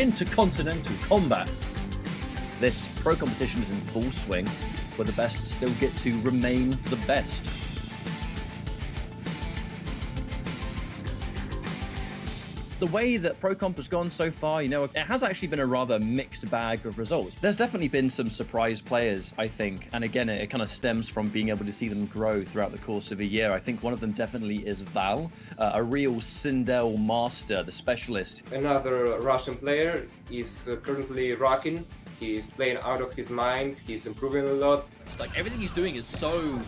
Intercontinental Combat. This pro competition is in full swing, where the best still get to remain the best. The way that Pro Comp has gone so far, it has actually been a rather mixed bag of results. There's definitely been some surprise players, I think. And again, it kind of stems from being able to see them grow throughout the course of a year. I think one of them definitely is Val, a real Sindel master, the specialist. Another Russian player is currently rocking. He's playing out of his mind. He's improving a lot. Like, everything he's doing is so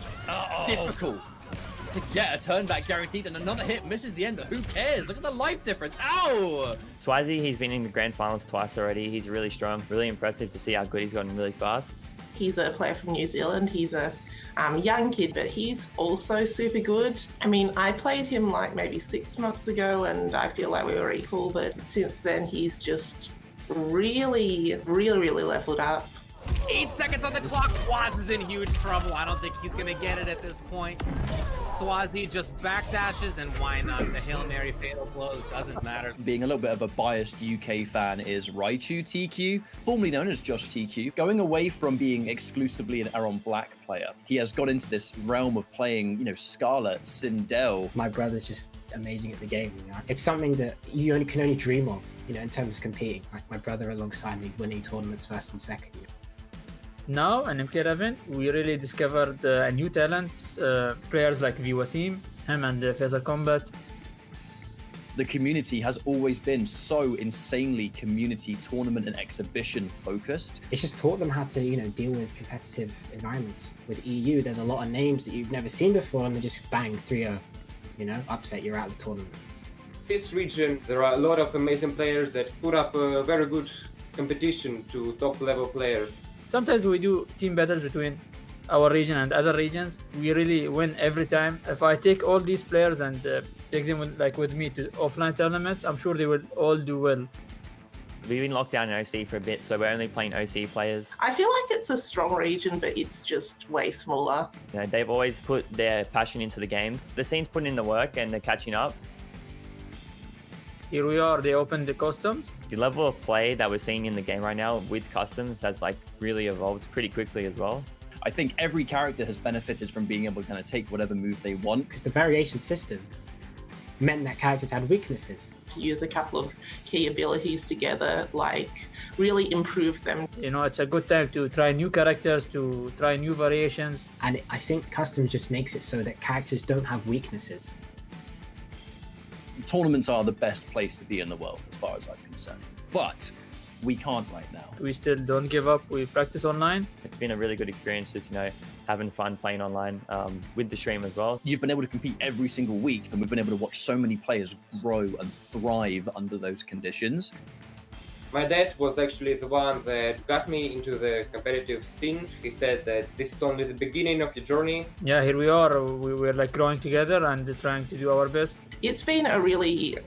difficult. To get a turn back guaranteed, and another hit misses the end, but who cares? Look at the life difference. Ow! Swazi, he's been in the grand finals twice already. He's really strong, really impressive to see how good he's gotten really fast. He's a player from New Zealand. He's a young kid, but he's also super good. I mean, I played him like maybe 6 months ago, and I feel like we were equal, but since then he's just really leveled up. 8 seconds on the clock. Swazi's in huge trouble. I don't think he's gonna get it at this point. Swazi just backdashes, and why not? The Hail Mary fatal blow doesn't matter. Being a little bit of a biased UK fan is Raichu TQ, formerly known as Josh TQ, going away from being exclusively an Aron Black player. He has got into this realm of playing, Scarlet, Sindel. My brother's just amazing at the game. It's something that you can only dream of, in terms of competing. Like my brother alongside me winning tournaments first and second. Now in MK11, we really discovered a new talent, players like Wasim, him and Faisal Kombat. The community has always been so insanely community tournament and exhibition focused. It's just taught them how to, deal with competitive environments. With EU, there's a lot of names that you've never seen before, and they just bang 3-0, upset, you're out of the tournament. This region, there are a lot of amazing players that put up a very good competition to top level players. Sometimes we do team battles between our region and other regions. We really win every time. If I take all these players and take them with me to offline tournaments, I'm sure they will all do well. We've been locked down in OC for a bit, so we're only playing OC players. I feel like it's a strong region, but it's just way smaller. They've always put their passion into the game. The scene's putting in the work and they're catching up. Here we are, they opened the customs. The level of play that we're seeing in the game right now with customs has really evolved pretty quickly as well. I think every character has benefited from being able to kind of take whatever move they want. Because the variation system meant that characters had weaknesses. Use a couple of key abilities together, really improve them. It's a good time to try new characters, to try new variations. And I think customs just makes it so that characters don't have weaknesses. Tournaments are the best place to be in the world, as far as I'm concerned. But we can't right now. We still don't give up. We practice online. It's been a really good experience just, having fun playing online with the stream as well. You've been able to compete every single week, and we've been able to watch so many players grow and thrive under those conditions. My dad was actually the one that got me into the competitive scene. He said that this is only the beginning of your journey. Yeah, here we are. We're growing together and trying to do our best. It's been a really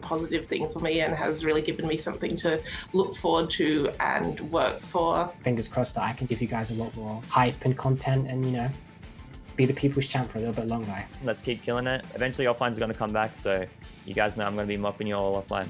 positive thing for me, and has really given me something to look forward to and work for. Fingers crossed that I can give you guys a lot more hype and content and, be the people's champ for a little bit longer. Let's keep killing it. Eventually offline's going to come back, so you guys know I'm going to be mopping you all offline.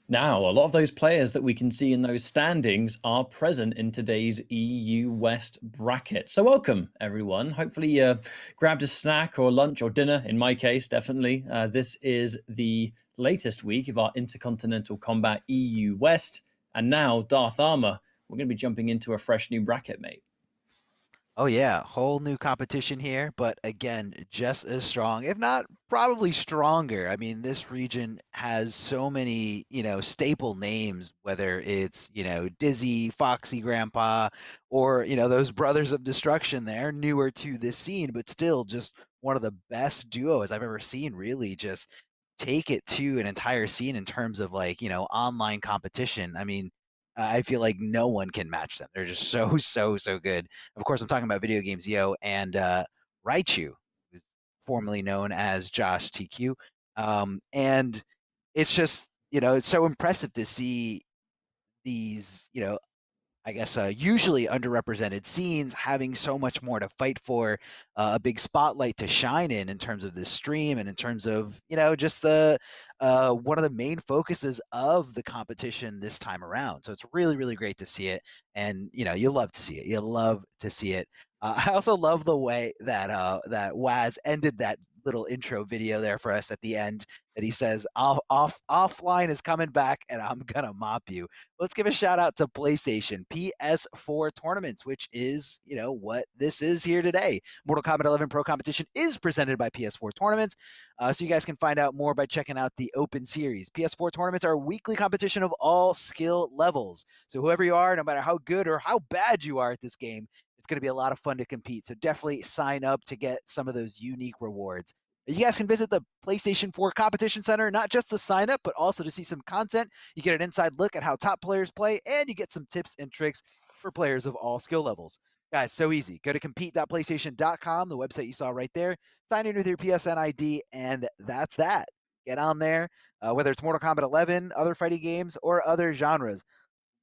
Now, a lot of those players that we can see in those standings are present in today's EU West bracket. So welcome, everyone. Hopefully you grabbed a snack or lunch or dinner, in my case, definitely. This is the latest week of our Intercontinental Combat EU West. And now, Darth Armor, we're going to be jumping into a fresh new bracket, mate. Oh yeah, whole new competition here, but again, just as strong, if not probably stronger. I mean, this region has so many, staple names, whether it's, Dizzy, Foxy Grandpa, or, those Brothers of Destruction there, newer to this scene, but still just one of the best duos I've ever seen, really just take it to an entire scene in terms of online competition. I mean, I feel like no one can match them. They're just so good. Of course, I'm talking about video games, Yo, and Raichu, who's formerly known as Josh TQ. And it's just, it's so impressive to see these, I guess, usually underrepresented scenes having so much more to fight for, a big spotlight to shine in terms of this stream and in terms of, just the one of the main focuses of the competition this time around. So it's really, really great to see it. And, you love to see it. You love to see it. I also love the way that that Waz ended that little intro video there for us at the end, that he says, offline is coming back and I'm gonna mop you. Let's give a shout out to PlayStation PS4 tournaments, which is, what this is here today. Mortal Kombat 11 Pro Competition is presented by PS4 tournaments. So you guys can find out more by checking out the Open Series. PS4 tournaments are a weekly competition of all skill levels. So whoever you are, no matter how good or how bad you are at this game, it's going to be a lot of fun to compete. So definitely sign up to get some of those unique rewards. You guys can visit the PlayStation 4 Competition Center, not just to sign up, but also to see some content. You get an inside look at how top players play, and you get some tips and tricks for players of all skill levels. Guys, so easy. Go to compete.playstation.com, the website you saw right there. Sign in with your PSN ID, and that's that. Get on there, whether it's Mortal Kombat 11, other fighting games, or other genres.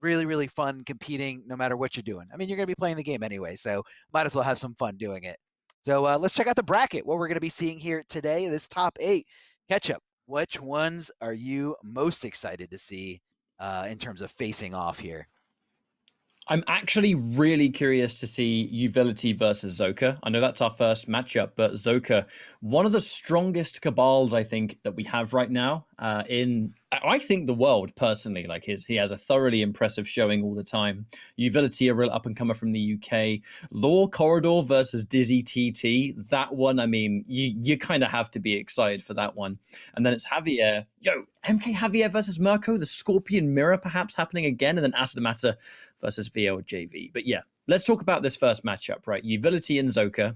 Really, really fun competing no matter what you're doing. I mean, you're going to be playing the game anyway, so might as well have some fun doing it. So let's check out the bracket, what we're going to be seeing here today, this top 8. Ketchup, which ones are you most excited to see in terms of facing off here? I'm actually really curious to see Uvility versus Zoka. I know that's our first matchup, but Zoka, one of the strongest cabals I think that we have right now in, I think, the world personally. Like he has a thoroughly impressive showing all the time. Uvility, a real up and comer from the UK. Law Corridor versus Dizzy TT. That one, I mean, you kind of have to be excited for that one. And then it's Javier. MK Javier versus Merco, the Scorpion Mirror perhaps happening again, and then Asadamata versus VO JV. But yeah, let's talk about this first matchup, right? Uvility and Zoka.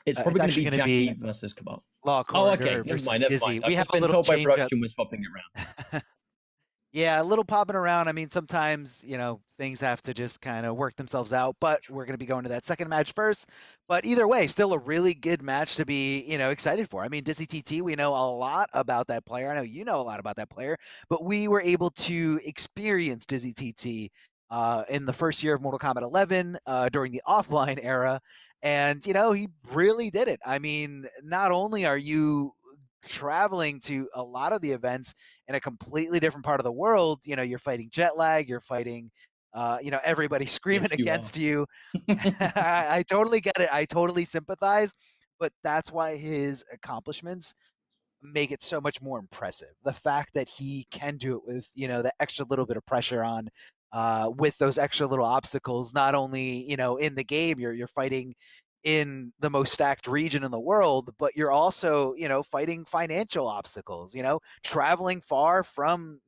It's probably going to be Jackie versus Cabal. Law Corridor okay. Never mind. We have been told by production was popping around. Yeah, a little popping around. I mean, sometimes, things have to just kind of work themselves out, but we're going to be going to that second match first. But either way, still a really good match to be, excited for. I mean, Dizzy TT, we know a lot about that player. I know you know a lot about that player, but we were able to experience Dizzy TT in the first year of Mortal Kombat 11 during the offline era. And, he really did it. I mean, not only are you traveling to a lot of the events in a completely different part of the world, you're fighting jet lag, you're fighting, everybody screaming against you. I totally get it. I totally sympathize, but that's why his accomplishments make it so much more impressive. The fact that he can do it with, the extra little bit of pressure on, with those extra little obstacles, not only, in the game, you're fighting in the most stacked region in the world, but you're also, fighting financial obstacles, traveling far from,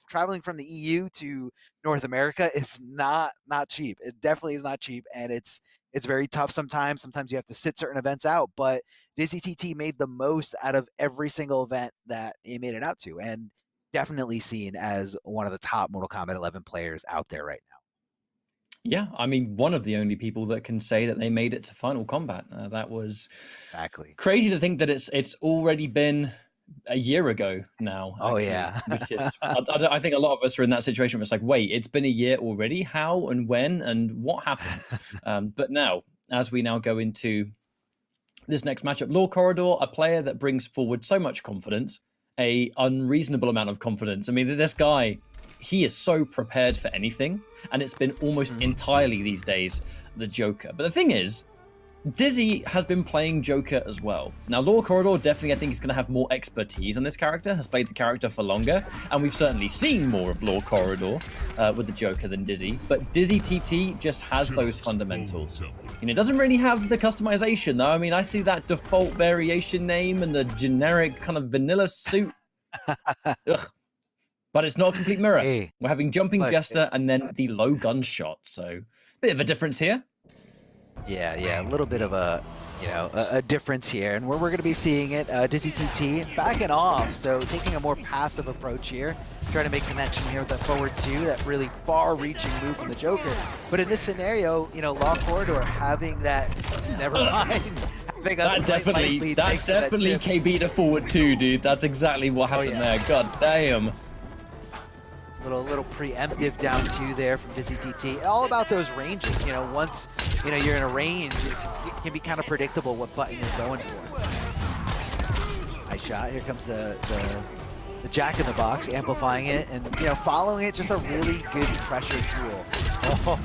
traveling from the EU to North America is not cheap. It definitely is not cheap. And it's very tough sometimes. Sometimes you have to sit certain events out, but Dizzy TT made the most out of every single event that he made it out to, and definitely seen as one of the top Mortal Kombat 11 players out there right now. Yeah, I mean, one of the only people that can say that they made it to Final Combat. That was exactly crazy to think that it's already been a year ago now. Oh, actually, yeah. Which is, I think a lot of us are in that situation where it's like, wait, it's been a year already? How and when and what happened? But now, as we now go into this next matchup, Law Corridor, a player that brings forward so much confidence, a unreasonable amount of confidence. I mean, this guy, he is so prepared for anything, and it's been almost entirely these days the Joker. But the thing is, Dizzy has been playing Joker as well. Now, Law Corridor definitely, I think, is going to have more expertise on this character, has played the character for longer, and we've certainly seen more of Law Corridor with the Joker than Dizzy. But Dizzy TT just has those fundamentals. It doesn't really have the customization, though. I mean, I see that default variation name and the generic kind of vanilla suit. Ugh. But it's not a complete mirror. Hey, we're having Jumping Jester and then the low gunshot. So, bit of a difference here. Yeah, a little bit of a, a difference here, and we're going to be seeing it. Dizzy TT backing off, so taking a more passive approach here, trying to make connection here with that forward 2, that really far-reaching move from the Joker. But in this scenario, Law Corridor having that, never mind. That definitely KB to forward 2, dude. That's exactly what happened there. God damn. Little preemptive down 2 there from Dizzy TT. All about those ranges. Once you're in a range, it can be kind of predictable what button you're going for. Nice shot. Here comes the Jack in the Box, amplifying it and following it. Just a really good pressure tool.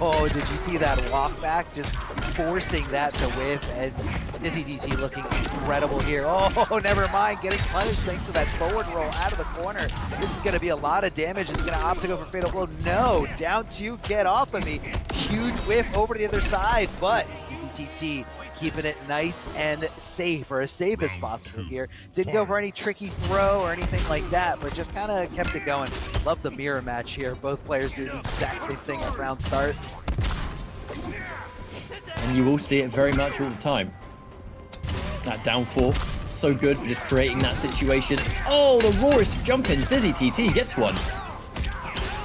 Oh, did you see that walk back? Just forcing that to whiff, and Dizzy TT looking incredible here. Oh, never mind, getting punished thanks to that forward roll out of the corner. This is going to be a lot of damage. It's going to opt to go for Fatal Blow. No, down 2, get off of me. Huge whiff over to the other side, but Dizzy TT keeping it nice and safe, or as safe as possible here. Didn't go for any tricky throw or anything like that, but just kind of kept it going. Love the mirror match here. Both players do the exact same thing at round start. And you will see it very much all the time. That down 4, so good for just creating that situation. Oh, the rawest of jump-ins. Dizzy TT gets one.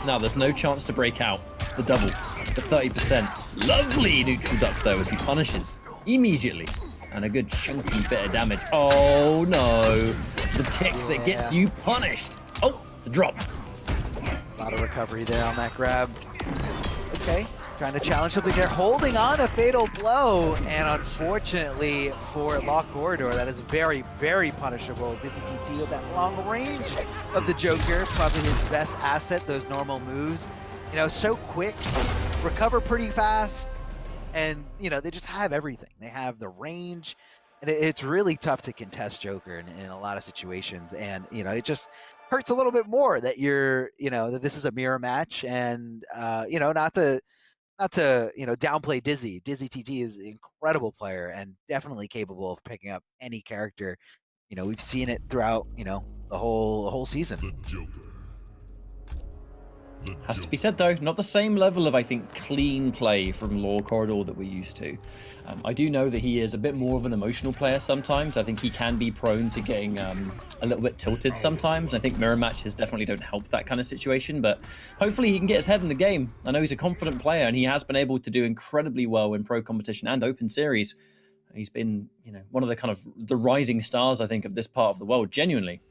Now there's no chance to break out. The double, the 30%. Lovely neutral duck though as he punishes immediately. And a good chunky bit of damage. Oh no, the tick that gets you punished. Oh, the drop. A lot of recovery there on that grab. Okay. Trying to challenge something there, holding on a Fatal Blow, and unfortunately for Law Corridor, that is very, very punishable. Dizzy TT with that long range of the Joker, probably his best asset, those normal moves. So quick, recover pretty fast, and, they just have everything. They have the range, and it's really tough to contest Joker in a lot of situations, and, it just hurts a little bit more that you're, that this is a mirror match, and, not to downplay Dizzy. Dizzy TT is an incredible player and definitely capable of picking up any character. We've seen it throughout the whole season. Has to be said though, not the same level of, I think, clean play from Law Corridor that we're used to. I do know that he is a bit more of an emotional player sometimes. I think he can be prone to getting a little bit tilted sometimes. I think mirror matches definitely don't help that kind of situation, but hopefully he can get his head in the game. I know he's a confident player and he has been able to do incredibly well in pro competition and open series. He's been, one of the kind of the rising stars, I think, of this part of the world, genuinely.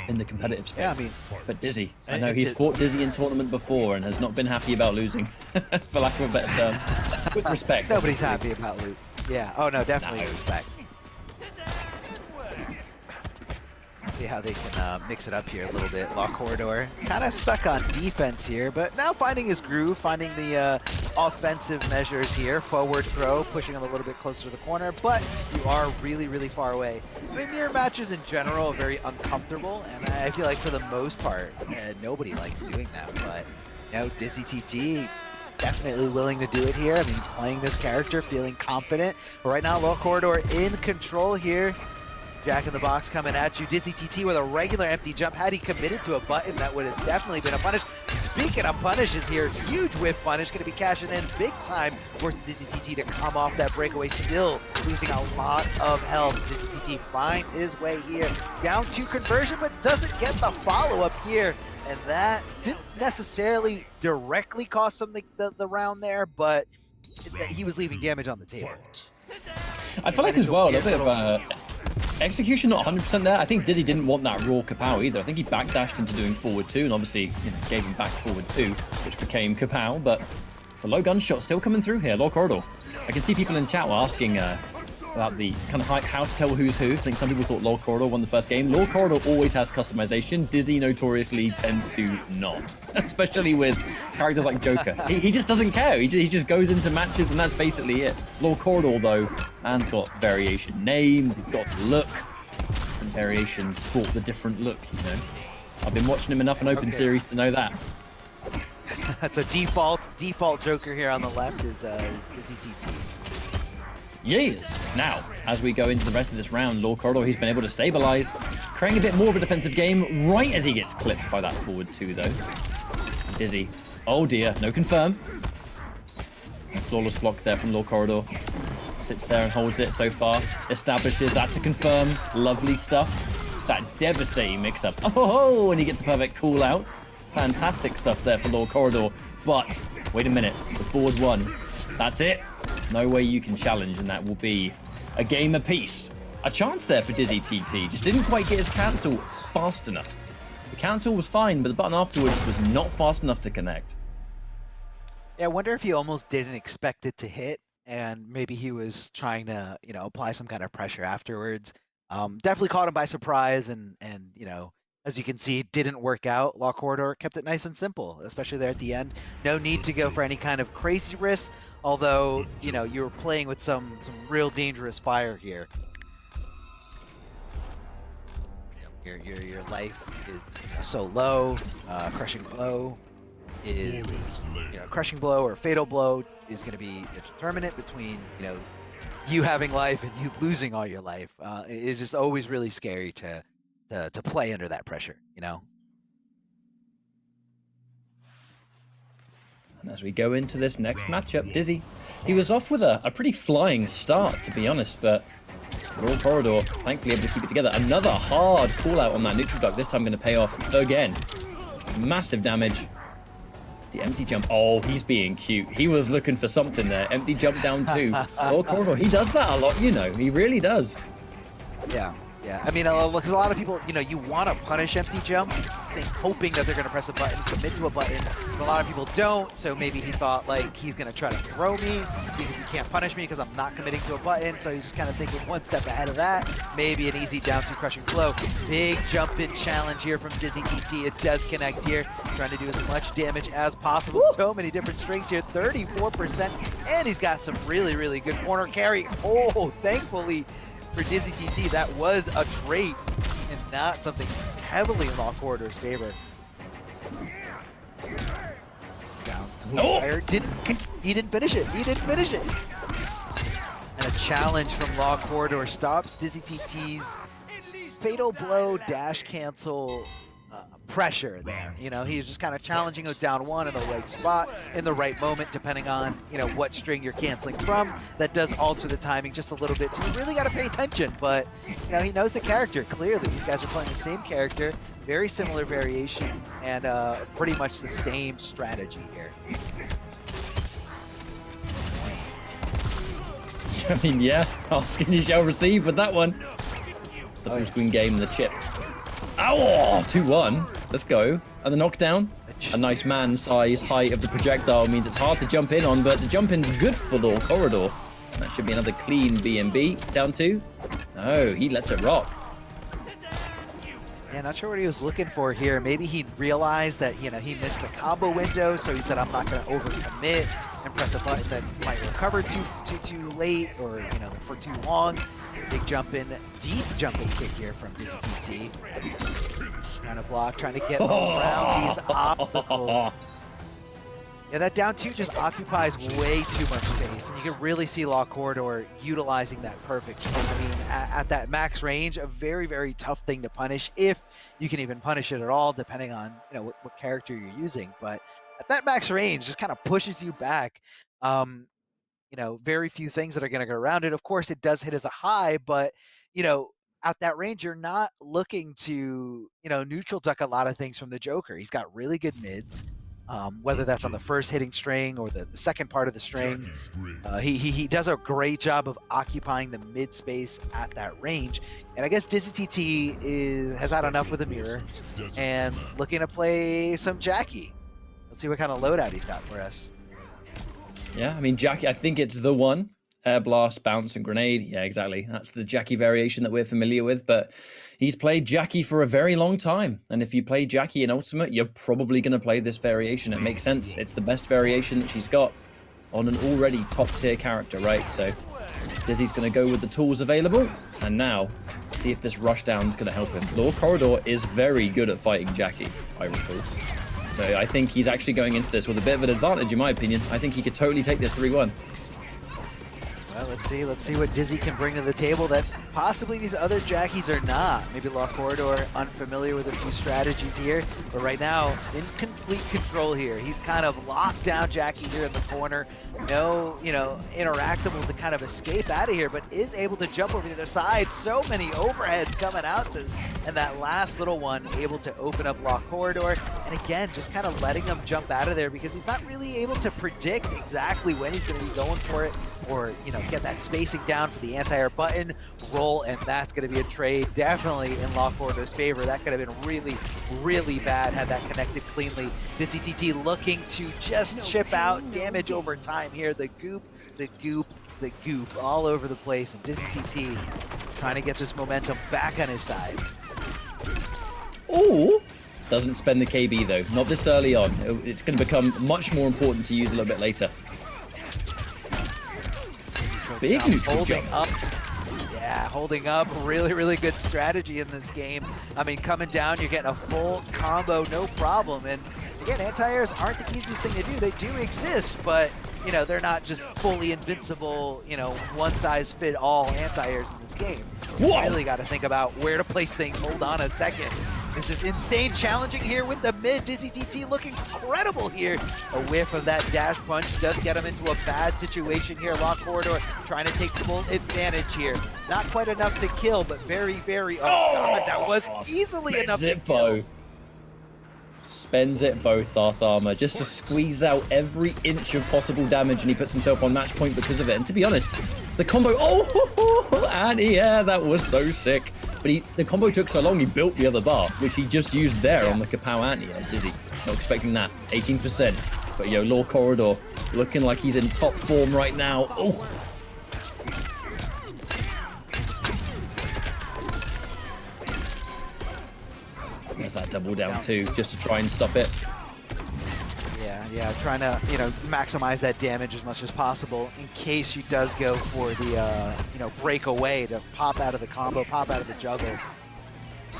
In the competitive space. Yeah, I mean, but Dizzy. I know he's fought Dizzy in tournament before and has not been happy about losing, for lack of a better term. With respect. Nobody's happy about losing. Yeah. Oh no, definitely respect. See how they can mix it up here a little bit. Law Corridor kind of stuck on defense here, but now finding his groove, finding the offensive measures here. Forward throw, pushing him a little bit closer to the corner, but you are really, really far away. I mean, mirror matches in general are very uncomfortable, and I feel like for the most part, nobody likes doing that. But Dizzy TT definitely willing to do it here. I mean, playing this character, feeling confident. But right now, Law Corridor in control here. Jack in the Box coming at you. Dizzy TT with a regular empty jump. Had he committed to a button, that would have definitely been a punish. Speaking of punishes here, huge whiff punish. Going to be cashing in big time. Forcing Dizzy TT to come off that breakaway. Still losing a lot of health. Dizzy TT finds his way here. Down to conversion, but doesn't get the follow-up here. And that didn't necessarily directly cost him the round there, but he was leaving damage on the table. I feel like as well, a little bit of execution not 100% there. I think Dizzy didn't want that raw kapow either. I think he backdashed into doing forward 2 and obviously gave him back forward 2, which became kapow, but the low gunshot still coming through here. Law Corridor. I can see people in the chat were asking about the kind of how to tell who's who. I think some people thought Law Corridor won the first game. Law Corridor always has customization. Dizzy notoriously tends to not, especially with characters like Joker. He just doesn't care. He just goes into matches and that's basically it. Law Corridor though, man's got variation names, he's got look, and variations sport the different look, I've been watching him enough in open series to know that. That's a default Joker here on the left is Dizzy TT. Yes. Now, as we go into the rest of this round, Law Corridor, he's been able to stabilize, creating a bit more of a defensive game right as he gets clipped by that forward 2, though. Dizzy. Oh dear, no confirm. Flawless block there from Law Corridor. Sits there and holds it so far. Establishes, that's a confirm. Lovely stuff. That devastating mix-up. Oh, and he gets the perfect call out. Fantastic stuff there for Law Corridor. But, wait a minute, the forward one. That's it. No way you can challenge, and that will be a game apiece. A chance there for Dizzy TT. Just didn't quite get his cancel fast enough. The cancel was fine, but the button afterwards was not fast enough to connect. Yeah, I wonder if he almost didn't expect it to hit, and maybe he was trying to, you know, apply some kind of pressure afterwards. Definitely caught him by surprise, and you know, as you can see, didn't work out. Law Corridor kept it nice and simple, especially there at the end. No need to go for any kind of crazy risk, although, you know, you were playing with some real dangerous fire here. Your life is so low. Crushing blow is, you know, crushing blow or fatal blow is going to be a determinant between, you know, you having life and you losing all your life. It is just always really scary to play under that pressure, you know. And as we go into this next matchup, Dizzy, he was off with a pretty flying start, to be honest, but Law Corridor thankfully able to keep it together. Another hard call out on that neutral duck, this time going to pay off again. Massive damage. The empty jump. Oh, he's being cute. He was looking for something there. Empty jump down 2. Law Corridor, he does that a lot, you know. He really does. Yeah. Yeah, I mean, because a lot of people, you know, you want to punish empty jump, hoping that they're going to press a button, commit to a button, but a lot of people don't, so maybe he thought, like, he's going to try to throw me because he can't punish me because I'm not committing to a button, so he's just kind of thinking one step ahead of that, maybe an easy down 2 crushing blow. Big jump-in challenge here from Dizzy TT. It does connect here, trying to do as much damage as possible. Woo! So many different strings here, 34%, and he's got some really, really good corner carry. Oh, thankfully, for Dizzy TT, that was a trait and not something heavily in Law Corridor's favor. Down. Oh! He didn't finish it. He didn't finish it. And a challenge from Law Corridor stops Dizzy TT's fatal blow dash cancel pressure there. You know, he's just kind of challenging a down 1 in the right spot, in the right moment, depending on, you know, what string you're canceling from. That does alter the timing just a little bit, so you really got to pay attention. But, you know, he knows the character, clearly. These guys are playing the same character, very similar variation, and pretty much the same strategy here. I mean, yeah, asking you shall receive with that one. The full screen game, the chip. Ow! 2-1. Let's go. And the knockdown. A nice man-sized height of the projectile means it's hard to jump in on, but the jump in's good for Law Corridor. That should be another clean B&B. Down 2. No, he lets it rock. Yeah, not sure what he was looking for here. Maybe he realized that, you know, he missed the combo window, so he said, I'm not going to overcommit and press a button that might recover too late or, you know, for too long. Big jump in, deep jumping kick here from Dizzy TT. Trying to block, trying to get around these obstacles. Yeah, that down 2 just occupies way too much space, and you can really see Law Corridor utilizing that perfectly. I mean, at that max range, a very, very tough thing to punish, if you can even punish it at all, depending on, you know, what character you're using. But at that max range, just kind of pushes you back. You know, very few things that are going to go around it. Of course, it does hit as a high, but, you know, at that range, you're not looking to, you know, neutral duck a lot of things from the Joker. He's got really good mids, whether that's on the first hitting string or the second part of the string. He does a great job of occupying the mid space at that range. And I guess Dizzy TT has had enough with the mirror and looking to play some Jackie. Let's see what kind of loadout he's got for us. Yeah, I mean, Jackie, I think it's the one. Air blast, bounce, and grenade. Yeah, exactly. That's the Jackie variation that we're familiar with, but he's played Jackie for a very long time. And if you play Jackie in Ultimate, you're probably going to play this variation. It makes sense. It's the best variation that she's got on an already top-tier character, right? So Dizzy's going to go with the tools available. And now, see if this rushdown is going to help him. Law Corridor is very good at fighting Jackie, I recall. So I think he's actually going into this with a bit of an advantage, in my opinion. I think he could totally take this 3-1. Well, let's see what Dizzy can bring to the table that possibly these other Jackies are not. Maybe Law Corridor unfamiliar with a few strategies here, but right now in complete control here. He's kind of locked down Jackie here in the corner. No, interactable to kind of escape out of here, but is able to jump over the other side. So many overheads coming out, and that last little one able to open up Law Corridor. And again, just kind of letting him jump out of there because he's not really able to predict exactly when he's going to be going for it, or get that spacing down for the anti-air button roll, and that's going to be a trade definitely in Law Corridor's favor. That could have been really, really bad had that connected cleanly. Dizzy TT looking to just chip out damage over time here. The goop all over the place, and Dizzy TT trying to get this momentum back on his side. Ooh! Doesn't spend the KB though, not this early on. It's going to become much more important to use a little bit later. Big neutral jump. Up. Yeah, holding up. Really, really good strategy in this game. I mean, coming down, you're getting a full combo, no problem. And again, anti-airs aren't the easiest thing to do. They do exist, but they're not just fully invincible, one-size-fit-all anti-airs in this game. You really got to think about where to place things. Hold on a second. This is insane challenging here with the mid. Dizzy TT looking incredible here. A whiff of that dash punch does get him into a bad situation here. Law Corridor trying to take full advantage here. Not quite enough to kill, but very, very... Oh, God, that was easily enough to kill. Spends it both, Darth Armor, just to squeeze out every inch of possible damage, and he puts himself on match point because of it. And to be honest, the combo... Oh, and yeah, that was so sick. But the combo took so long, he built the other bar, which he just used there on the Kapow anti. Dizzy, not expecting that. 18%. But yo, Law Corridor looking like he's in top form right now. Oh. There's that double down too, just to try and stop it. Yeah, trying to, maximize that damage as much as possible in case he does go for the, break away to pop out of the combo, pop out of the juggle.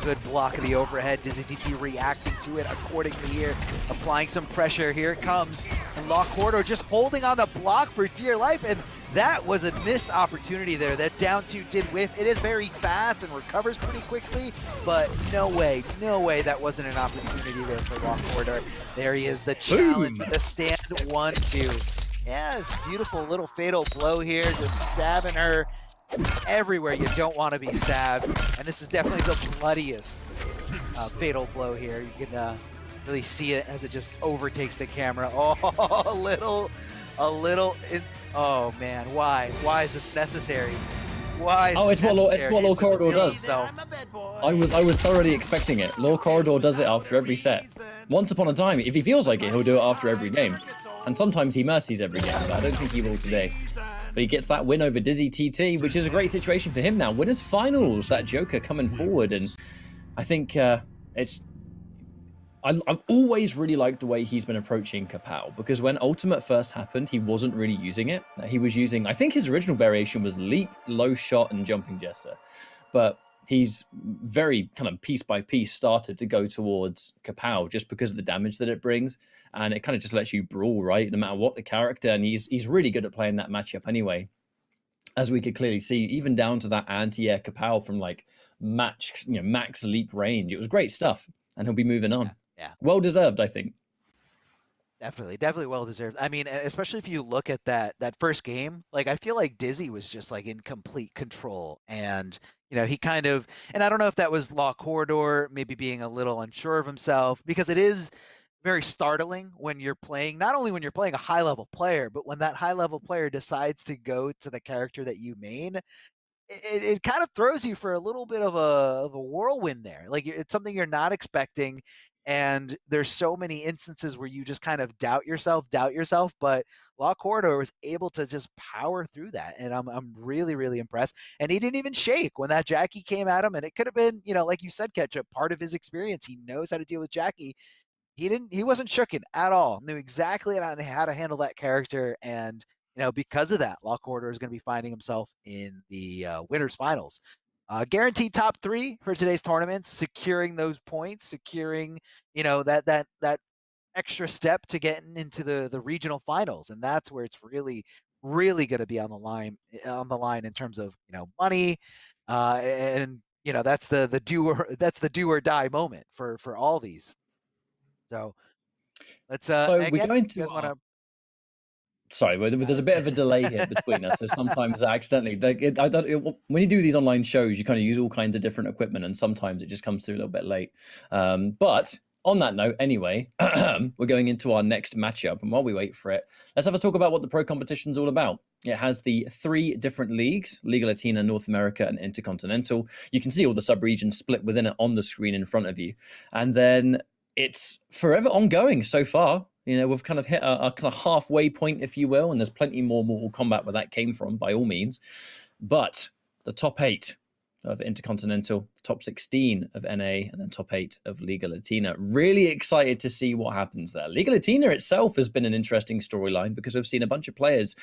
Good block of the overhead. Dizzy TT reacting to it accordingly here, applying some pressure. Here it comes. And Law Corridor just holding on the block for dear life, and that was a missed opportunity there. That down two did whiff. It is very fast and recovers pretty quickly, but no way that wasn't an opportunity there for Law Corridor. There he is, the challenge, the stand 1-2. Yeah, beautiful little fatal blow here, just stabbing her everywhere you don't want to be stabbed. And this is definitely the bloodiest fatal blow here. You can really see it as it just overtakes the camera. Oh, oh man, why is this necessary? Why? Oh, it's what Law Corridor does. So I was thoroughly expecting it. Law Corridor does it after every set. Once upon a time, if he feels like it, he'll do it after every game. And sometimes he mercies every game, but I don't think he will today. But he gets that win over Dizzy TT, which is a great situation for him now. Winners finals, that Joker coming forward, and I think I've always really liked the way he's been approaching Kapow, because when Ultimate first happened, he wasn't really using it. He was using, I think his original variation was Leap, Low Shot, and Jumping Jester. But he's very kind of piece by piece started to go towards Kapow just because of the damage that it brings. And it kind of just lets you brawl, right? No matter what the character. And he's really good at playing that matchup anyway. As we could clearly see, even down to that anti-air Kapow from like max leap range. It was great stuff. And he'll be moving on. Yeah. Well deserved, I think. Definitely well deserved. I mean, especially if you look at that first game, like I feel like Dizzy was just like in complete control, and he kind of, and I don't know if that was Law Corridor maybe being a little unsure of himself, because it is very startling when you're playing, not only when you're playing a high level player, but when that high level player decides to go to the character that you main. It kind of throws you for a little bit of a whirlwind there. Like it's something you're not expecting, and there's so many instances where you just kind of doubt yourself. But Law Corridor was able to just power through that, and I'm really, really impressed. And he didn't even shake when that Jackie came at him, and it could have been, like you said, Ketchup, part of his experience. He knows how to deal with Jackie. He wasn't shooken at all. Knew exactly how to handle that character, and because of that, Law Corridor is going to be finding himself in the winners finals. Guaranteed top 3 for today's tournament, securing those points, securing that extra step to getting into the regional finals, and that's where it's really, really going to be on the line in terms of, you know, money, and you know, that's the do or die moment for all these. So let's So we're again, going you to guys want to. Sorry, there's a bit of a delay here between us, so sometimes I accidentally, when you do these online shows, you kind of use all kinds of different equipment, and sometimes it just comes through a little bit late. But on that note, anyway, we're going into our next matchup, and while we wait for it, let's have a talk about what the Pro Competition's all about. It has the 3 different leagues: Liga Latina, North America, and Intercontinental. You can see all the sub-regions split within it on the screen in front of you, and then it's forever ongoing so far. You know, we've kind of hit a kind of halfway point, if you will, and there's plenty more Mortal Kombat where that came from, by all means. But the top 8 of Intercontinental, top 16 of NA, and then top 8 of Liga Latina. Really excited to see what happens there. Liga Latina itself has been an interesting storyline because we've seen a bunch of players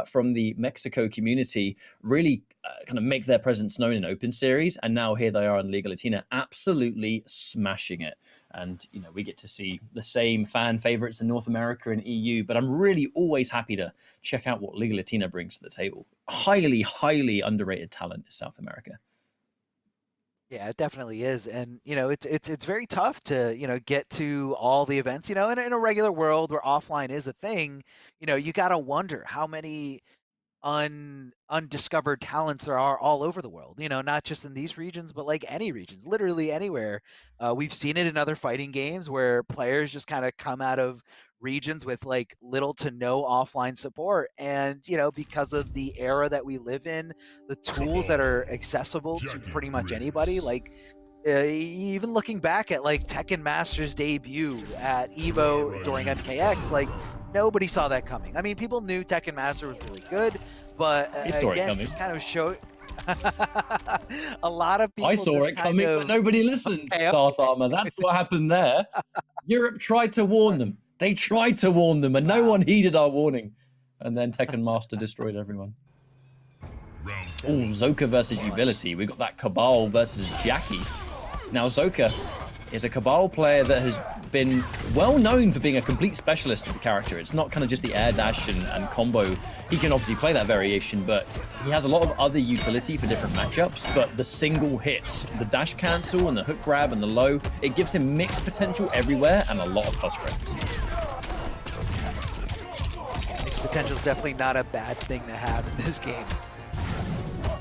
from the Mexico community really kind of make their presence known in Open Series, and now here they are in Liga Latina, absolutely smashing it. And, you know, we get to see the same fan favorites in North America and EU, but I'm really always happy to check out what Liga Latina brings to the table. Highly, highly underrated talent is South America. Yeah, it definitely is. And, you know, it's very tough to, you know, get to all the events, you know, in a regular world where offline is a thing, you know, you got to wonder how many undiscovered talents there are all over the world, you know, not just in these regions, but like any regions, literally anywhere. We've seen it in other fighting games where players just kind of come out of regions with like little to no offline support. And, you know, because of the era that we live in, the tools that are accessible to pretty much anybody, like even looking back at like Tekken Master's debut at EVO during MKX, like nobody saw that coming. I mean, people knew Tekken Master was really good, but again, just kind of showed a lot of people. I saw it coming, but nobody listened. Darth Armor. That's what happened there. Europe tried to warn them. They tried to warn them, and no one heeded our warning. And then Tekken Master destroyed everyone. Oh, Zoka versus Utility. We got that Cabal versus Jackie. Now, Zoka is a Cabal player that has been well known for being a complete specialist of the character. It's not kind of just the air dash and combo. He can obviously play that variation, but he has a lot of other utility for different matchups. But the single hits, the dash cancel and the hook grab and the low, it gives him mixed potential everywhere and a lot of plus frames. Mixed potential is definitely not a bad thing to have in this game.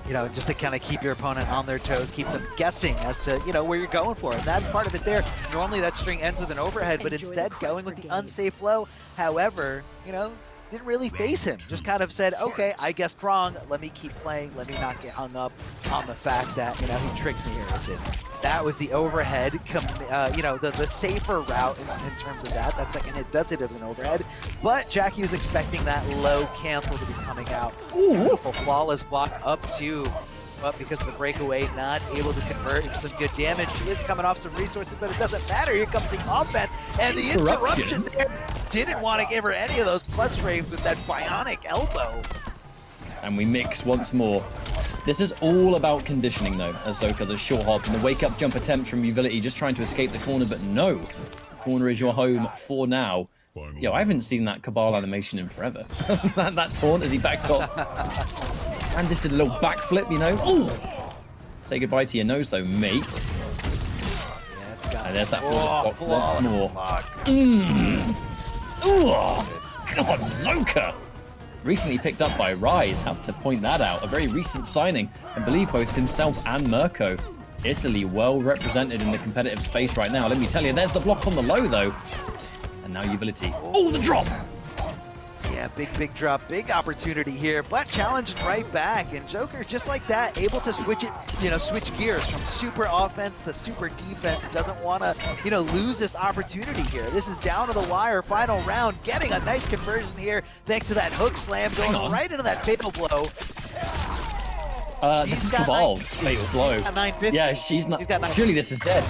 You know, just to kind of keep your opponent on their toes, keep them guessing as to, you know, where you're going for. And that's part of it there. Normally that string ends with an overhead, but instead going with the unsafe low. However, you know, didn't really face him. Just kind of said, okay, I guessed wrong. Let me keep playing. Let me not get hung up on the fact that, you know, he tricked me here with this. That was the overhead, you know, the safer route in terms of that. That second hit does hit as an overhead, but Jackie was expecting that low cancel to be coming out. Ooh. Beautiful flawless block up to, but because of the breakaway, not able to convert. It's some good damage. She is coming off some resources, but it doesn't matter. Here comes the offense, and the interruption there. Didn't want to give her any of those plus frames with that bionic elbow. And we mix once more. This is all about conditioning, though, as Zoka, the short hop and the wake-up jump attempt from Utility, just trying to escape the corner, but no. The corner is your home for now. Yo, I haven't seen that Cabal animation in forever. that taunt as he backs off. And this did a little backflip, you know. Ooh! Say goodbye to your nose, though, mate. And there's that block once more. Ooh! God, Zoka! Recently picked up by Rise, have to point that out. A very recent signing, I believe both himself and Merco. Italy well represented in the competitive space right now. Let me tell you, there's the block on the low though. And now Utility. Oh, the drop! Yeah, big drop, big opportunity here, but challenging right back. And Joker, just like that, able to switch it, you know, switch gears from super offense to super defense. Doesn't want to, you know, lose this opportunity here. This is down to the wire, final round, getting a nice conversion here thanks to that hook slam going right into that fatal blow. This is Cabal's fatal blow. Yeah, she's not. Surely this is dead.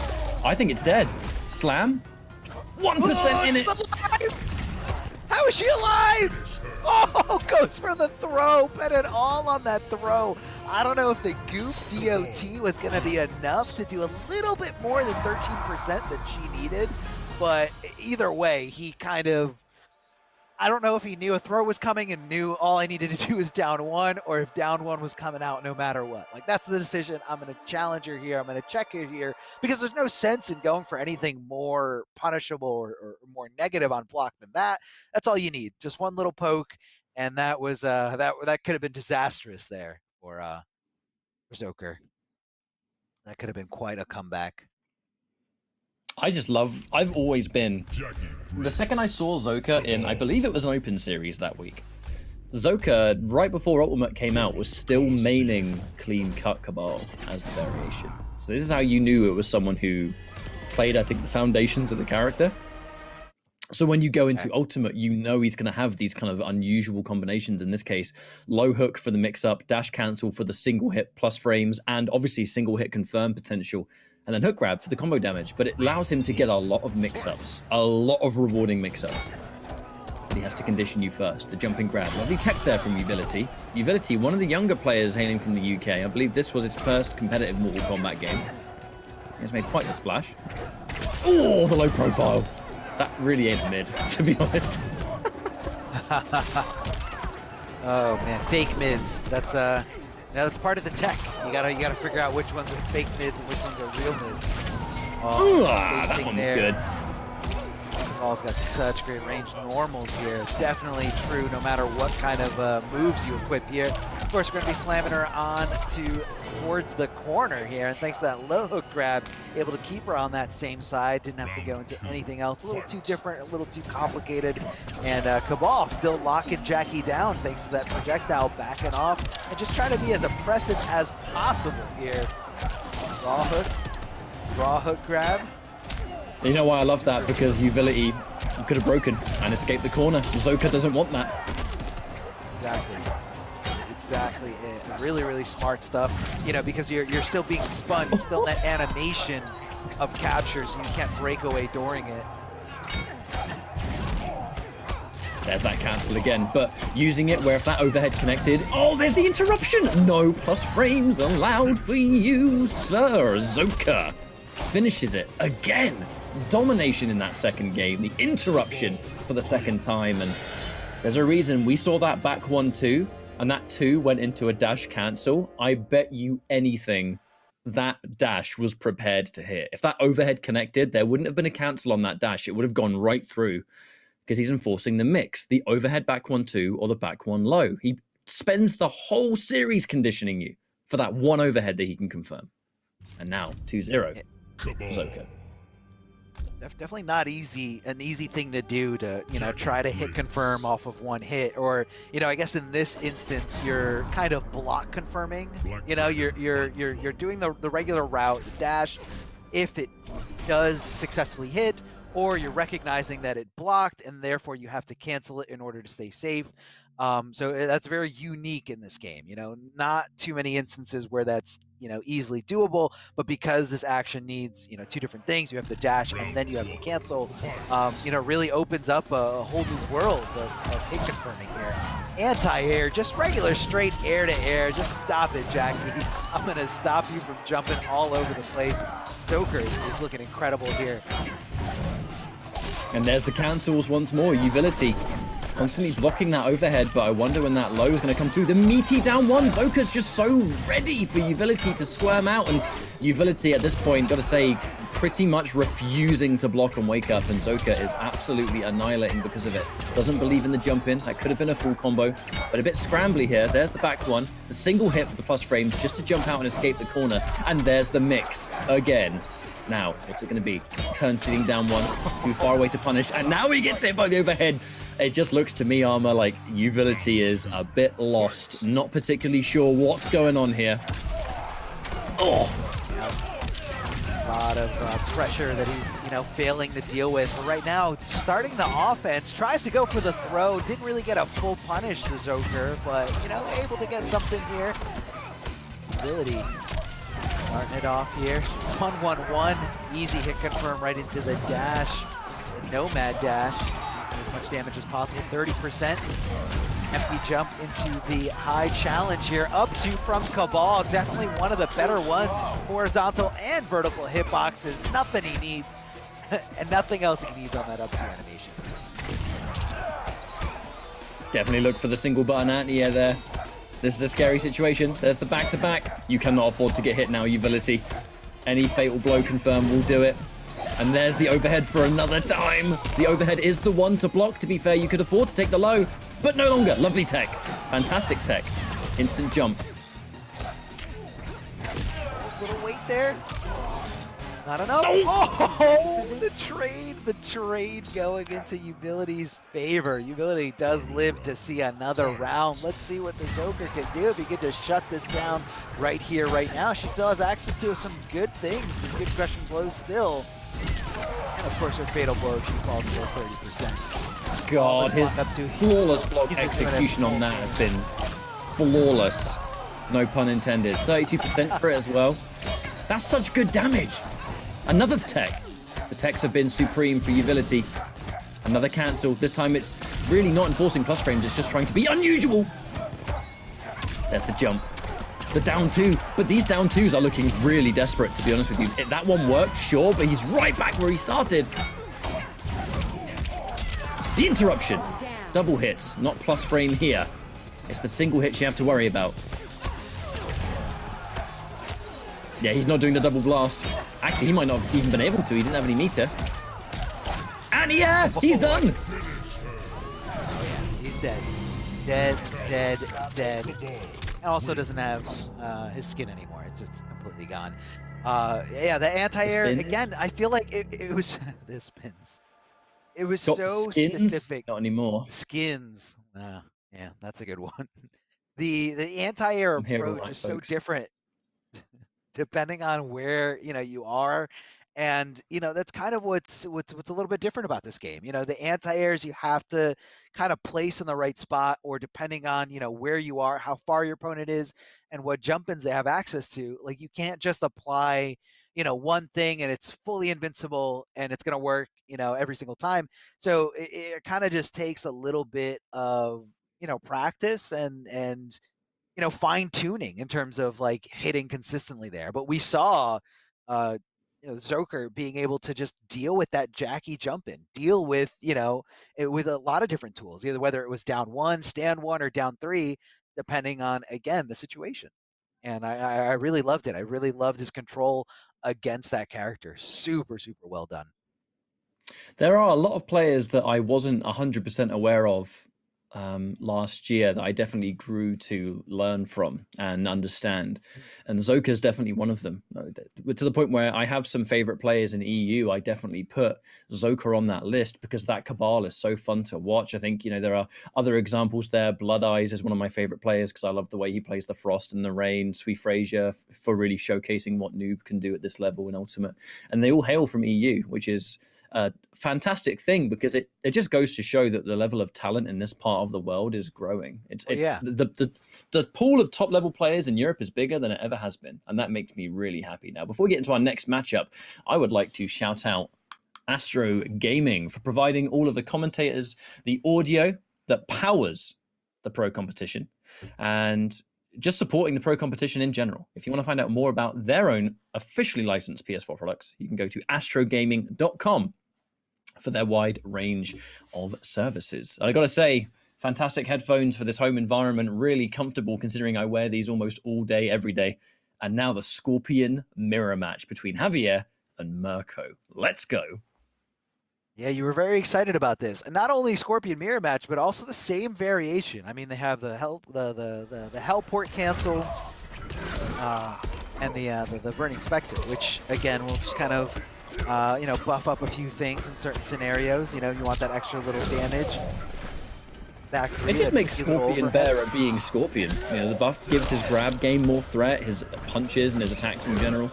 I think it's dead. Slam. 1% in it. How is she alive? Oh, goes for the throw. Bet it all on that throw. I don't know if the goof DOT was going to be enough to do a little bit more than 13% that she needed. But either way, he kind of I don't know if he knew a throw was coming and knew all I needed to do was down one, or if down one was coming out no matter what. Like, that's the decision. I'm going to challenge her here. I'm going to check her here, because there's no sense in going for anything more punishable or more negative on block than that. That's all you need. Just one little poke, and that was that could have been disastrous there for Zoker. That could have been quite a comeback. I've always been, the second I saw Zoka in, I believe it was an open series that week, Zoka, right before Ultimate came out, was still maining Clean Cut Cabal as the variation. So this is how you knew it was someone who played, I think, the foundations of the character. So when you go into Ultimate, you know he's going to have these kind of unusual combinations. In this case, low hook for the mix-up, dash cancel for the single hit plus frames, and obviously single hit confirm potential, and then hook grab for the combo damage. But it allows him to get a lot of mix-ups, a lot of rewarding mix-ups. But he has to condition you first. The jumping grab. Lovely tech there from Uvility. Uvility, one of the younger players hailing from the UK. I believe this was his first competitive Mortal Kombat game. He's made quite the splash. Oh, the low profile. That really ain't mid, to be honest. Oh man, fake mids. That's part of the tech. You gotta figure out which ones are fake mids and which ones are real mids. Oh, that one was good. Ball's got such great range normals here. Definitely true no matter what kind of moves you equip here. Of course, we're going to be slamming her on towards the corner here. And thanks to that low hook grab, able to keep her on that same side. Didn't have to go into anything else. A little too different, a little too complicated. And Cabal still locking Jackie down thanks to that projectile backing off. And just trying to be as oppressive as possible here. Raw hook grab. You know why I love that? Because Uvility could have broken and escaped the corner. Zoka doesn't want that. Exactly. That's exactly it. Really, really smart stuff. You know, because you're still being spun. You're still in that animation of capture, so you can't break away during it. There's that cancel again, but using it where if that overhead connected... Oh, there's the interruption! No plus frames allowed for you, sir. Zoka finishes it again. Domination in that second game, the interruption for the second time, and there's a reason we saw that back 1-2, and that 2 went into a dash cancel. I bet you anything that dash was prepared to hit. If that overhead connected, there wouldn't have been a cancel on that dash. It would have gone right through, because he's enforcing the mix, the overhead back 1-2 or the back 1 low. He spends the whole series conditioning you for that one overhead that he can confirm. And now 2-0. Zoka. Definitely not an easy thing to do to, you know, try to hit confirm off of one hit, or, you know, I guess in this instance you're kind of block confirming. You know, you're doing the regular route, the dash, if it does successfully hit, or you're recognizing that it blocked and therefore you have to cancel it in order to stay safe. So that's very unique in this game. You know, not too many instances where that's, you know, easily doable, but because this action needs, you know, two different things, you have to dash and then you have to cancel, you know, really opens up a whole new world of hit confirming here. Anti-air, just regular straight air to air. Just stop it, Jackie. I'm going to stop you from jumping all over the place. Joker is looking incredible here. And there's the cancels once more. Uvility constantly blocking that overhead, but I wonder when that low is going to come through. The meaty down one. Zoka's just so ready for Uvility to squirm out, and Uvility at this point, got to say, pretty much refusing to block and wake up, and Zoka is absolutely annihilating because of it. Doesn't believe in the jump in. That could have been a full combo, but a bit scrambly here. There's the back one. The single hit for the plus frames just to jump out and escape the corner, and there's the mix again. Now, what's it going to be? Turn seating down one, too far away to punish, and now he gets hit by the overhead. It just looks to me, Armor, like Uvility is a bit lost. Not particularly sure what's going on here. Oh! A lot of pressure that he's, you know, failing to deal with. But right now, starting the offense, tries to go for the throw. Didn't really get a full punish to Zoker, but, you know, able to get something here. Uvility starting it off here. 1-1-1. Easy hit confirm right into the dash. The Nomad dash. As much damage as possible. 30%. Empty jump into the high challenge here. Up to from Cabal. Definitely one of the better ones. Horizontal and vertical hitboxes. Nothing he needs. And nothing else he needs on that up to animation. Definitely look for the single button anti-air there. This is a scary situation. There's the back-to-back. You cannot afford to get hit now, Utility. Any fatal blow confirmed will do it. And there's the overhead for another time. The overhead is the one to block. To be fair, you could afford to take the low, but no longer. Lovely tech. Fantastic tech. Instant jump. Little weight there. Not enough. Oh, the trade going into Utility's favor. Utility does live to see another round. Let's see what the Joker can do if he can just shut this down right here, right now. She still has access to some good things, some good crushing blows still. And of course, her fatal blow, she falls below 30%. God, his flawless block execution on that has been flawless. No pun intended. 32% for it as well. That's such good damage. Another tech. The techs have been supreme for Utility. Another cancel. This time it's really not enforcing plus frames. It's just trying to be unusual. There's the jump. The down two. But these down twos are looking really desperate, to be honest with you. That one worked, sure, but he's right back where he started. The interruption. Double hits, not plus frame here. It's the single hits you have to worry about. Yeah, he's not doing the double blast. Actually, he might not have even been able to. He didn't have any meter. And yeah, he's done. Oh yeah, he's dead. Dead. And also doesn't have his skin anymore. It's completely gone. Yeah, the anti-air, again, I feel like it was... the spins. It was so specific. Not anymore. Skins. Yeah, that's a good one. The anti-air approach is so different depending on where you are, and that's kind of what's a little bit different about this game. The anti-airs you have to kind of place in the right spot, or depending on where you are, how far your opponent is, and what jump-ins they have access to. Like, you can't just apply one thing and it's fully invincible and it's going to work every single time. So it kind of just takes a little bit of practice and fine tuning in terms of like hitting consistently there. But we saw Joker being able to just deal with that Jackie jump in, deal with it with a lot of different tools, either whether it was down one, stand one, or down three, depending on, again, the situation. And I really loved it. I really loved his control against that character. Super well done. There are a lot of players that I wasn't 100% aware of last year that I definitely grew to learn from and understand, and Zoka's definitely one of them, to the point where I have some favorite players in EU. I definitely put Zoka on that list because that cabal is so fun to watch. I think there are other examples there. Blood Eyes is one of my favorite players because I love the way he plays the Frost and the Rain. Sui Frazier for really showcasing what Noob can do at this level in Ultimate, and they all hail from EU, which is a fantastic thing because it just goes to show that the level of talent in this part of the world is growing. The pool of top level players in Europe is bigger than it ever has been, and that makes me really happy. Now, before we get into our next matchup, I would like to shout out Astro Gaming for providing all of the commentators the audio that powers the Pro Competition, and just supporting the Pro Competition in general. If you want to find out more about their own officially licensed PS4 products, you can go to astrogaming.com for their wide range of services. I got to say, fantastic headphones for this home environment, really comfortable considering I wear these almost all day, every day. And now the Scorpion mirror match between Javier and Merco. Let's go. Yeah, you were very excited about this, and not only Scorpion mirror match, but also the same variation. I mean, they have the hell port cancel, and the Burning Spectre, which again will just kind of buff up a few things in certain scenarios. You want that extra little damage. Back three, it just makes Scorpion better at being Scorpion. The buff gives his grab game more threat, his punches and his attacks in general.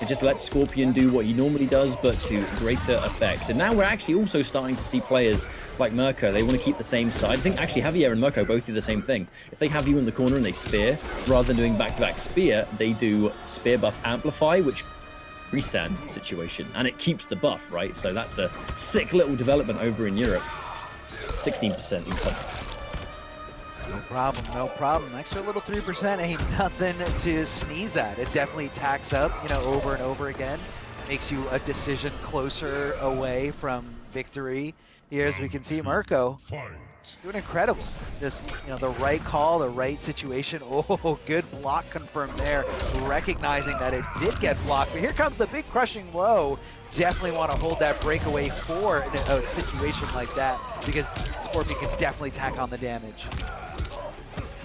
It just lets Scorpion do what he normally does, but to greater effect. And now we're actually also starting to see players like Merco. They want to keep the same side. I think actually Javier and Merco both do the same thing. If they have you in the corner and they spear, rather than doing back-to-back spear, they do spear buff amplify, which restand situation, and it keeps the buff, right? So that's a sick little development over in Europe. 16% income. No problem. Extra little 3% ain't nothing to sneeze at. It definitely tacks up, over and over again. Makes you a decision closer away from victory. Here, as we can see, Merco doing incredible. Just, you know, the right call, the right situation. Oh, good block confirmed there, recognizing that it did get blocked. But here comes the big crushing blow. Definitely want to hold that breakaway for a situation like that, because Scorpion can definitely tack on the damage.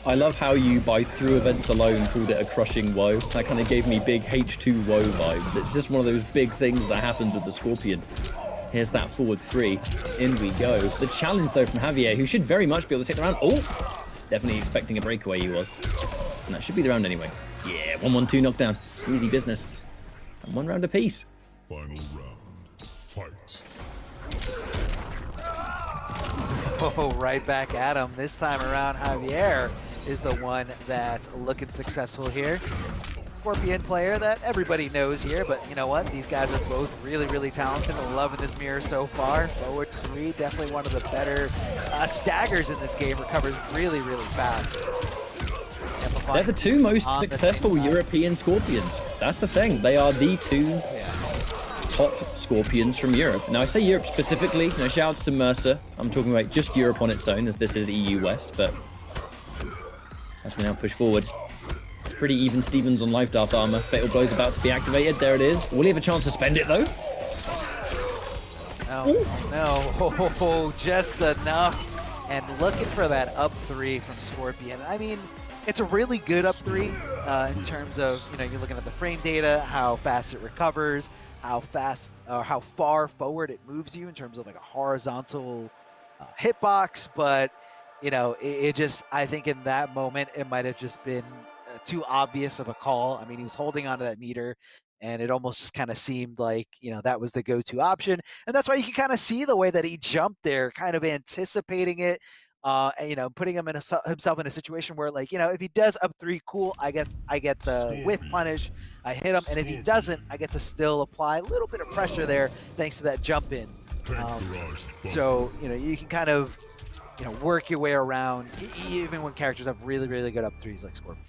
I love how you, by through events alone, called it a crushing woe. That kind of gave me big H2 woe vibes. It's just one of those big things that happens with the Scorpion. Here's that forward 3. In we go. The challenge, though, from Javier, who should very much be able to take the round. Oh! Definitely expecting a breakaway, he was. And that should be the round anyway. Yeah, 1-1-2 knockdown. Easy business. And 1 round apiece. Final round. Fight. Oh, right back at him. This time around, Javier is the one that's looking successful here. Scorpion player that everybody knows here, but you know what? These guys are both really, really talented. Loving this mirror so far. Forward 3, definitely one of the better staggers in this game. Recovers really, really fast. They're the 2 most successful European Scorpions. That's the thing. They are the 2 top Scorpions from Europe. Now, I say Europe specifically. No shout outs to Mercer. I'm talking about just Europe on its own, as this is EU West, but as we now push forward. Pretty even Stevens on Life Dart armor. Fatal Blow's about to be activated. There it is. Will he have a chance to spend it, though? No, just enough. And looking for that up 3 from Scorpion. I mean, it's a really good up 3 in terms of, you know, you're looking at the frame data, how fast it recovers, how fast or how far forward it moves you in terms of like a horizontal hitbox. But, you know, it just, I think in that moment, it might have just been too obvious of a call. I mean, he was holding onto that meter, and it almost just kind of seemed like, you know, that was the go-to option. And that's why you can kind of see the way that he jumped there, kind of anticipating it, and, you know, putting him in himself in a situation where, like, you know, if he does up 3, cool, I get the whiff punish, I hit him, and if he doesn't, I get to still apply a little bit of pressure there thanks to that jump in. So, you know, you can kind of, you know, work your way around, even when characters have really, really good up 3s like Scorpion.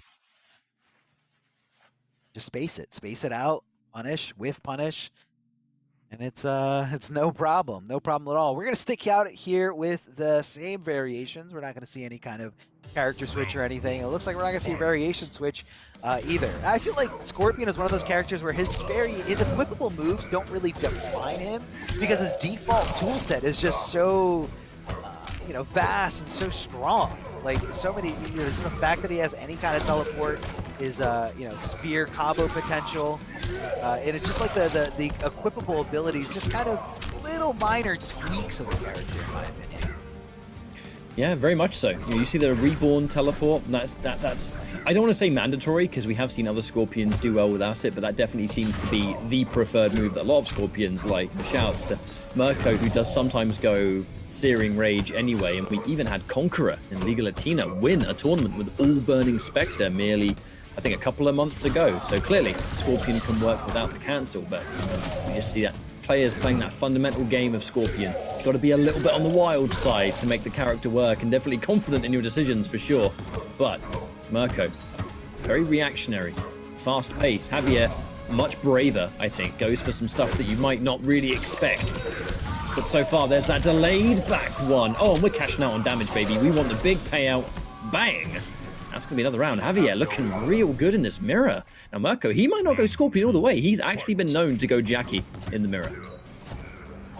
Just space it out, punish, whiff punish, and it's no problem at all. We're gonna stick out here with the same variations. We're not gonna see any kind of character switch or anything. It looks like we're not gonna see a variation switch either. I feel like Scorpion is one of those characters where his equipable moves don't really define him, because his default tool set is just so you know, vast and so strong. Like, so many, you know, just the fact that he has any kind of teleport is, you know, spear combo potential. And it's just like the equipable abilities, just kind of little minor tweaks of the character, in my opinion. Yeah, very much so. You see the reborn teleport. That's I don't want to say mandatory, because we have seen other Scorpions do well without it, but that definitely seems to be the preferred move that a lot of Scorpions like. Shouts to Merco, who does sometimes go Searing Rage anyway, and we even had Conqueror in Liga Latina win a tournament with all Burning Spectre merely, I think, a couple of months ago. So clearly, Scorpion can work without the cancel, but we just see that players playing that fundamental game of Scorpion. You've got to be a little bit on the wild side to make the character work, and definitely confident in your decisions for sure. But Merco, very reactionary, fast pace. Javier, much braver, I think, goes for some stuff that you might not really expect. But so far, there's that delayed back one. Oh, and we're cashing out on damage, baby. We want the big payout. Bang! That's going to be another round. Javier looking real good in this mirror. Now, Merco, he might not go Scorpion all the way. He's actually been known to go Jackie in the mirror.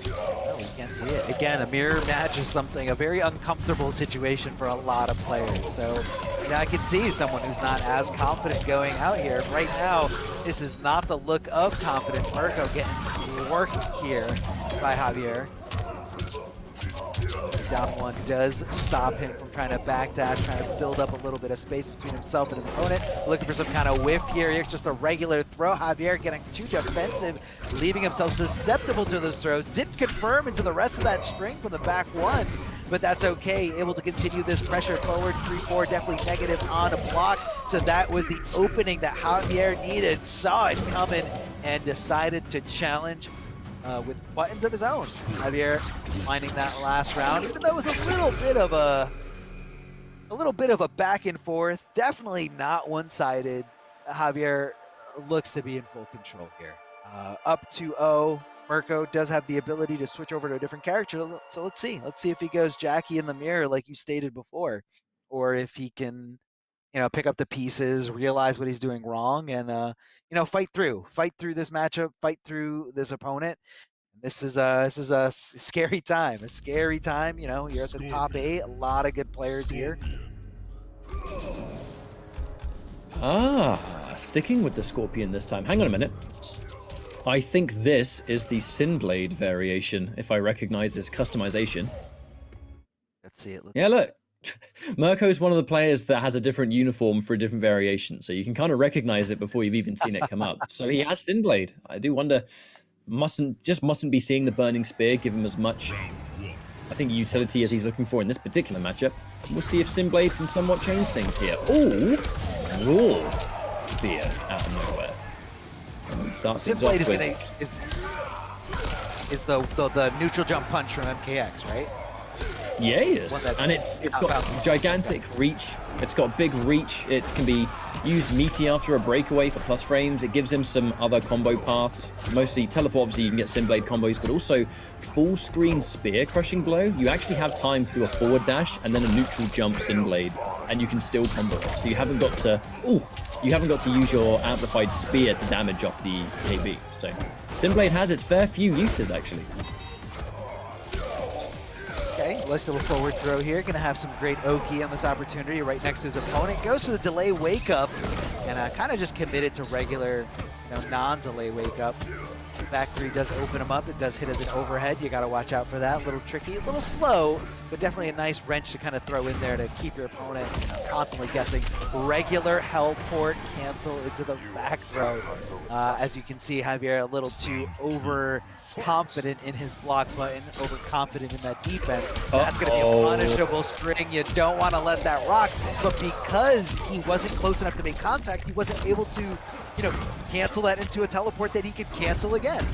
Well, you can't see it. Again, a mirror match is a very uncomfortable situation for a lot of players. So, you know, I can see someone who's not as confident going out here. Right now, this is not the look of confidence. Merco getting worked here by Javier. Down one does stop him from trying to backdash, trying to build up a little bit of space between himself and his opponent. Looking for some kind of whiff here. Here's just a regular throw. Javier getting too defensive, leaving himself susceptible to those throws. Didn't confirm into the rest of that string from the back one, but that's okay. Able to continue this pressure forward. 3-4, definitely negative on a block. So that was the opening that Javier needed. Saw it coming and decided to challenge with buttons of his own. Javier finding that last round, even though it was a little bit of a back and forth, definitely not one-sided. Javier looks to be in full control here. Up 2-0, Merco does have the ability to switch over to a different character. So let's see. Let's see if he goes Jackie in the mirror like you stated before, or if he can, pick up the pieces, realize what he's doing wrong, and fight through this matchup, fight through this opponent. This is a scary time. A scary time. You're at the top 8. A lot of good players here. Sticking with the Scorpion this time. Hang on a minute. I think this is the Sinblade variation, if I recognize his customization. Let's see it. Yeah, look. Merco is one of the players that has a different uniform for a different variation, so you can kind of recognize it before you've even seen it come up. So he has Sinblade. I do wonder, mustn't be seeing the Burning Spear give him as much, I think, utility as he's looking for in this particular matchup. We'll see if Sinblade can somewhat change things here. Ooh, raw spear out of nowhere. And start things off Sinblade is the neutral jump punch from MKX, right? Yeah, yes. And it's got gigantic reach. It's got big reach. It can be used meaty after a breakaway for plus frames. It gives him some other combo paths. Mostly teleport, obviously you can get Sinblade combos, but also full screen spear crushing blow. You actually have time to do a forward dash and then a neutral jump Sinblade, and you can still combo it. So you haven't got to use your amplified spear to damage off the KB. So Sinblade has its fair few uses actually. Okay, let's do a forward throw here. Gonna have some great Oki on this opportunity right next to his opponent. Goes to the delay wake up and kind of just committed to regular, non-delay wake up. Back three does open him up. It does hit as an overhead. You got to watch out for that. A little tricky, a little slow, but definitely a nice wrench to kind of throw in there to keep your opponent constantly guessing. Regular port cancel into the back throw. As you can see, Javier a little too overconfident in his block button, overconfident in that defense. That's going to be a punishable string. You don't want to let that rock, but because he wasn't close enough to make contact, he wasn't able to cancel that into a teleport that he could cancel again.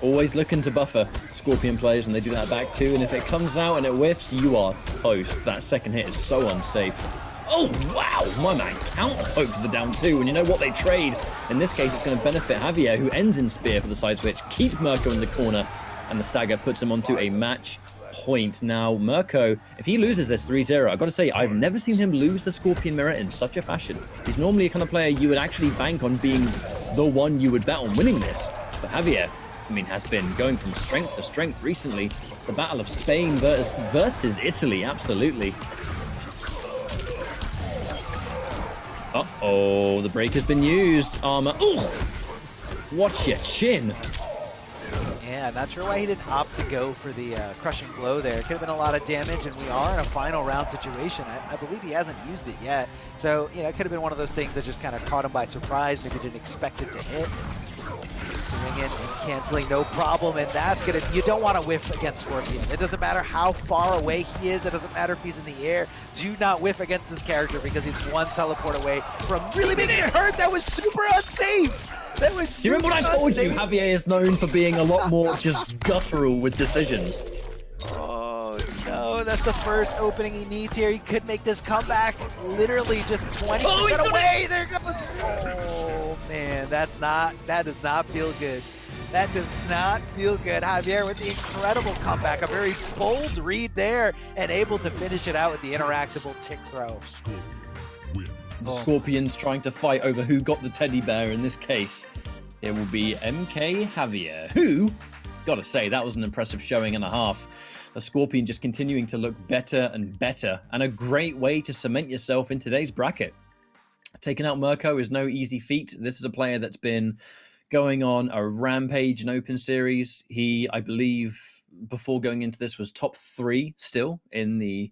Always looking to buffer Scorpion players, and they do that back too. And if it comes out and it whiffs, you are toast. That second hit is so unsafe. Oh, wow! My man counter hope to the down 2. And you know what? They trade. In this case, it's going to benefit Javier, who ends in spear for the side switch. Keep Merco in the corner, and the stagger puts him onto a match point. Now, Merco, if he loses this 3-0, I've got to say, I've never seen him lose the Scorpion Mirror in such a fashion. He's normally a kind of player you would actually bank on being the one you would bet on winning this. But Javier, has been going from strength to strength recently. The Battle of Spain versus Italy, absolutely. Uh-oh, the break has been used. Armor. Ooh! Watch your chin. Yeah, not sure why he didn't opt to go for the crushing blow there. Could have been a lot of damage, and we are in a final round situation. I believe he hasn't used it yet. So, it could have been one of those things that just kind of caught him by surprise. Maybe didn't expect it to hit. Swinging and canceling, no problem. And that's going to, you don't want to whiff against Scorpion. It doesn't matter how far away he is. It doesn't matter if he's in the air. Do not whiff against this character because he's one teleport away from really making it hurt. That was super unsafe. That was Do you remember what I told you? Javier is known for being a lot more just guttural with decisions. Oh no, that's the first opening he needs here. He could make this comeback. Literally just 20% away. There goes. Oh man, that does not feel good. That does not feel good. Javier with the incredible comeback. A very bold read there and able to finish it out with the interactable tick throw. The Scorpions trying to fight over who got the teddy bear in this case. It will be MK Javier, who, gotta say, that was an impressive showing and a half. The Scorpion just continuing to look better and better, and a great way to cement yourself in today's bracket. Taking out Merco is no easy feat. This is a player that's been going on a rampage in Open Series. He, I believe, before going into this, was top 3 still in the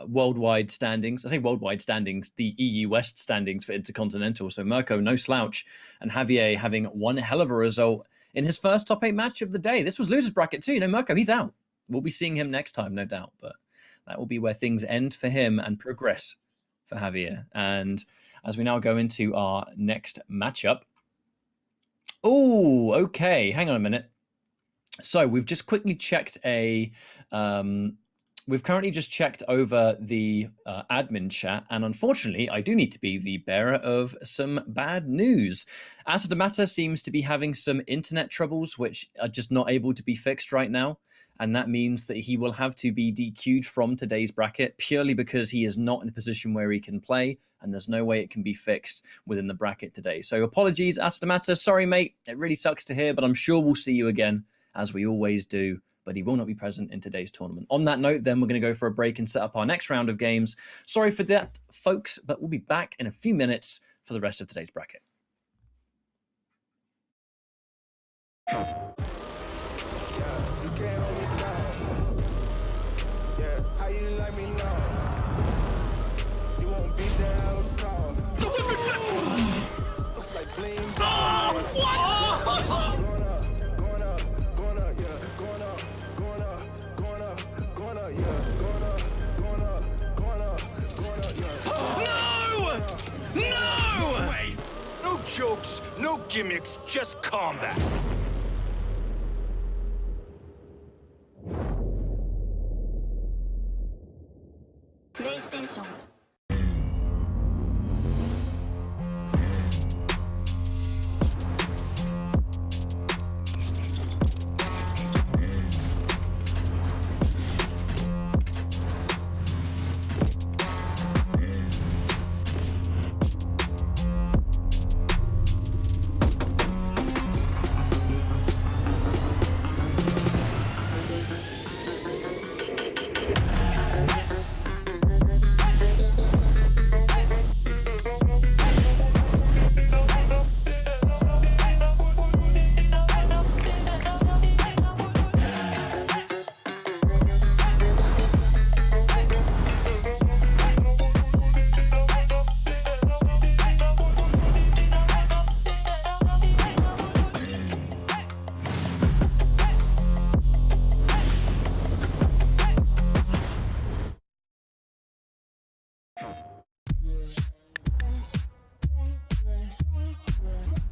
worldwide standings. I say worldwide standings, the EU West standings for Intercontinental. So Merco, no slouch, and Javier having one hell of a result in his first top 8 match of the day. This was loser's bracket too. Merco, he's out. We'll be seeing him next time, no doubt, but that will be where things end for him and progress for Javier. And as we now go into our next matchup. Oh, okay. Hang on a minute. So we've just quickly checked a we've currently just checked over the admin chat, and unfortunately, I do need to be the bearer of some bad news. Asadamata seems to be having some internet troubles, which are just not able to be fixed right now. And that means that he will have to be DQ'd from today's bracket purely because he is not in a position where he can play, and there's no way it can be fixed within the bracket today. So apologies, Asadamata. Sorry, mate. It really sucks to hear, but I'm sure we'll see you again, as we always do. But he will not be present in today's tournament. On that note, then, we're going to go for a break and set up our next round of games. Sorry for that, folks, but we'll be back in a few minutes for the rest of today's bracket. No jokes, no gimmicks, just combat. PlayStation.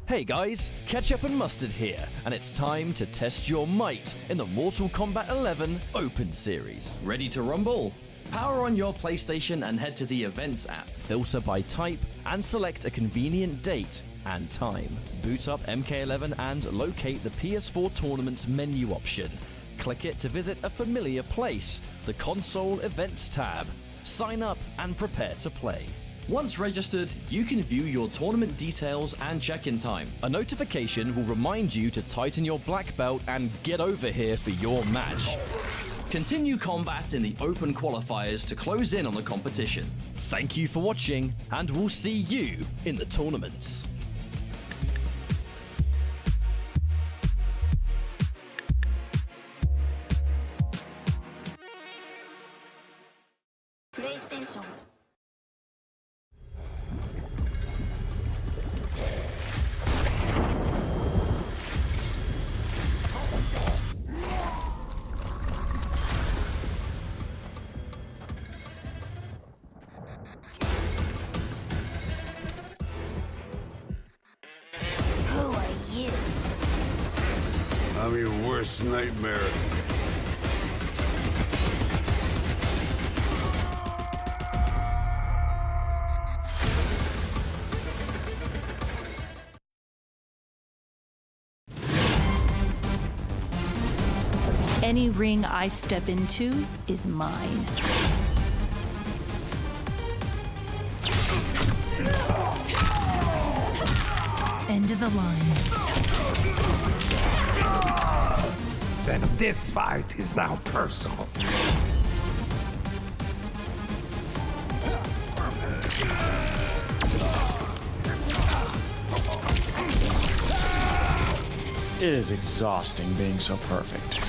Hey guys, Ketchup and Mustard here, and it's time to test your might in the Mortal Kombat 11 Open Series. Ready to rumble? Power on your PlayStation and head to the Events app, filter by type, and select a convenient date and time. Boot up MK11 and locate the PS4 Tournaments menu option. Click it to visit a familiar place, the Console Events tab. Sign up and prepare to play. Once registered, you can view your tournament details and check-in time. A notification will remind you to tighten your black belt and get over here for your match. Continue combat in the open qualifiers to close in on the competition. Thank you for watching, and we'll see you in the tournaments. PlayStation. Who are you? I'm your worst nightmare. Any ring I step into is mine. End of the line. Then this fight is now personal. It is exhausting being so perfect.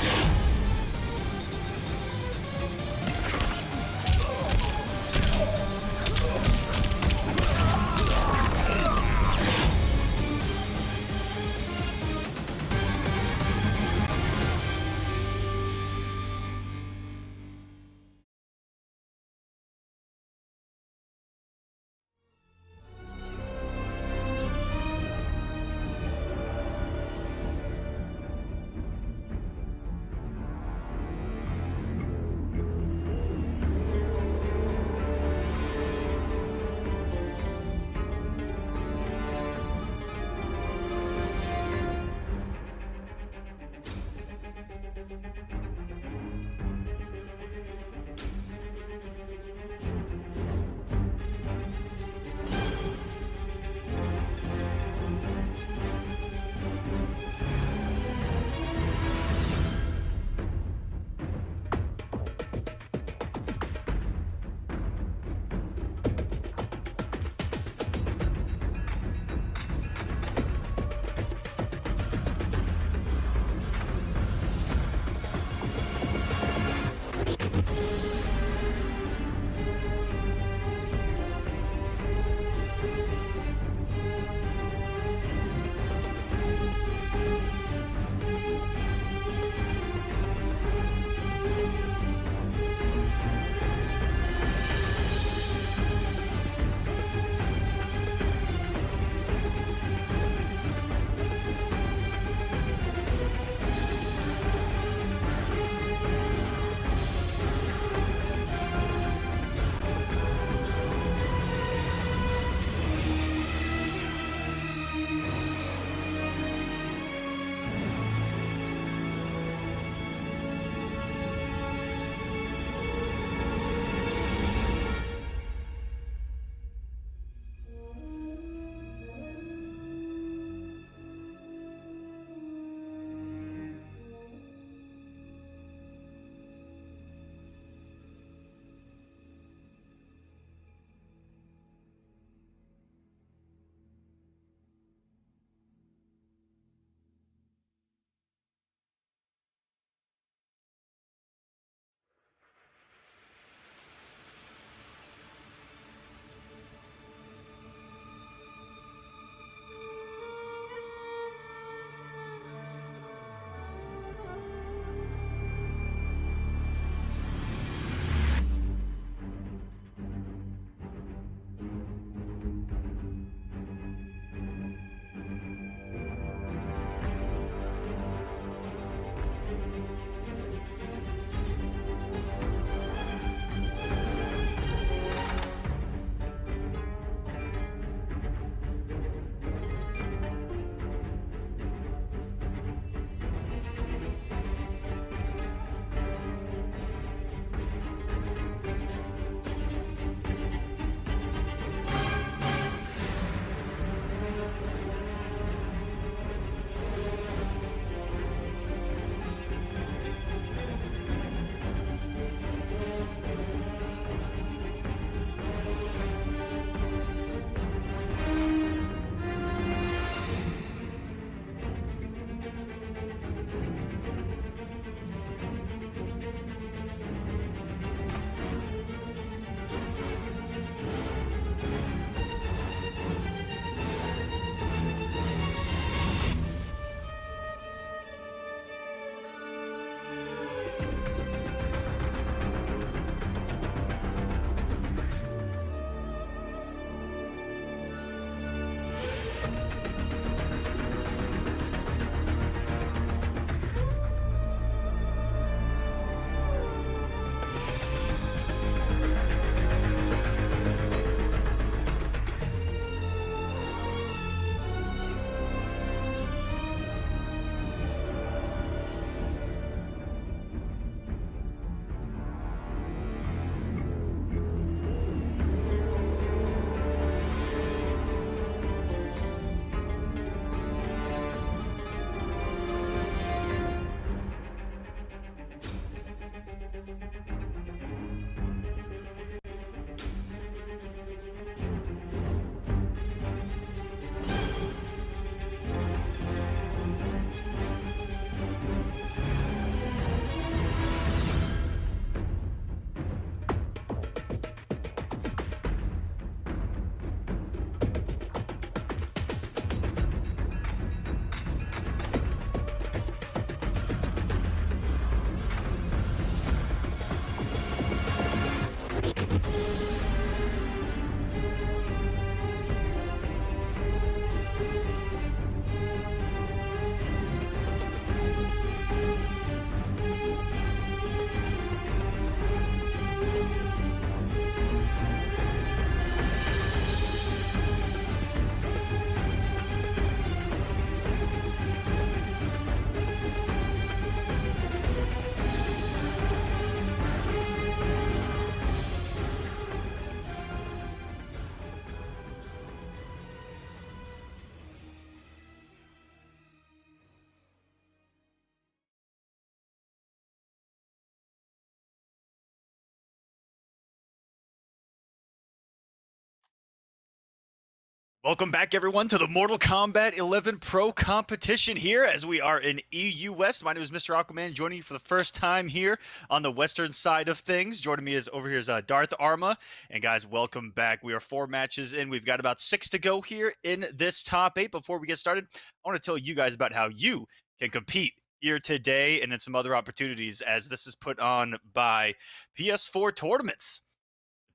Welcome back, everyone, to the Mortal Kombat 11 Pro Competition here as we are in EU West. My name is Mr. Aquaman, joining you for the first time here on the western side of things. Joining me over here is Darth Arma. And guys, welcome back. We are 4 matches in. We've got about 6 to go here in this top 8. Before we get started, I want to tell you guys about how you can compete here today and in some other opportunities, as this is put on by PS4 Tournaments.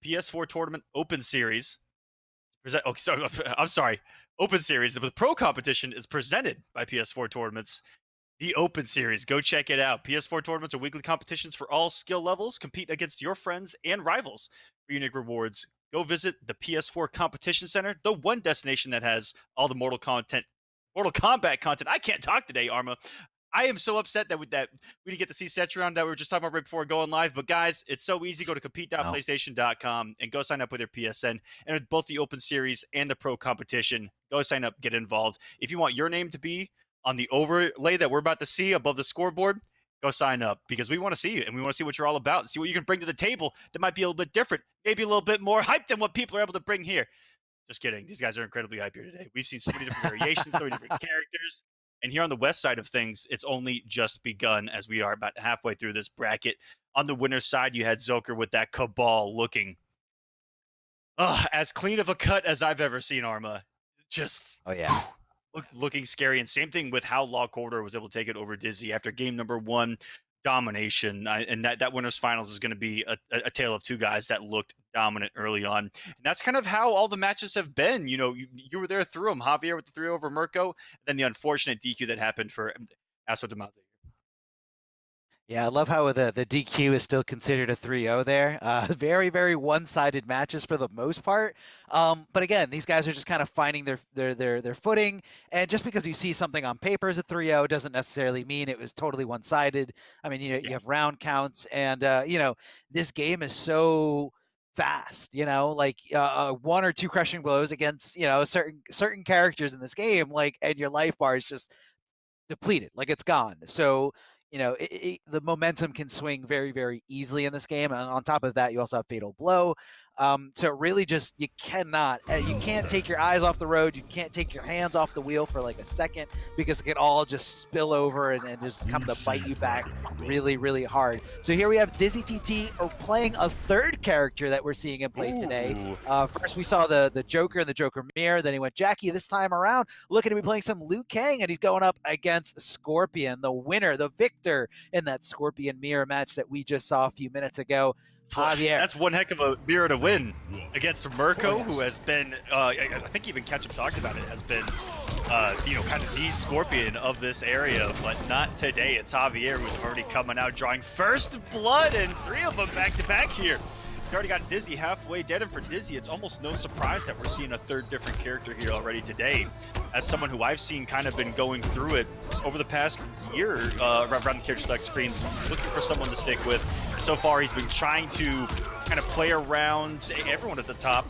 The PS4 Tournament Open Series. I'm sorry. Open Series. The Pro Competition is presented by PS4 Tournaments. The Open Series. Go check it out. PS4 Tournaments are weekly competitions for all skill levels. Compete against your friends and rivals for unique rewards. Go visit the PS4 Competition Center, the one destination that has all the Mortal Kombat content. I can't talk today, Arma. I am so upset that we didn't get to see Cetron that we were just talking about right before going live. But guys, it's so easy. Go to compete.playstation.com and go sign up with your PSN. And with both the Open Series and the Pro Competition, go sign up, get involved. If you want your name to be on the overlay that we're about to see above the scoreboard, go sign up, because we want to see you and we want to see what you're all about. See what you can bring to the table that might be a little bit different, maybe a little bit more hype than what people are able to bring here. Just kidding. These guys are incredibly hype here today. We've seen so many different variations, so many different characters. And here on the west side of things, it's only just begun as we are about halfway through this bracket. On the winner's side, you had Zoker with that Cabal looking as clean of a cut as I've ever seen, Arma. Just looking scary. And same thing with how Law Corridor was able to take it over Dizzy after game number 1 domination. And that winner's finals is going to be a tale of 2 guys that looked dominant early on. And that's kind of how all the matches have been. You know, you were there through them. Javier with the 3 over Merco, and then the unfortunate DQ that happened for Aso Damaze. Yeah, I love how the DQ is still considered a 3-0 there. Very, very one-sided matches for the most part. But again, these guys are just kind of finding their footing. And just because you see something on paper as a 3-0 doesn't necessarily mean it was totally one-sided. I mean, you have round counts, and this game is so fast. Like 1 or 2 crushing blows against certain characters in this game, like, and your life bar is just depleted, like it's gone. So the momentum can swing very, very easily in this game. And on top of that, you also have Fatal Blow. So really just, you can't take your eyes off the road. You can't take your hands off the wheel for like a second, because it can all just spill over and just come to bite you back really, really hard. So here we have Dizzy TT playing a 3rd character that we're seeing him play today. First we saw the Joker and the Joker Mirror. Then he went Jackie. This time around, look at him playing some Liu Kang, and he's going up against Scorpion, the winner, the victor in that Scorpion Mirror match that we just saw a few minutes ago. Javier. That's one heck of a mirror to win against Merco, who has been, I think even Ketchup talked about it, has been, kind of the Scorpion of this area, but not today. It's Javier who's already coming out, drawing first blood, and 3 of them back-to-back here. He's already got Dizzy halfway dead, and for Dizzy, it's almost no surprise that we're seeing a 3rd different character here already today. As someone who I've seen kind of been going through it over the past year around the character select screen, looking for someone to stick with. So far, he's been trying to kind of play around everyone at the top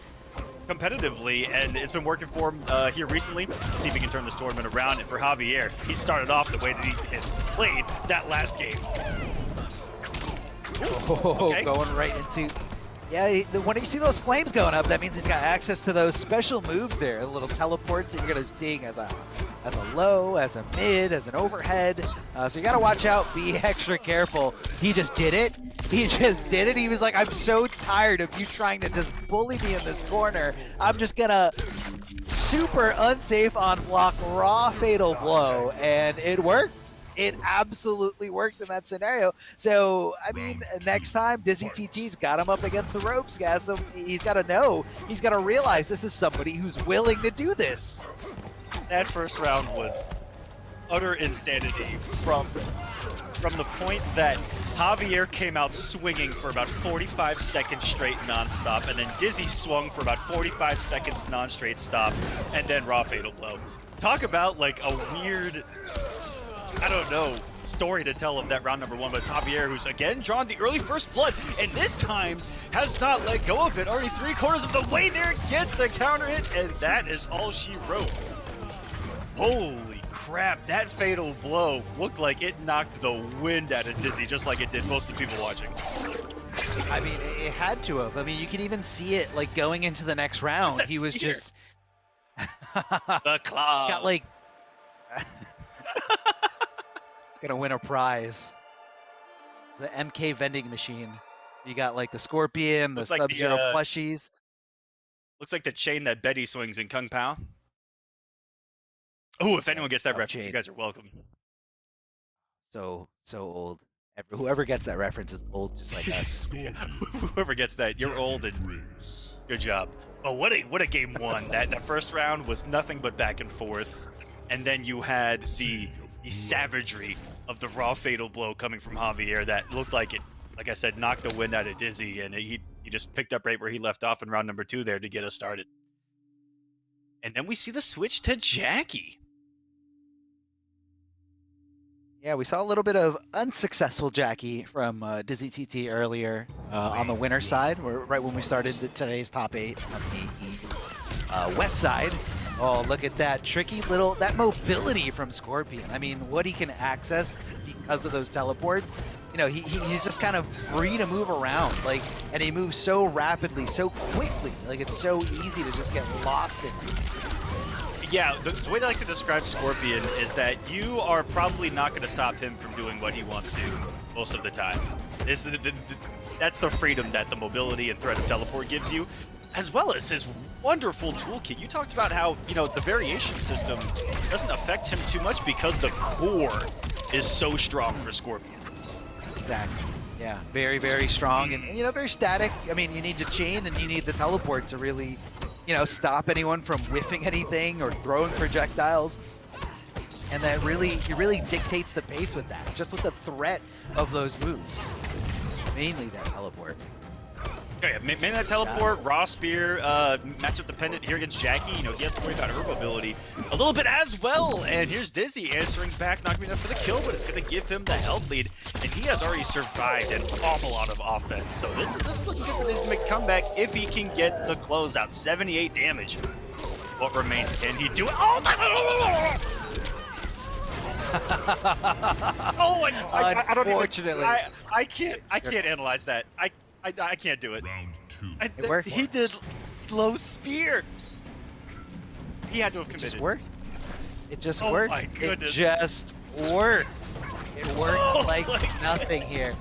competitively, and it's been working for him here recently. Let's see if he can turn this tournament around. And for Javier, he started off the way that he has played that last game. Okay. Going right into... Yeah, when you see those flames going up, that means he's got access to those special moves there, the little teleports that you're going to be seeing as a low, as a mid, as an overhead. So you got to watch out, be extra careful. He just did it. He just did it. He was like, I'm so tired of you trying to just bully me in this corner. I'm just going to super unsafe on block raw Fatal Blow, and it worked. It absolutely worked in that scenario. So, I mean, next time, Dizzy TT's got him up against the ropes, guys. So he's got to know, he's got to realize this is somebody who's willing to do this. That first round was utter insanity from the point that Javier came out swinging for about 45 seconds straight nonstop, and then Dizzy swung for about 45 seconds non-straight stop, and then raw Fatal Blow. Talk about like a weird, I don't know, story to tell of that round number 1, but it's Javier who's again drawn the early first blood, and this time has not let go of it. Already 3/4 of the way there, gets the counter hit, and that is all she wrote. Holy crap, that Fatal Blow looked like it knocked the wind out of Dizzy, just like it did most of the people watching. I mean, it had to have. I mean, you can even see it like going into the next round. He was just... The club. Got like gonna win a prize. The MK vending machine. You got like the Scorpion, the Looks like Sub-Zero the, plushies. Looks like the chain that Betty swings in Kung Pao. Oh, if anyone gets that reference, chain. you guys are welcome. So old. Whoever gets that reference is old, just like us. Whoever gets that, you're old and good job. Oh, what a game one! That first round was nothing but back and forth, and then you had the savagery of the raw fatal blow coming from Javier that looked like it, like I said, knocked the wind out of Dizzy, and he just picked up right where he left off in round number 2 there to get us started. And then we see the switch to Jackie. Yeah, we saw a little bit of unsuccessful Jackie from Dizzy TT earlier on the winner side, right when we started today's top 8 on the west side. Oh, look at that tricky little, that mobility from Scorpion. I mean, what he can access because of those teleports, you know, he's just kind of free to move around, like, and he moves so rapidly, so quickly, like it's so easy to just get lost in. Yeah, the way that I like to describe Scorpion is that you are probably not going to stop him from doing what he wants to most of the time. That's the freedom that the mobility and threat of teleport gives you, as well as his wonderful toolkit. You talked about how, you know, the variation system doesn't affect him too much because the core is so strong for Scorpion. Exactly. Yeah, very, very strong and, you know, very static. I mean, you need the chain and you need the teleport to really, you know, stop anyone from whiffing anything or throwing projectiles. And that he really dictates the pace with that, just with the threat of those moves. Mainly that teleport. Okay, mainly that teleport, raw spear, matchup dependent here against Jackie. You know, he has to worry about her mobility a little bit as well. And here's Dizzy answering back, not enough for the kill, but it's going to give him the health lead. And he has already survived an awful lot of offense. So this is looking good for Dizzy to make a comeback if he can get the closeout. 78 damage. What remains? Can he do it? Oh my God! Oh, I don't Unfortunately. I can't analyze that. I can't do it. Round 2. It worked. He did slow spear. He had to have committed. It just worked. It just Oh worked. my goodness. It just worked. It worked like nothing here.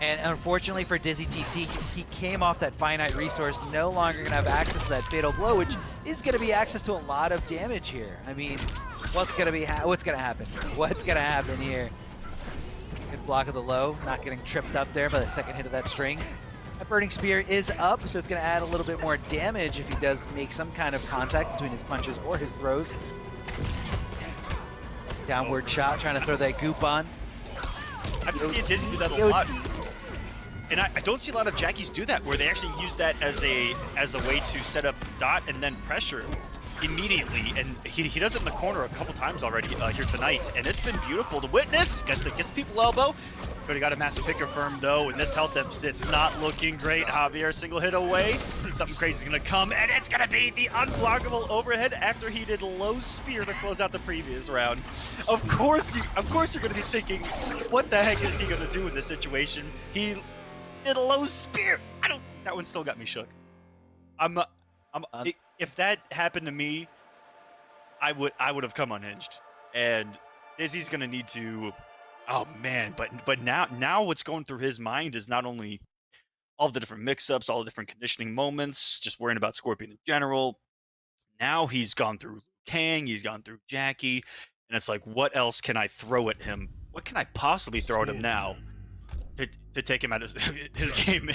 And unfortunately for Dizzy TT, he came off that finite resource, no longer going to have access to that fatal blow, which is going to be access to a lot of damage here. I mean, what's going to happen? What's going to happen here? Good block of the low, not getting tripped up there by the second hit of that string. That Burning Spear is up, so it's going to add a little bit more damage if he does make some kind of contact between his punches or his throws. Downward shot, trying to throw that goop on. I've been seeing Dizzy do that a lot. And I don't see a lot of Jackies do that, where they actually use that as a way to set up dot and then pressure immediately. And he does it in the corner a couple times already here tonight, and it's been beautiful to witness. Gets the people elbow. But he got a massive pick confirmed though, and this health deficit's not looking great. Javier single hit away. Something crazy is gonna come, and it's gonna be the unblockable overhead after he did low spear to close out the previous round. Of course you're gonna be thinking, what the heck is he gonna do in this situation? He did a low spear. That one still got me shook. If that happened to me, I would have come unhinged. And Dizzy's gonna need to. Oh man, but now what's going through his mind is not only all the different mix-ups, all the different conditioning moments, just worrying about Scorpion in general. Now he's gone through Kang, he's gone through Jackie, and it's like, what else can I throw at him? What can I possibly throw at him now to take him out of his game?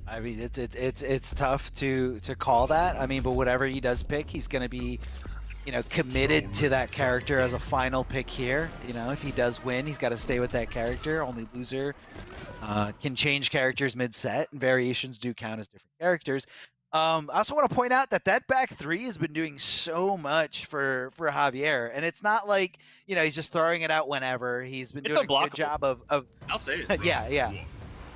I mean, it's tough to call that. I mean, but whatever he does pick, he's going to be, you know, committed to that character as a final pick here. You know, if he does win, he's got to stay with that character. Only loser can change characters mid-set, and variations do count as different characters. I also want to point out that back three has been doing so much for Javier, and it's not like, you know, he's just throwing it out whenever. He's been doing a good job of I'll say it. Yeah.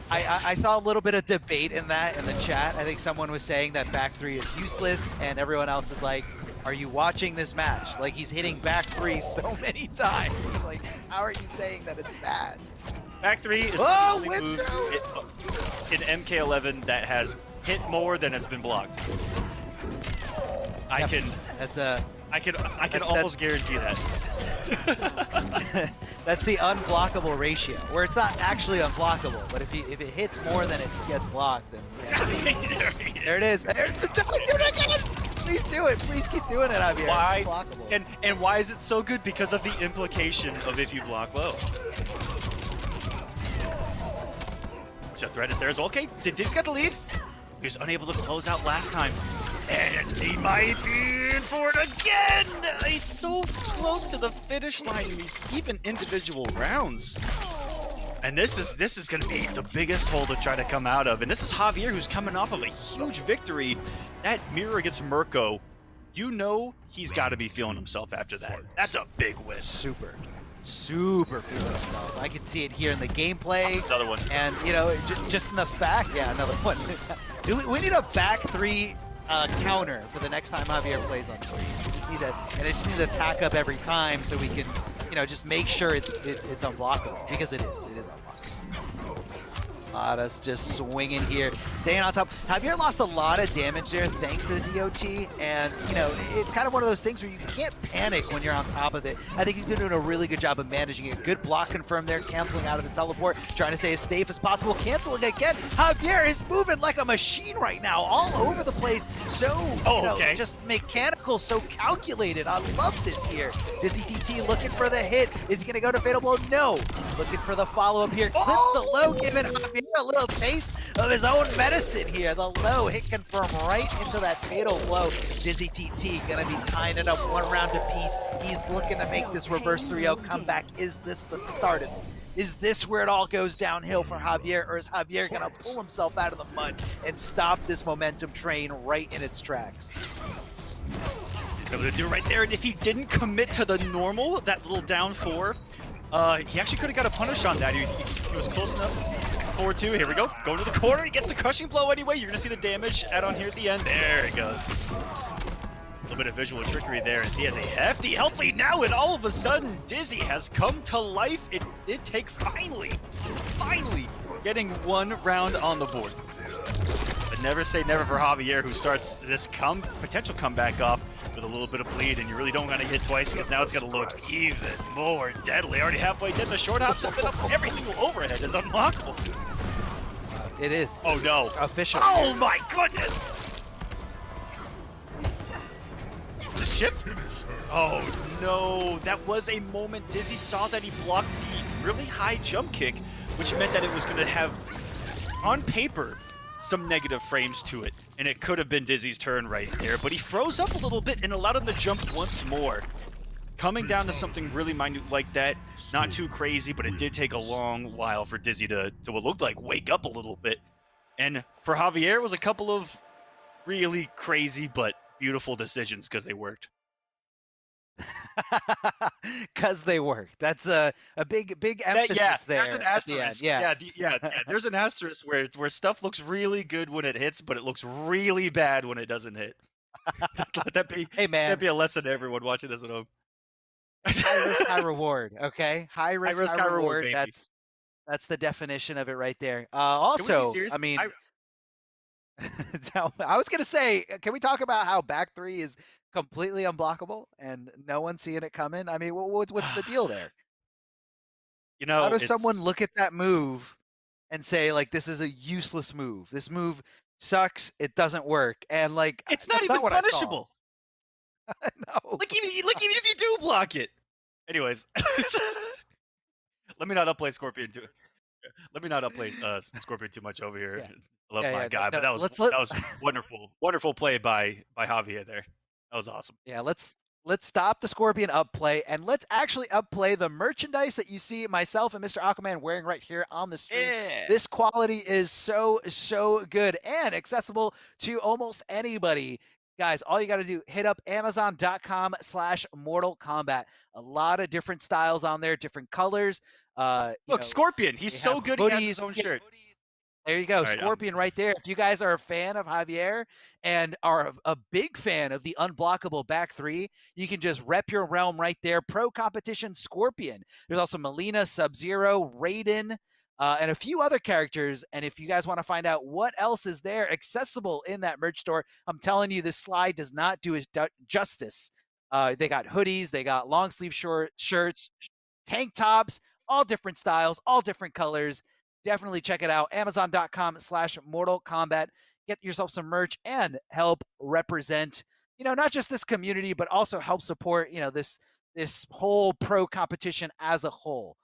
I saw a little bit of debate in the chat. I think someone was saying that back three is useless, and everyone else is like, are you watching this match? Like, he's hitting back three so many times. Like, how are you saying that it's bad? Back three is the only move in MK11 that has hit more than it's been blocked. I can. That's a. I can almost guarantee that. That's the unblockable ratio, where it's not actually unblockable, but if it hits more than it gets blocked, then yeah. There it is. Please do it. Please keep doing it, Javier. Why? Unblockable. And why is it so good? Because of the implication of if you block low. Which a threat is there as well. Okay, Dizzy's got the lead. He was unable to close out last time. And he might be in for it again! He's so close to the finish line in these even individual rounds. And this is going to be the biggest hole to try to come out of. And this is Javier, who's coming off of a huge victory. That mirror against Merco, you know he's got to be feeling himself after that. That's a big win. Super feeling himself. I can see it here in the gameplay. Another one. And, you know, just in the fact, yeah, another one. We need a back three counter for the next time Javier plays on screen. It just needs to tack up every time so we can, you know, just make sure it's unblockable, because it is unblockable. Lada's just swinging here, staying on top. Javier lost a lot of damage there thanks to the DOT, and you know, it's kind of one of those things where you can't panic when you're on top of it. I think he's been doing a really good job of managing it. Good block confirmed there, canceling out of the teleport, trying to stay as safe as possible, canceling again. Javier is moving like a machine right now, all over the place. So, just mechanical, so calculated. I love this here. Dizzy TT looking for the hit. Is he gonna go to Fatal Blow? No. Looking for the follow-up here. Clips the low, giving Javier a little taste of his own medicine here. The low hit confirm right into that fatal blow. Dizzy TT gonna be tying it up one round apiece. He's looking to make this reverse 3-0 comeback. Is this the start of it? Is this where it all goes downhill for Javier, or is Javier gonna pull himself out of the mud and stop this momentum train right in its tracks? He's able to do it right there, and if he didn't commit to the normal, that little down 4, he actually could have got a punish on that. He was close enough. 4-2, here we go. Going to the corner, he gets the crushing blow anyway. You're gonna see the damage add on here at the end. There it goes. A little bit of visual trickery there as he has a hefty health lead now, and all of a sudden, Dizzy has come to life. It did take finally getting one round on the board. But never say never for Javier, who starts this potential comeback off with a little bit of bleed, and you really don't want to hit twice, because now it's going to look even more deadly. Already halfway dead. The short hops have been up. Every single overhead is unblockable. It is. Oh no. Official. Oh my goodness. The ship? Oh no. That was a moment Dizzy saw that he blocked the really high jump kick, which meant that it was going to have, on paper, some negative frames to it, and it could have been Dizzy's turn right there, but he froze up a little bit and allowed him to jump once more. Coming down to something really minute like that, not too crazy, but it did take a long while for Dizzy to what looked like wake up a little bit. And for Javier, it was a couple of really crazy but beautiful decisions because they worked. Because they worked. That's a big emphasis there. There's an asterisk. Yeah, there's an asterisk where stuff looks really good when it hits, but it looks really bad when it doesn't hit. Let that be. Hey man, that'd be a lesson to everyone watching this at home. High risk, high reward. Okay, high risk, high reward. Baby. That's the definition of it right there. Also, I mean, I was gonna say, can we talk about how back 3 is completely unblockable and no one's seeing it coming? I mean, what's the deal there? You know, how does someone look at that move and say, like, this is a useless move? This move sucks. It doesn't work. And like, it's not even punishable. No. Like even if you do block it. Anyways, let me not upplay Scorpion too. Let me not upplay Scorpion too much over here. Yeah. I love my guy, but that was wonderful play by Javier there. That was awesome. Yeah, let's stop the Scorpion upplay and let's actually upplay the merchandise that you see myself and Mr. Aquaman wearing right here on the stream. Yeah. This quality is so good and accessible to almost anybody. Guys, all you got to do, hit up Amazon.com/Mortal Kombat. A lot of different styles on there, different colors. Look, Scorpion, he's so good. He has his own shirt. There you go, right, Scorpion right there. If you guys are a fan of Javier and are a big fan of the unblockable back 3, you can just rep your realm right there. Pro Competition Scorpion. There's also Melina, Sub-Zero, Raiden, and a few other characters. And if you guys want to find out what else is there accessible in that merch store, I'm telling you, this slide does not do it justice. They got hoodies, they got long sleeve shirts, tank tops, all different styles, all different colors. Definitely check it out. Amazon.com/Mortal Kombat. Get yourself some merch and help represent, not just this community, but also help support, this whole pro competition as a whole.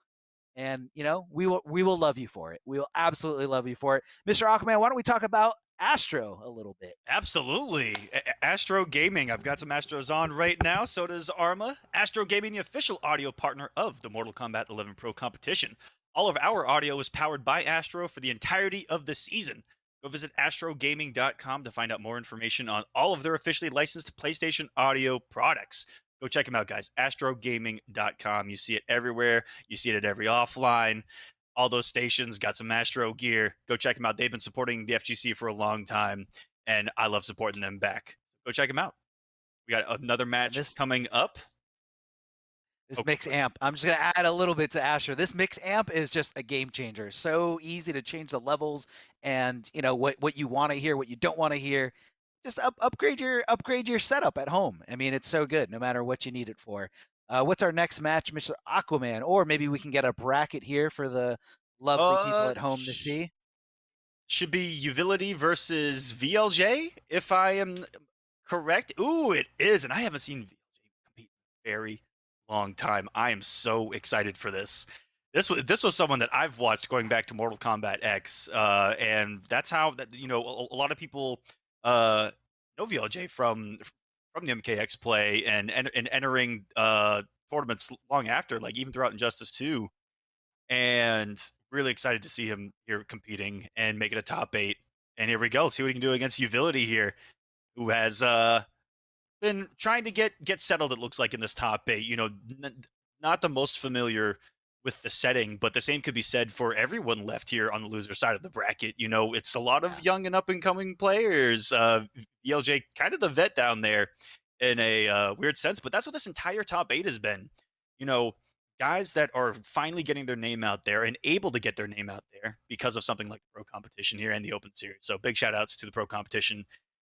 And we will love you for it. We will absolutely love you for it. Mr. Aquaman, why don't we talk about Astro a little bit? Absolutely. Astro Gaming. I've got some Astros on right now. So does Arma. Astro Gaming, the official audio partner of the Mortal Kombat 11 Pro Competition. All of our audio is powered by Astro for the entirety of the season. Go visit astrogaming.com to find out more information on all of their officially licensed PlayStation audio products. Go check them out, guys. astrogaming.com. You see it everywhere. You see it at every offline. All those stations got some Astro gear. Go check them out. They've been supporting the FGC for a long time, and I love supporting them back. Go check them out. We got another match coming up. This mix amp, I'm just going to add a little bit to Astro. This mix amp is just a game changer. So easy to change the levels and, what you want to hear, what you don't want to hear. Just upgrade your setup at home. I mean, it's so good no matter what you need it for. What's our next match, Mr. Aquaman? Or maybe we can get a bracket here for the lovely people at home to see. Should be Utility versus VLJ, if I am correct. Ooh, it is, and I haven't seen VLJ compete in a very long time. I am so excited for this. This was someone that I've watched going back to Mortal Kombat X, and that's how a lot of people know VLJ from the MKX play and entering tournaments long after, like even throughout Injustice 2, and really excited to see him here competing and making a top 8. And here we go. Let's see what he can do against Utility here, who has been trying to get settled, it looks like, in this top 8. Not the most familiar with the setting, but the same could be said for everyone left here on the loser side of the bracket. It's a lot of young and up and coming players. VLJ kind of the vet down there in a weird sense, but that's what this entire top 8 has been. Guys that are finally getting their name out there and able to get their name out there because of something like the Pro Competition here and the Open Series. So big shout outs to the Pro Competition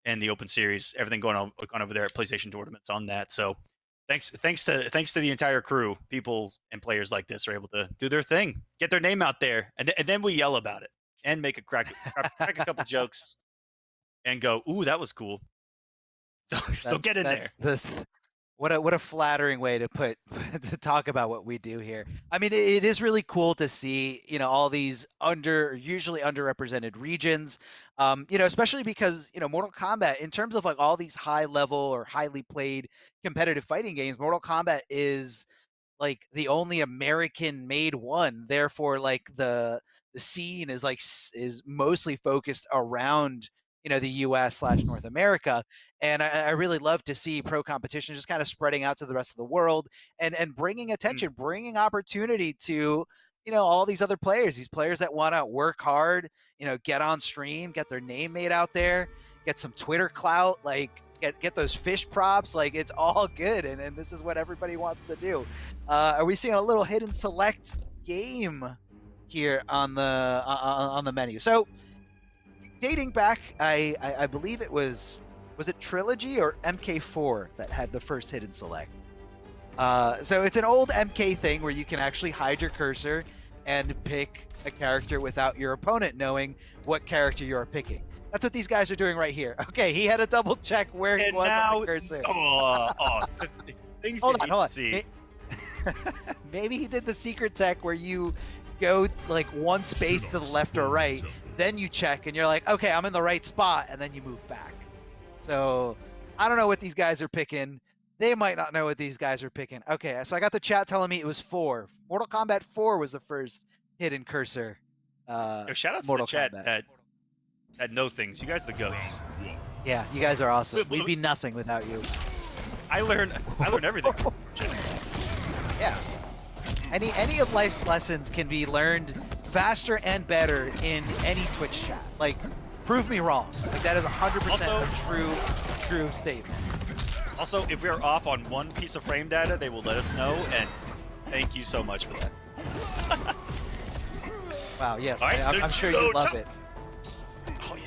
and the Open Series, everything going on over there at PlayStation Tournaments on that. So thanks to the entire crew. People and players like this are able to do their thing, get their name out there, and then we yell about it and make crack a couple jokes and go, ooh, that was cool. So get in there. What a flattering way to talk about what we do here. I mean, it is really cool to see, all these usually underrepresented regions, especially because, Mortal Kombat, in terms of like all these high level or highly played competitive fighting games, Mortal Kombat is like the only American made one. Therefore, like the scene is mostly focused around the US/North America. And I really love to see Pro Competition just kind of spreading out to the rest of the world and bringing attention, bringing opportunity to, all these other players, these players that want to work hard, get on stream, get their name made out there, get some Twitter clout, like get those fish props. Like, it's all good. And this is what everybody wants to do. Are we seeing a little hidden select game here on the menu? So, dating back, I believe it was it Trilogy or MK4 that had the first hidden select? So it's an old MK thing where you can actually hide your cursor and pick a character without your opponent knowing what character you're picking. That's what these guys are doing right here. Okay, he had to double check where he was on the cursor. Hold on. Maybe he did the secret tech where you go like one space to the left or right, then you check and you're like, okay, I'm in the right spot, and then you move back. So I don't know what these guys are picking. They might not know what these guys are picking. Okay, so I got the chat telling me it was 4. Mortal Kombat 4 was the first hidden cursor. Shout out to the chat that know things. You guys are the goats. Yeah, you guys are awesome. We'd be nothing without you. I learn everything. Yeah. Any of life's lessons can be learned faster and better in any Twitch chat. Like, prove me wrong. Like, that is 100% a true statement. Also, if we are off on one piece of frame data, they will let us know, and thank you so much for that. Wow, yes, All right, I'm sure you love it. Oh, yeah.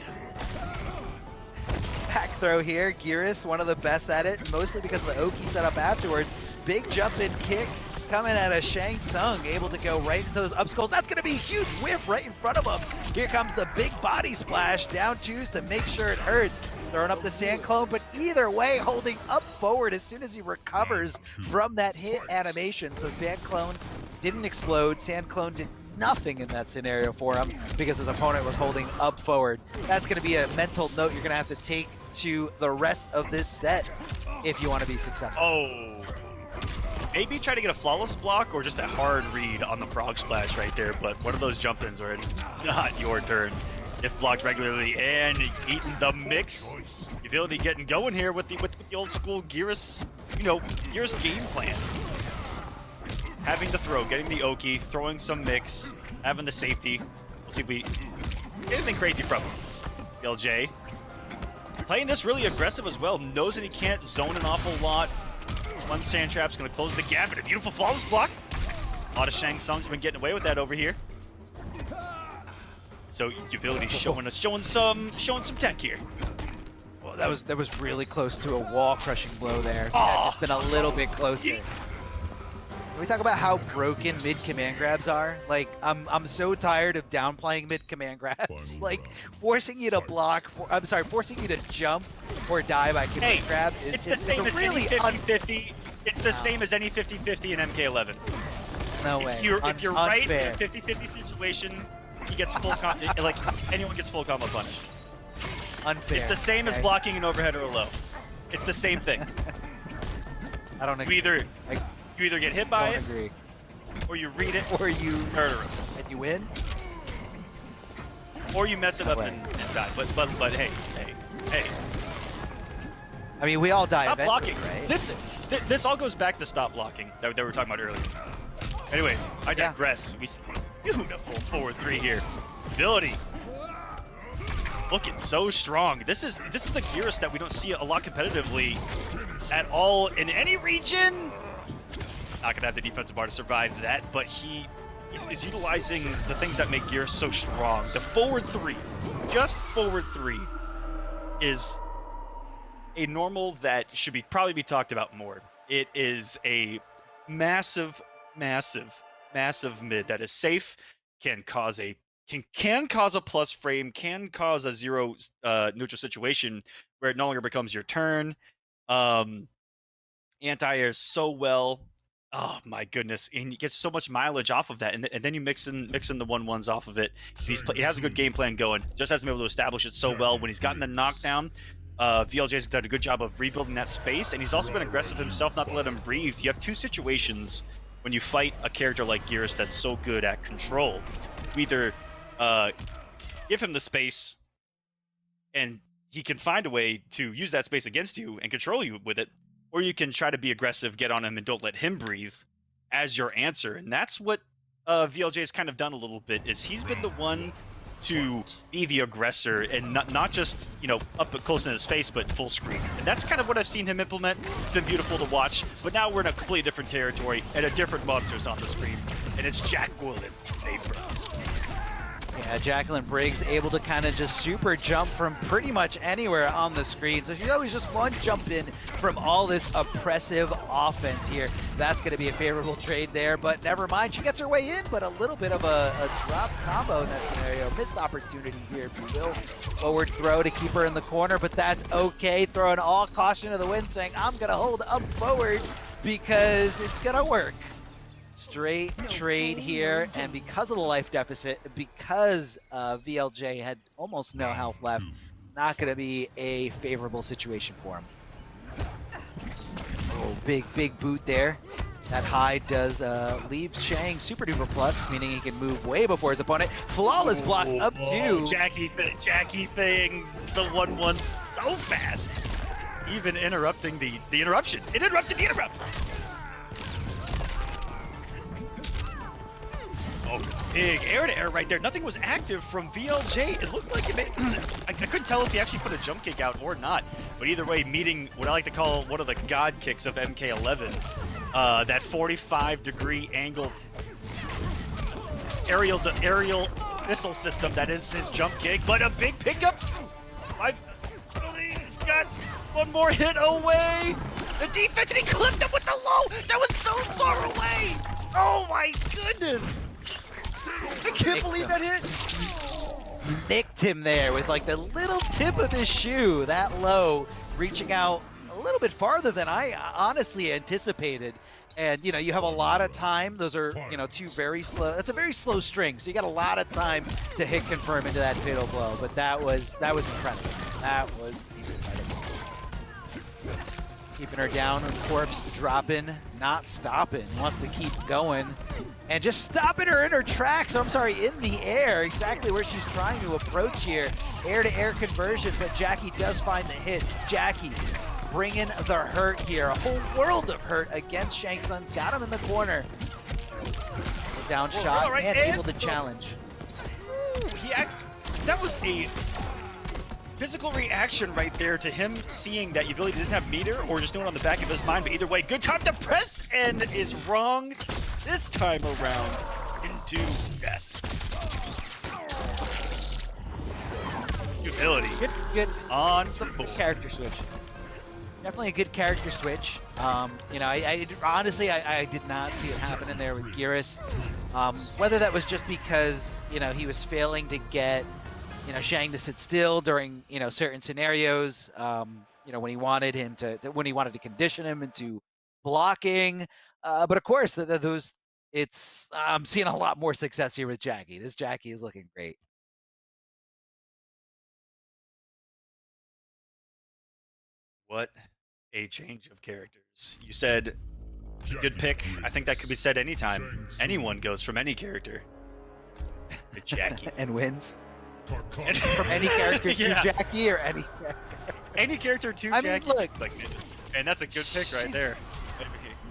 Back throw here. Geras, one of the best at it, mostly because of the Oki setup afterwards. Big jump in kick coming out of Shang Tsung, able to go right into those upskulls. That's going to be a huge whiff right in front of him. Here comes the big body splash. Down twos to make sure it hurts. Throwing up the Sand Clone, but either way, holding up forward as soon as he recovers from that hit animation. So Sand Clone didn't explode. Sand Clone did nothing in that scenario for him because his opponent was holding up forward. That's going to be a mental note you're going to have to take to the rest of this set if you want to be successful. Oh. Maybe try to get a flawless block or just a hard read on the frog splash right there, but one of those jump-ins where it's not your turn. If blocked regularly and eating the mix, Utility getting going here with the old school Geras, Geras game plan. Having the throw, getting the Oki, throwing some mix, having the safety. We'll see if we get anything crazy from him. LJ playing this really aggressive as well. Knows that he can't zone an awful lot. One sand trap's gonna close the gap, and a beautiful flawless block. A lot of Shang Tsung's been getting away with that over here. So Utility showing some tech here. Well, that was really close to a wall-crushing blow there. Yeah, just been a little bit closer. Can we talk about how broken mid command grabs are? Like, I'm so tired of downplaying mid command grabs. Like, forcing you to block, forcing you to jump or die by command grab. It's the same as any 50-50. It's the same as any 50-50 in MK11. No way. If you're right in a 50-50 situation, he gets full like anyone gets full combo punished. Unfair. It's the same as blocking an overhead or a low. It's the same thing. I don't agree. You either get hit by it, or you read it, or you murder him, and you win, or you mess it up and die. But hey. I mean, we all die Stop eventually, blocking. right? Listen, this all goes back to stop blocking that we were talking about earlier. Anyways, I digress. We see beautiful forward 3 here. Ability. Looking so strong. This is a Geras that we don't see a lot competitively at all in any region. Not gonna have the defensive bar to survive that, but he is utilizing the things that make Geras so strong. The forward 3, just forward 3, is a normal that should probably be talked about more. It is a massive mid that is safe, can cause a plus frame, can cause a 0 neutral situation where it no longer becomes your turn. Anti-airs so well. Oh my goodness, and you get so much mileage off of that, and then you mix in the 1-1s off of it. He has a good game plan going, just hasn't been able to establish it so well. When he's gotten the knockdown, VLJ's done a good job of rebuilding that space, and he's also been aggressive himself not to let him breathe. You have 2 situations when you fight a character like Geras that's so good at control. You either give him the space, and he can find a way to use that space against you and control you with it, or you can try to be aggressive, get on him, and don't let him breathe as your answer. And that's what VLJ's kind of done a little bit, is he's been the one to be the aggressor and not just, up close in his face, but full screen. And that's kind of what I've seen him implement. It's been beautiful to watch, but now we're in a completely different territory and a different monsters on the screen. And it's Jacqueline Briggs. Yeah, Jacqueline Briggs able to kind of just super jump from pretty much anywhere on the screen. So she's always just one jump in from all this oppressive offense here. That's going to be a favorable trade there, but never mind. She gets her way in, but a little bit of a drop combo in that scenario. Missed opportunity here, if you will. Forward throw to keep her in the corner, but that's okay. Throwing all caution to the wind, saying, I'm going to hold up forward because it's going to work. Straight trade here, and because of the life deficit, because VLJ had almost no health left, not going to be a favorable situation for him. Oh, big boot there. That high does leave Shang super duper plus, meaning he can move way before his opponent. Flawless block up two. Jackie things, the 1-1 so fast. Even interrupting the interruption. It interrupted the interrupt. Oh, big air-to-air right there. Nothing was active from VLJ. It looked like it made... I couldn't tell if he actually put a jump kick out or not. But either way, meeting what I like to call one of the god kicks of MK11. That 45-degree angle. aerial missile system that is his jump kick, but a big pickup. I believe he's got one more hit away. The defense, and he clipped him with the low. That was so far away. Oh my goodness. I can't believe that hit. He nicked him there with like the little tip of his shoe, that low, reaching out a little bit farther than I honestly anticipated. And, you know, you have a lot of time. Those are, you know, two very slow. That's a very slow string, so you got a lot of time to hit confirm into that fatal blow. But that was incredible. That was incredible. Keeping her down, corpse dropping, not stopping. Wants to keep going. And just stopping her in her tracks, I'm sorry, in the air, exactly where she's trying to approach here. Air-to-air conversion, but Jackie does find the hit. Jackie bringing the hurt here, a whole world of hurt against Shang Tsung's got him in the corner. Down shot, right, and able to challenge. Ooh, that was a physical reaction right there to him seeing that Utility didn't have meter or just knowing on the back of his mind, but either way, good time to press and is wrong this time around into death. Utility good on the board. Character switch. Definitely a good character switch. You know, honestly, I did not see it happen in there with Geras. Whether that was just because, you know, he was failing to get, you know, Shang to sit still during, you know, certain scenarios, you know, when he wanted him when he wanted to condition him into blocking. But of course, I'm seeing a lot more success here with Jackie. This Jackie is looking great. What a change of characters. You said it's a good pick. I think that could be said anytime. Anyone goes from any character to Jackie. And wins. From any character to Jackie or any character to Jackie. I mean, look. And that's a good pick right there.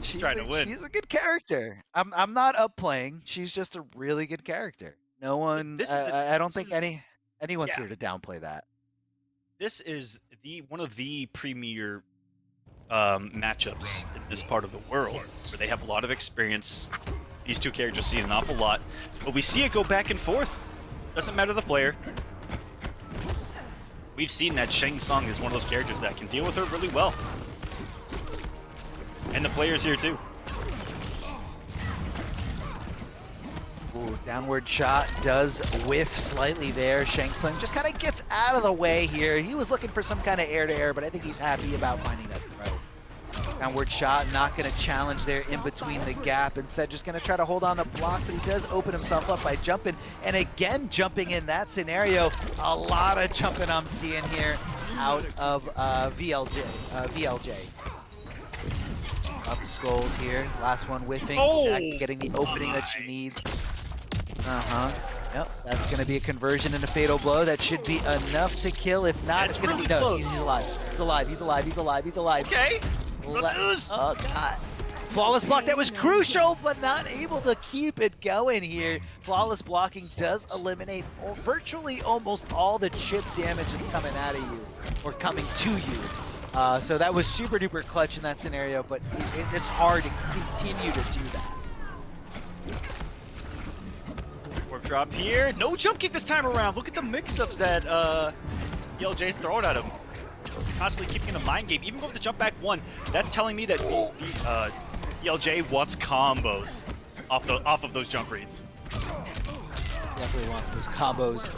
She's trying to win. She's a good character. I'm not upplaying. She's just a really good character. No one. I don't think anyone's here to downplay that. This is one of the premier matchups in this part of the world, where they have a lot of experience. These two characters see an awful lot, but we see it go back and forth. Doesn't matter the player. We've seen that Shang Tsung is one of those characters that can deal with her really well. And the players here too. Ooh, downward shot does whiff slightly there. Shang Tsung just kind of gets out of the way here. He was looking for some kind of air-to-air, but I think he's happy about finding that throw. Downward shot, not going to challenge there in between the gap. Instead, just going to try to hold on to block, but he does open himself up by jumping. And again, jumping in that scenario. A lot of jumping I'm seeing here out of VLJ. Up skulls here. Last one whiffing. Jackie getting the opening that she needs. Yep, that's going to be a conversion into fatal blow. That should be enough to kill. If not, it's going to be no. He's alive. He's alive. He's alive. He's alive. He's alive. Okay. Oh god. Flawless block, that was crucial, but not able to keep it going here. Flawless blocking does eliminate virtually almost all the chip damage that's coming out of you, or coming to you. So that was super duper clutch in that scenario, but it's hard to continue to do that. Warp drop here. No jump kick this time around. Look at the mix-ups that ELJ's throwing at him. Constantly keeping the mind game, even going to jump back one. That's telling me that ELJ wants combos off of those jump reads. Definitely wants those combos.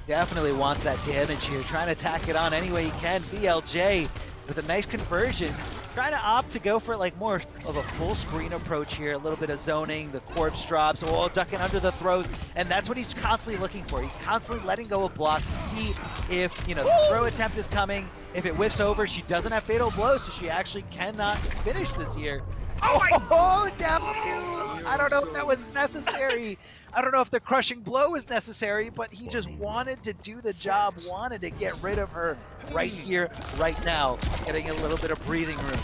Definitely wants that damage here. Trying to tack it on any way he can. VLJ with a nice conversion. Trying to opt to go for like more of a full screen approach here. A little bit of zoning. The corpse drops. Oh, ducking under the throws. And that's what he's constantly looking for. He's constantly letting go of block to see if, you know, the throw attempt is coming. If it whiffs over, she doesn't have fatal blow, so she actually cannot finish this here. Oh, down two. I don't know if that was necessary. I don't know if the crushing blow was necessary, but he just wanted to do the job, wanted to get rid of her right here, right now, getting a little bit of breathing room.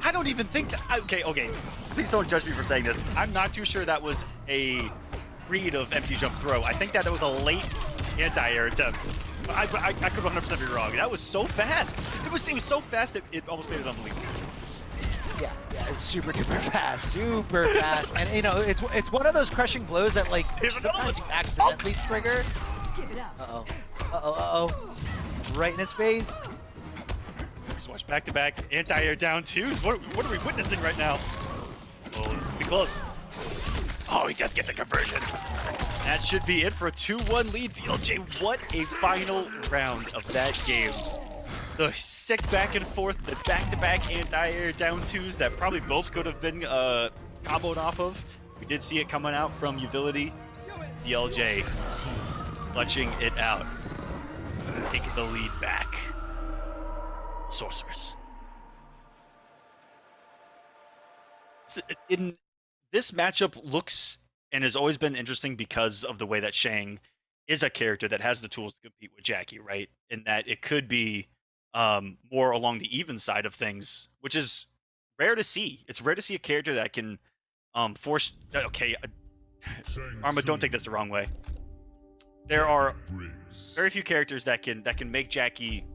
I don't even think that, okay, please don't judge me for saying this. I'm not too sure that was a read of empty jump throw. I think that was a late anti-air attempt. I could 100% be wrong. That was so fast. It was so fast that it almost made it unbelievable. Yeah, it's super duper fast, super fast. And you know, it's one of those crushing blows that like sometimes you accidentally trigger. Uh-oh. Uh-oh. Right in his face. Just watch back-to-back anti-air down twos. What are we witnessing right now? Oh, this could be close. Oh, he does get the conversion. That should be it for a 2-1 lead. VLJ, what a final round of that game. The sick back and forth, the back-to-back anti-air down twos that probably both could have been comboed off of. We did see it coming out from Utility. VLJ clutching it out. Taking the lead back. Sorcerers. In this matchup looks and has always been interesting because of the way that Shang is a character that has the tools to compete with Jackie, right? In that it could be more along the even side of things, which is rare to see. It's rare to see a character that can force. Okay, Arma, don't take this the wrong way. There are very few characters that can make Jackie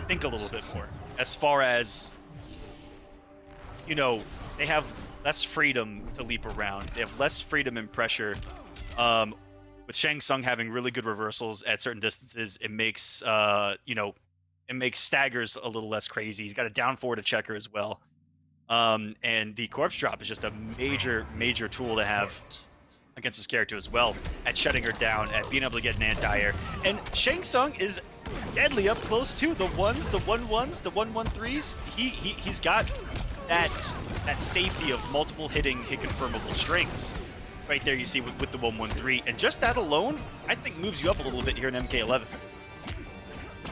think a little bit more, as far as, you know, they have less freedom to leap around. They have less freedom and pressure. With Shang Tsung having really good reversals at certain distances, it makes you know, it makes staggers a little less crazy. He's got a down forward to checker as well. And the corpse drop is just a major tool to have against this character as well, at shutting her down, at being able to get an anti-air. And Shang Tsung is deadly up close too. The ones, the 1-1s, the 1-1-3s. He's got that safety of multiple hit confirmable strings. Right there you see with the 1-1-3. And just that alone, I think moves you up a little bit here in MK11.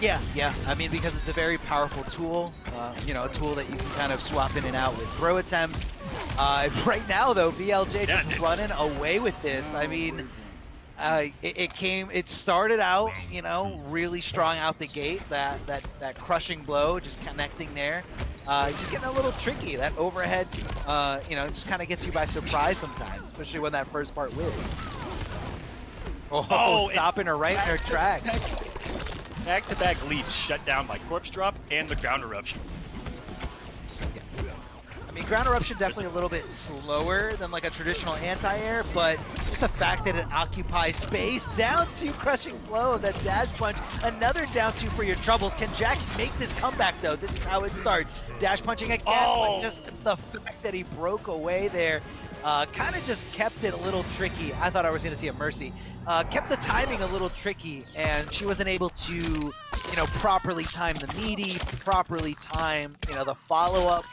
Yeah. I mean, because it's a very powerful tool. You know, a tool that you can kind of swap in and out with throw attempts. Right now, though, VLJ just running away with this. I mean, it started out, you know, really strong out the gate. That crushing blow, just connecting there. Just getting a little tricky. That overhead, you know, just kind of gets you by surprise sometimes, especially when that first part whizzes. Oh, stopping her right in her tracks. Back-to-back leads shut down by corpse drop and the ground eruption. Yeah. I mean, ground eruption definitely a little bit slower than like a traditional anti-air, but just the fact that it occupies space. Down two crushing blow of that dash punch. Another down two for your troubles. Can Jack make this comeback though? This is how it starts. Dash punching again, but just the fact that he broke away there. Kind of just kept it a little tricky. I thought I was going to see a Mercy. Kept the timing a little tricky, and she wasn't able to, you know, properly time the meaty, properly time, you know, the follow-up.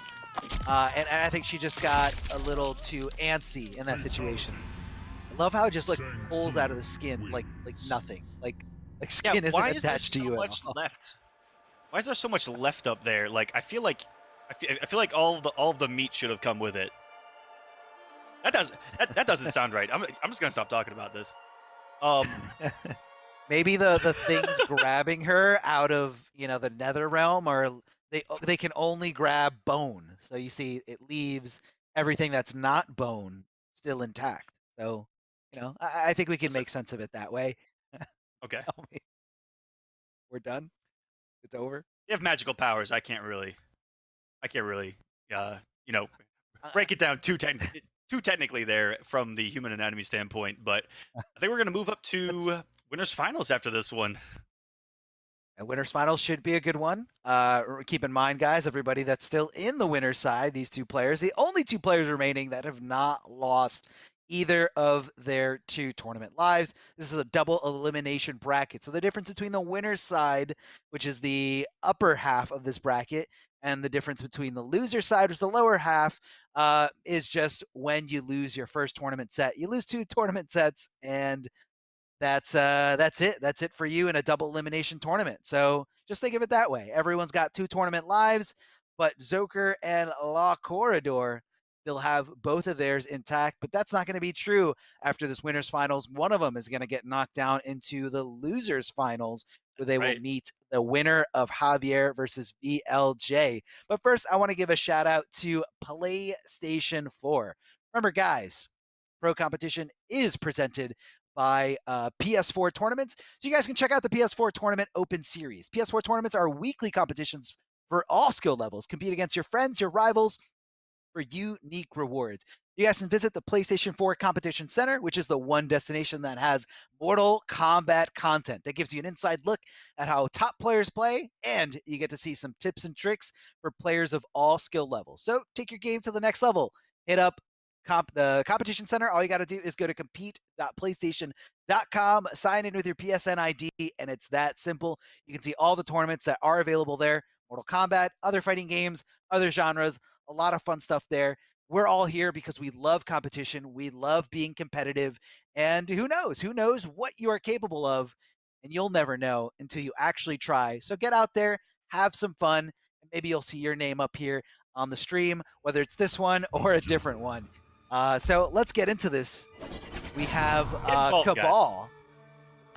And I think she just got a little too antsy in that situation. I love how it just like pulls out of the skin like nothing. Like skin isn't attached to you at all. Left? Why is there so much left up there? Like I feel like all of the meat should have come with it. That doesn't sound right. I'm just gonna stop talking about this. Maybe the things grabbing her out of, you know, the nether realm, or they can only grab bone. So you see it leaves everything that's not bone still intact. So, you know, I think we can make sense of it that way. Okay. We're done. It's over. You have magical powers. I can't really, you know, break it down too technically there from the human anatomy standpoint, but I think we're going to move up to winners finals after this one. And winners finals should be a good one. Keep in mind, guys, everybody that's still in the winner's side, these two players, the only two players remaining that have not lost either of their two tournament lives. This is a double elimination bracket. So the difference between the winner's side, which is the upper half of this bracket, and the difference between the loser side, which is the lower half, is just when you lose your first tournament set. You lose 2 tournament sets, and that's it. That's it for you in a double elimination tournament. So just think of it that way. Everyone's got 2 tournament lives, but Zoker and La Corridor, they'll have both of theirs intact, but that's not going to be true after this winners finals. One of them is going to get knocked down into the losers finals, where they will meet the winner of Javier versus VLJ. But first, I want to give a shout out to PlayStation 4. Remember, guys, Pro Competition is presented by PS4 tournaments. So you guys can check out the PS4 Tournament Open Series. PS4 tournaments are weekly competitions for all skill levels. Compete against your friends, your rivals, for unique rewards. You guys can visit the PlayStation 4 Competition Center, which is the one destination that has Mortal Kombat content that gives you an inside look at how top players play, and you get to see some tips and tricks for players of all skill levels. So take your game to the next level. Hit up the Competition Center. All you got to do is go to compete.playstation.com, sign in with your PSN ID, and it's that simple. You can see all the tournaments that are available there. Mortal Kombat, other fighting games, other genres, a lot of fun stuff there. We're all here because we love competition. We love being competitive. And who knows? Who knows what you are capable of? And you'll never know until you actually try. So get out there, have some fun, and maybe you'll see your name up here on the stream, whether it's this one or a different one. So let's get into this. We have Cabal.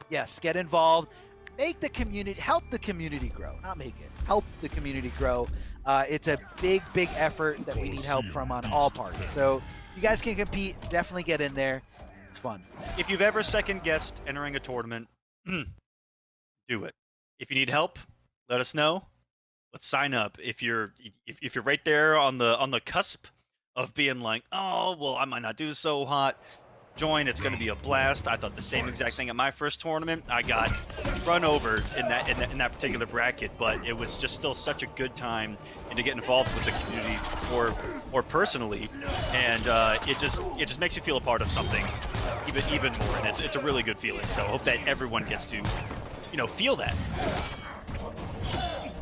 Yes, get involved. Make the community, help the community grow. Not make it, help the community grow. It's a big, big effort that we need help from on all parts. So you guys can compete, definitely get in there. It's fun. If you've ever second-guessed entering a tournament, do it. If you need help, let us know. Let's sign up. If you're right there on the cusp of being like, oh, well, I might not do so hot, join. It's going to be a blast. I thought the same exact thing at my first tournament. I got run over in that particular bracket, but it was just still such a good time and to get involved with the community more personally, and it just makes you feel a part of something even more, and it's a really good feeling. So I hope that everyone gets to feel that.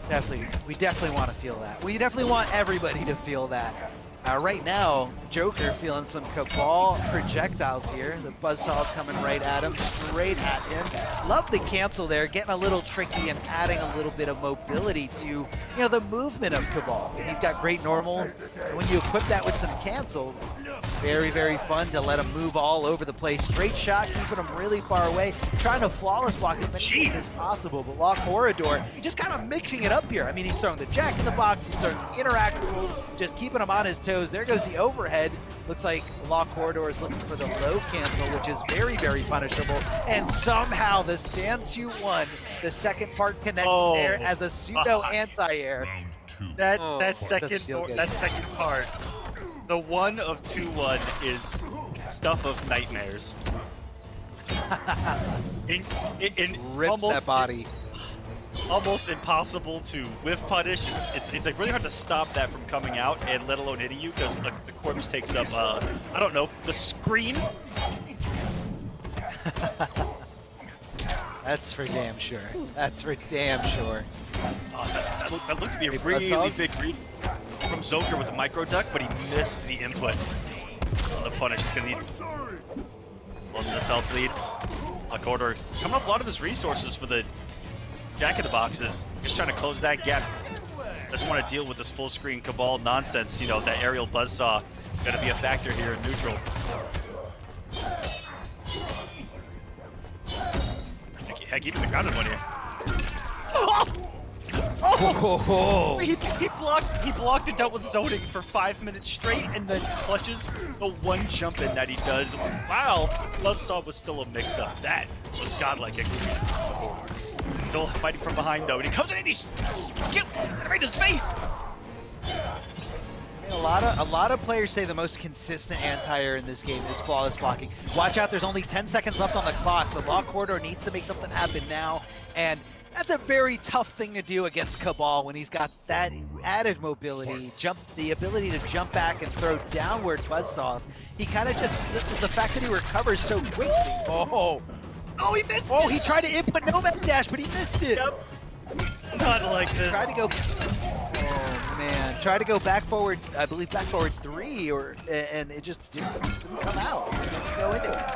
Definitely, we definitely want to feel that. We definitely want everybody to feel that. Right now, Joker feeling some Cabal projectiles here. The buzzsaw's coming right at him, straight at him. Love the cancel there, getting a little tricky and adding a little bit of mobility to, the movement of Cabal. He's got great normals, and when you equip that with some cancels, very, very fun to let him move all over the place. Straight shot, keeping him really far away, trying to flawless block as many things as possible, but Law Corridor just kind of mixing it up here. I mean, he's throwing the Jack in the Box, he's throwing the interactables, just keeping him on his toes. There goes the overhead. Looks like Law Corridor is looking for the low cancel, which is very, very punishable. And somehow the stand 2-1, the second part connected there as a pseudo anti-air. That second part, the one of 2-1 is stuff of nightmares. Rips almost, that body. Almost impossible to whiff punish. It's like really hard to stop that from coming out, and let alone hitting you, because the corpse takes up I don't know, the screen. That's for damn sure. That's for damn sure. That looked to be a really big read from Zoker with the micro duck, but he missed the input on the punish. He's gonna need one in the self lead. Corridor coming up a lot of his resources for the Jack in the Boxes, just trying to close that gap. Doesn't want to deal with this full screen Cabal nonsense. That aerial buzzsaw going to be a factor here in neutral. Heck, even the grounded one here. Oh! He blocked it out with zoning for 5 minutes straight, and then clutches the one jump in that he does. Wow, buzzsaw was still a mix-up. That was godlike execution. Still fighting from behind though, and he comes in and he's killed right in his face. A lot of players say the most consistent anti-air in this game is flawless blocking. Watch out, there's only 10 seconds left on the clock, so Law Corridor needs to make something happen now, and that's a very tough thing to do against Cabal when he's got that added mobility, the ability to jump back and throw downward buzzsaws. He kind of just, the fact that he recovers so quickly. Oh, he missed it! Oh, he tried to input Nomad Dash, but he missed it! Yep. Not like this. Tried to go... Oh, man. Tried to go back forward, I believe back forward 3, and it just didn't come out. It didn't go into it.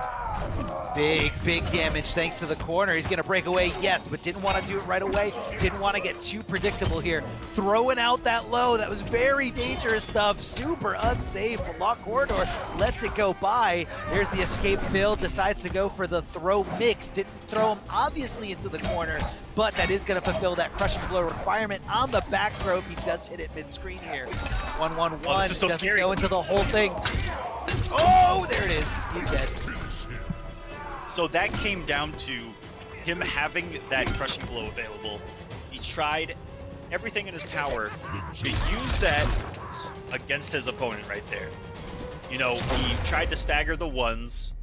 Big damage thanks to the corner. He's going to break away, yes, but didn't want to do it right away. Didn't want to get too predictable here. Throwing out that low, that was very dangerous stuff. Super unsafe. Law Corridor lets it go by. There's the escape build, decides to go for the throw mix. Didn't throw him obviously into the corner, but that is going to fulfill that crushing blow requirement on the back throw. He does hit it mid-screen here. 1-1-1. Oh, this is so scary. Go into the whole thing. Oh, there it is. He's dead. So that came down to him having that crushing blow available. He tried everything in his power to use that against his opponent right there. You know, he tried to stagger the ones.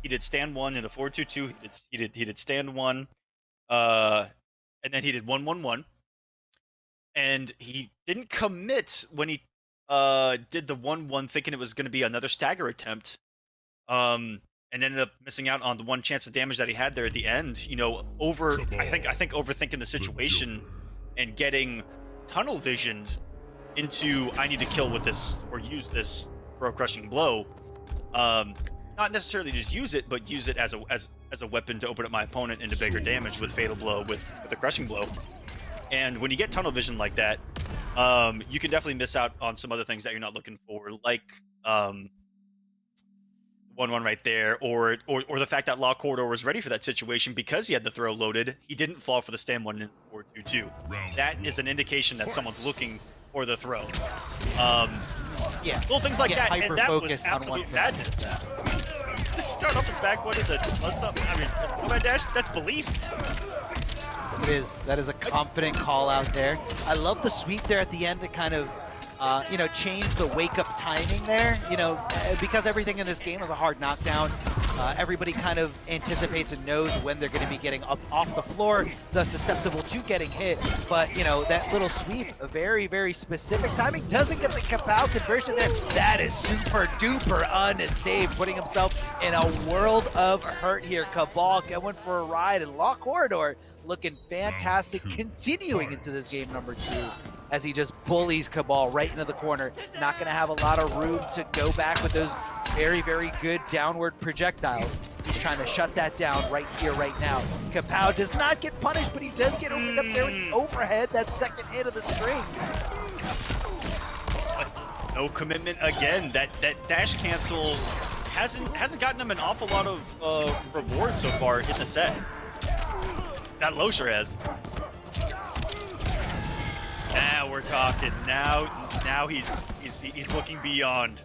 He did stand one in a 4-2-2. He did stand one, and then he did 1-1-1. And he didn't commit when he did the 1-1, thinking it was going to be another stagger attempt. And ended up missing out on the one chance of damage that he had there at the end. You know, I think overthinking the situation and getting tunnel visioned into I need to kill with this or use this for a crushing blow. Not necessarily just use it, but use it as a weapon to open up my opponent into bigger damage with fatal blow with a crushing blow. And when you get tunnel vision like that, you can definitely miss out on some other things that you're not looking for, like 1-1 right there, or the fact that Law Corridor was ready for that situation because he had the throw loaded. He didn't fall for the stand one in 4-2-2. That is an important that someone's looking for the throw. Yeah, little things like that, and that was hyper-focused on absolute one madness. Just start off the back one of the I mean, Kombat dash, that's belief. It is. That is a confident call out there. I love the sweep there at the end to kind of, you know, change the wake-up timing there. You know, because everything in this game is a hard knockdown. Everybody kind of anticipates and knows when they're going to be getting up off the floor, thus susceptible to getting hit. But, you know, that little sweep, a very, very specific timing, doesn't get the Kapow conversion there. That is super duper unsaved, putting himself in a world of hurt here. Cabal going for a ride, and Law Corridor looking fantastic, continuing into this game number 2 as he just bullies Cabal right into the corner. Not going to have a lot of room to go back with those very, very good downward projectiles. He's trying to shut that down right here, right now. Kapow does not get punished, but he does get opened up there with the overhead, that second hit of the string. No commitment again. That dash cancel hasn't gotten him an awful lot of reward so far in the set. That low sure has. Now we're talking. Now he's looking beyond.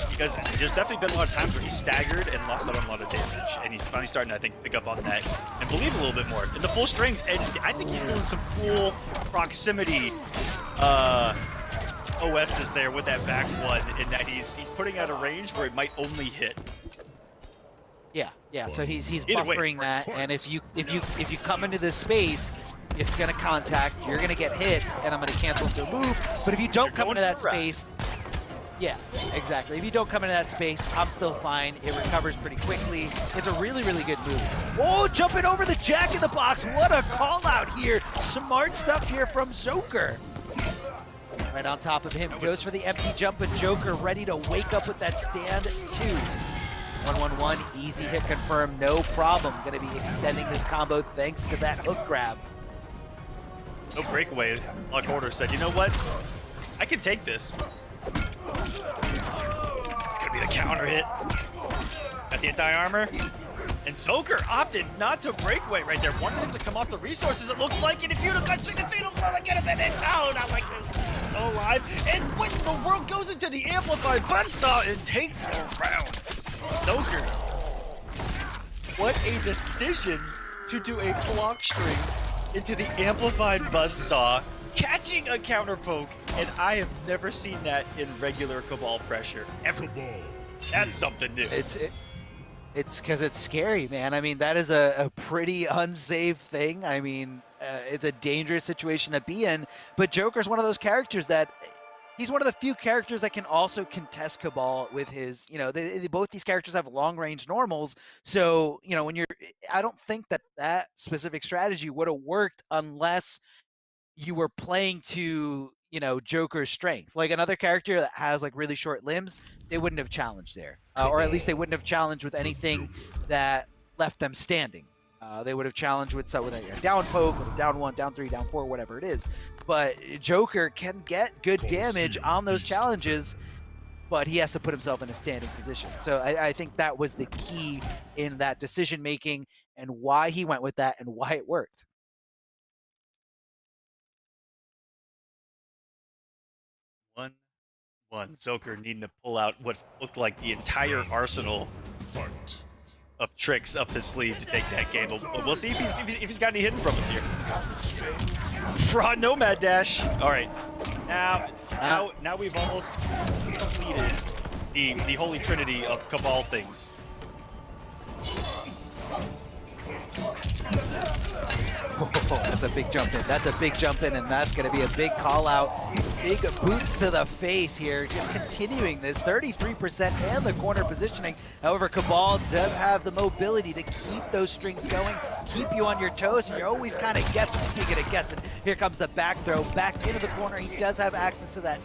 Because there's definitely been a lot of times where he's staggered and lost out on a lot of damage, and he's finally starting to, I think, pick up on that and believe a little bit more in the full strings. And I think he's doing some cool proximity OSs there with that back one, in that he's putting out a range where it might only hit. Yeah. So he's buffering that, and if you come into this space, it's gonna contact. You're gonna get hit, and I'm gonna cancel the move. But if you don't come into that space, yeah, exactly. If you don't come into that space, I'm still fine. It recovers pretty quickly. It's a really, really good move. Oh, jumping over the Jack in the Box. What a call out here. Smart stuff here from Joker. Right on top of him, goes for the empty jump, but Joker ready to wake up with that stand 2. 1-1-1, easy hit confirmed, no problem. Gonna be extending this combo thanks to that hook grab. No breakaway. Law Corridor said, you know what? I can take this. It's gonna be the counter hit. Got the anti-armor. And Joker opted not to breakaway right there. Wanted him to come off the resources, it looks like. And if you'd have got straight to fatal blow, that could have been it. No, not like this. So alive. And when the world goes into the amplified buzzsaw and takes the round. Joker. What a decision to do a block string into the amplified buzzsaw, catching a counter poke, and I have never seen that in regular Cabal pressure ever. That's something new. It's because it's scary, man. I mean, that is a pretty unsafe thing. I mean, it's a dangerous situation to be in, but Joker's one of those characters that he's one of the few characters that can also contest Cabal with his, you know, both these characters have long range normals. So, you know, when I don't think that specific strategy would have worked unless you were playing to, you know, Joker's strength. Like another character that has like really short limbs, they wouldn't have challenged there. Or at least they wouldn't have challenged with anything that left them standing. They would have challenged with a down poke, with a down 1, down 3, down 4, whatever it is. But Joker can get good damage on those challenges, but he has to put himself in a standing position. So I think that was the key in that decision making and why he went with that and why it worked. One Joker needing to pull out what looked like the entire arsenal of tricks up his sleeve to take that game. We'll see if he's got any hidden from us here. Fraud Nomad Dash. All right, now we've almost completed the holy trinity of Cabal things. Oh, that's a big jump in. That's a big jump in, and that's going to be a big call out. Big boots to the face here. Just continuing this 33% and the corner positioning. However, Cabal does have the mobility to keep those strings going, keep you on your toes, and you're always kind of guessing. Speaking of guessing, here comes the back throw back into the corner. He does have access to that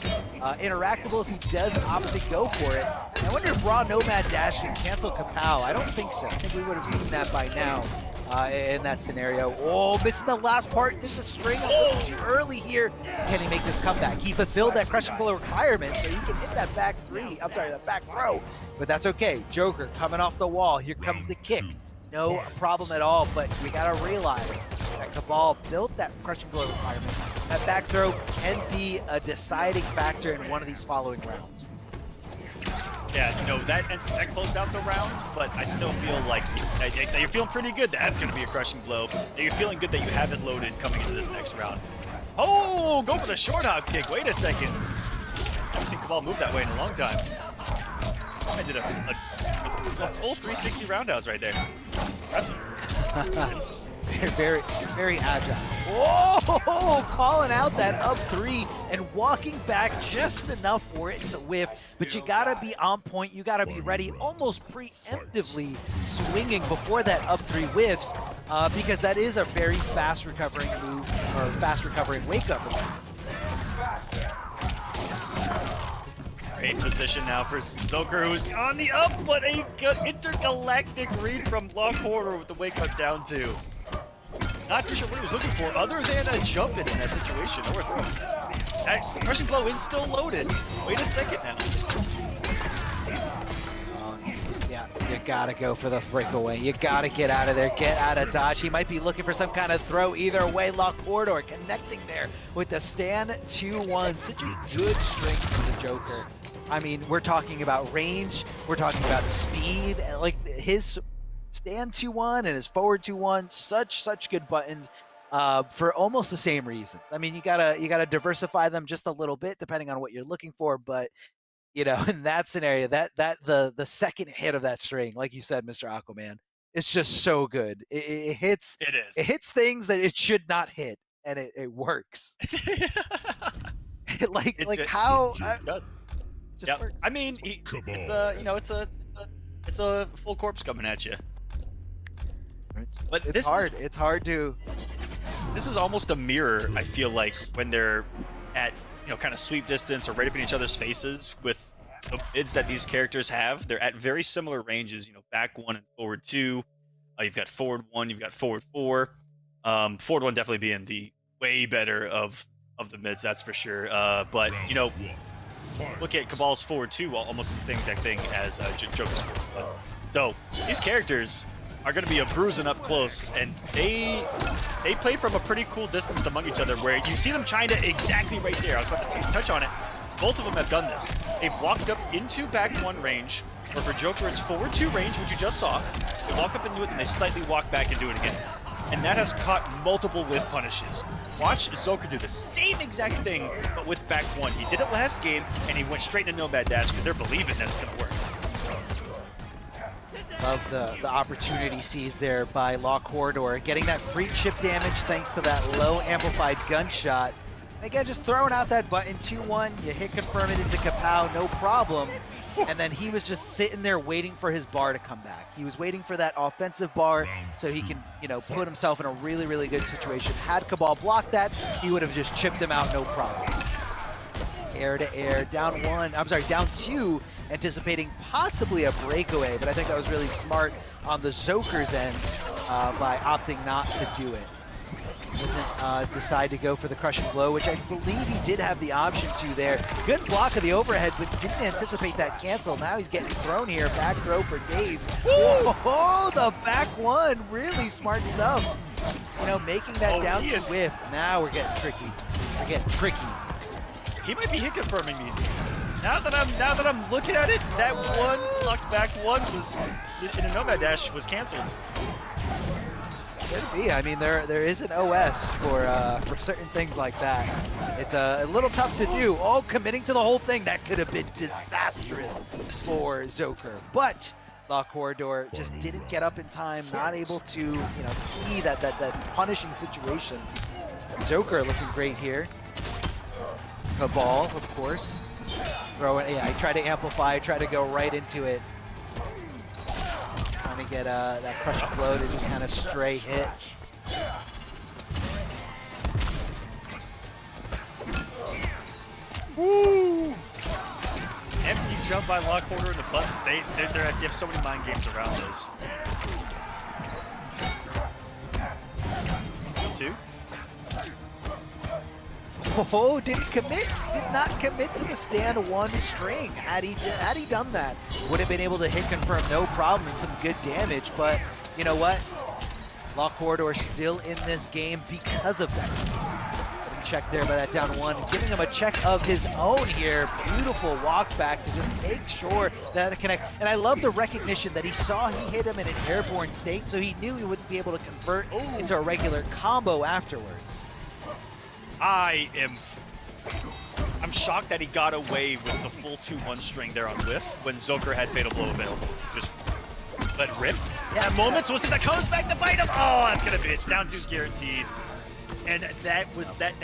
interactable if he does obviously go for it. I wonder if Raw Nomad Dash can cancel Kapow. I don't think so. I think we would have seen that by now. In that scenario. Oh, missing the last part. This is string a little too early here. Can he make this comeback? He fulfilled that crushing blow requirement, so he can hit that back that back throw. But that's okay. Joker coming off the wall. Here comes the kick. No problem at all, but we gotta realize that Cabal built that crushing blow requirement. That back throw can be a deciding factor in one of these following rounds. Yeah, that closed out the round, but I still feel like you're feeling pretty good that that's going to be a crushing blow. That you're feeling good that you have it loaded coming into this next round. Oh, go for the short hop kick. Wait a second. I've seen Cabal move that way in a long time. I did a full 360 roundhouse right there. Impressive. Very, very agile. Oh, calling out that up three and walking back just enough for it to whiff. But you gotta be on point. You gotta be ready, almost preemptively swinging before that up three whiffs, because that is a very fast recovering move, or fast recovering wake up. Great position now for Zoker, who's on the up, but a intergalactic read from Block Corridor with the wake up down two. Not too sure what he was looking for, other than a jump in that situation, or a throw. That crushing blow is still loaded. Wait a second now. Yeah, you gotta go for the breakaway. You gotta get out of there, get out of dodge. He might be looking for some kind of throw. Either way, Lock Corridor connecting there with the stand 2-1. Such a good string for the Joker. I mean, we're talking about range, we're talking about speed, like his stand 2-1 and his forward 2-1, such good buttons for almost the same reason. I mean, you gotta diversify them just a little bit depending on what you're looking for, but in that scenario, that the second hit of that string, like you said, Mr. Aquaman, it's just so good. It hits. It is. It hits things that it should not hit, and it works. How? Yeah, I mean, it's a full corpse coming at you. But it's hard. It's hard to. This is almost a mirror. I feel like when they're at kind of sweep distance or right up in each other's faces with the mids that these characters have. They're at very similar ranges. Back one and forward two. You've got forward one. You've got forward four. Forward one definitely being the way better of the mids. That's for sure. But look at Cabal's forward two, almost the same exact thing as Joker's forward. So these characters are going to be a bruising up close, and they play from a pretty cool distance among each other, where you see them trying to exactly right there. I was about to touch on it. Both of them have done this. They've walked up into back one range, or for Joker, it's forward two range, which you just saw. They walk up into it, and they slightly walk back and do it again. And that has caught multiple whiff punishes. Watch Zoker do the same exact thing, but with back one. He did it last game, and he went straight into Nomad Dash because they're believing that it's going to work. Love the opportunity seized there by Law Corridor, getting that free chip damage thanks to that low amplified gunshot. And again, just throwing out that button 2-1, you hit confirm it into Kapow, no problem. And then he was just sitting there waiting for his bar to come back. He was waiting for that offensive bar so he can, put himself in a really, really good situation. Had Cabal blocked that, he would have just chipped him out, no problem. Air to air, down two, anticipating possibly a breakaway, but I think that was really smart on the Zoker's end by opting not to do it. Doesn't decide to go for the crushing blow, which I believe he did have the option to there. Good block of the overhead, but didn't anticipate that cancel. Now he's getting thrown here. Back throw for days. Oh, the back one. Really smart stuff. Making that down to whiff. Now we're getting tricky. He might be hit confirming these. Now that I'm looking at it, that one blocked back one was in a Nomad Dash was canceled. Could be. I mean, there is an OS for certain things like that. It's a little tough to do. All committing to the whole thing, that could have been disastrous for Zoker. But Lock Corridor just didn't get up in time, not able to see that punishing situation. Zoker looking great here. Cabal, of course. Throwing, I try to amplify, try to go right into it. Trying to get that crushing blow to just kind of stray hit. Woo! Empty jump by Lock Corridor in the buttons. They have so many mind games around those. 2. Oh, did not commit to the stand one string. Had he done that, would have been able to hit confirm no problem and some good damage. But you know what? Lock Corridor still in this game because of that. Getting checked there by that down 1, giving him a check of his own here. Beautiful walk back to just make sure that it connect. And I love the recognition that he saw he hit him in an airborne state, so he knew he wouldn't be able to convert into a regular combo afterwards. I'm shocked that he got away with the full 2-1 string there on Whiff when Zoker had Fatal Blow available. Just let rip. Yeah, at moments was it that comes back to bite him. Oh, that's gonna be it. Down 2's guaranteed. And that was that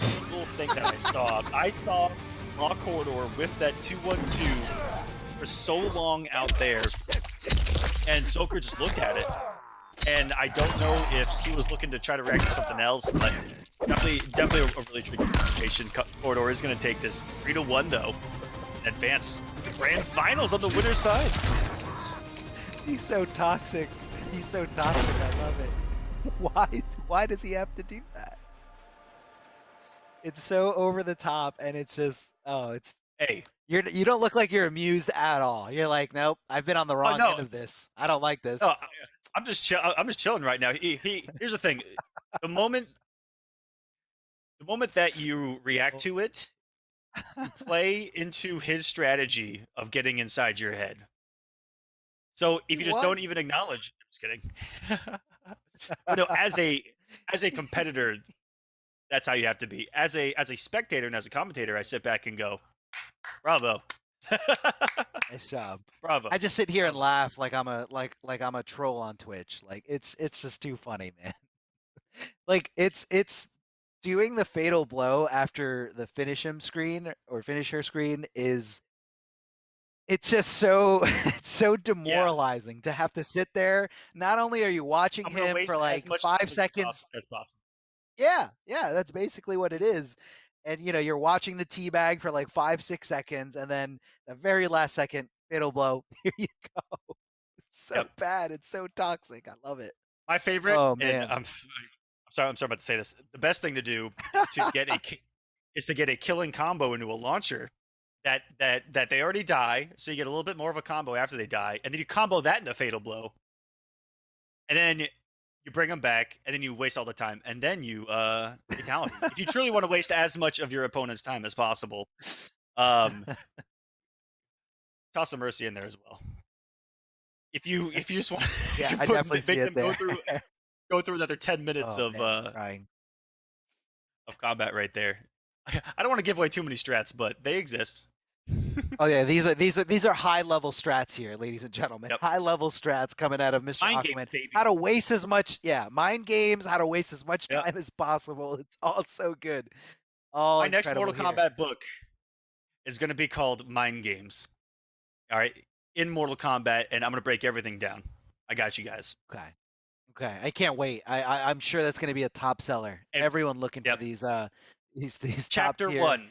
single thing that I saw. I saw Lock Corridor with that 2-1-2 for so long out there, and Zoker just looked at it. And I don't know if he was looking to try to react to something else, but definitely a really tricky situation. Corridor is going to take this 3-1 though, advance the grand finals on the winner's side. He's so toxic. He's so toxic. I love it. Why does he have to do that? It's so over the top, and it's just hey. You don't look like you're amused at all. You're like, nope, I've been on the wrong end of this. I don't like this. No, I'm just chilling right now. Here's the thing: the moment that you react to it, you play into his strategy of getting inside your head. So if you just don't even acknowledge, I'm just kidding. No, as a competitor, that's how you have to be. As a spectator and as a commentator, I sit back and go, "Bravo." Nice job. Bravo. I just sit here and laugh like I'm a troll on Twitch. Like it's just too funny, man. Like it's doing the fatal blow after the finish him screen or finish her screen it's just so demoralizing to have to sit there. Not only are you watching him for like 5 seconds as possible. Yeah, that's basically what it is. And you're watching the teabag for like 5-6 seconds, and then the very last second, fatal blow. Here you go. It's so bad. It's so toxic. I love it. My favorite. Oh man. And I'm sorry about to say this. The best thing to do is to get a killing combo into a launcher that they already die, so you get a little bit more of a combo after they die, and then you combo that into fatal blow, and then you bring them back, and then you waste all the time, and then you fatality. If you truly want to waste as much of your opponent's time as possible, toss a mercy in there as well. If you just want, I definitely see it there. Go through another 10 minutes of combat right there. I don't want to give away too many strats, but they exist. Oh yeah, these are high level strats here, ladies and gentlemen. High level strats coming out of Mr. Aquaman. How to waste as much, mind games, how to waste as much time as possible. It's all so good. My next Mortal Kombat book is going to be called Mind Games. All right, in Mortal Kombat, and I'm going to break everything down. I got you guys. Okay, I can't wait. I'm sure that's going to be a top seller. Everyone looking for these Chapter top tier. 1.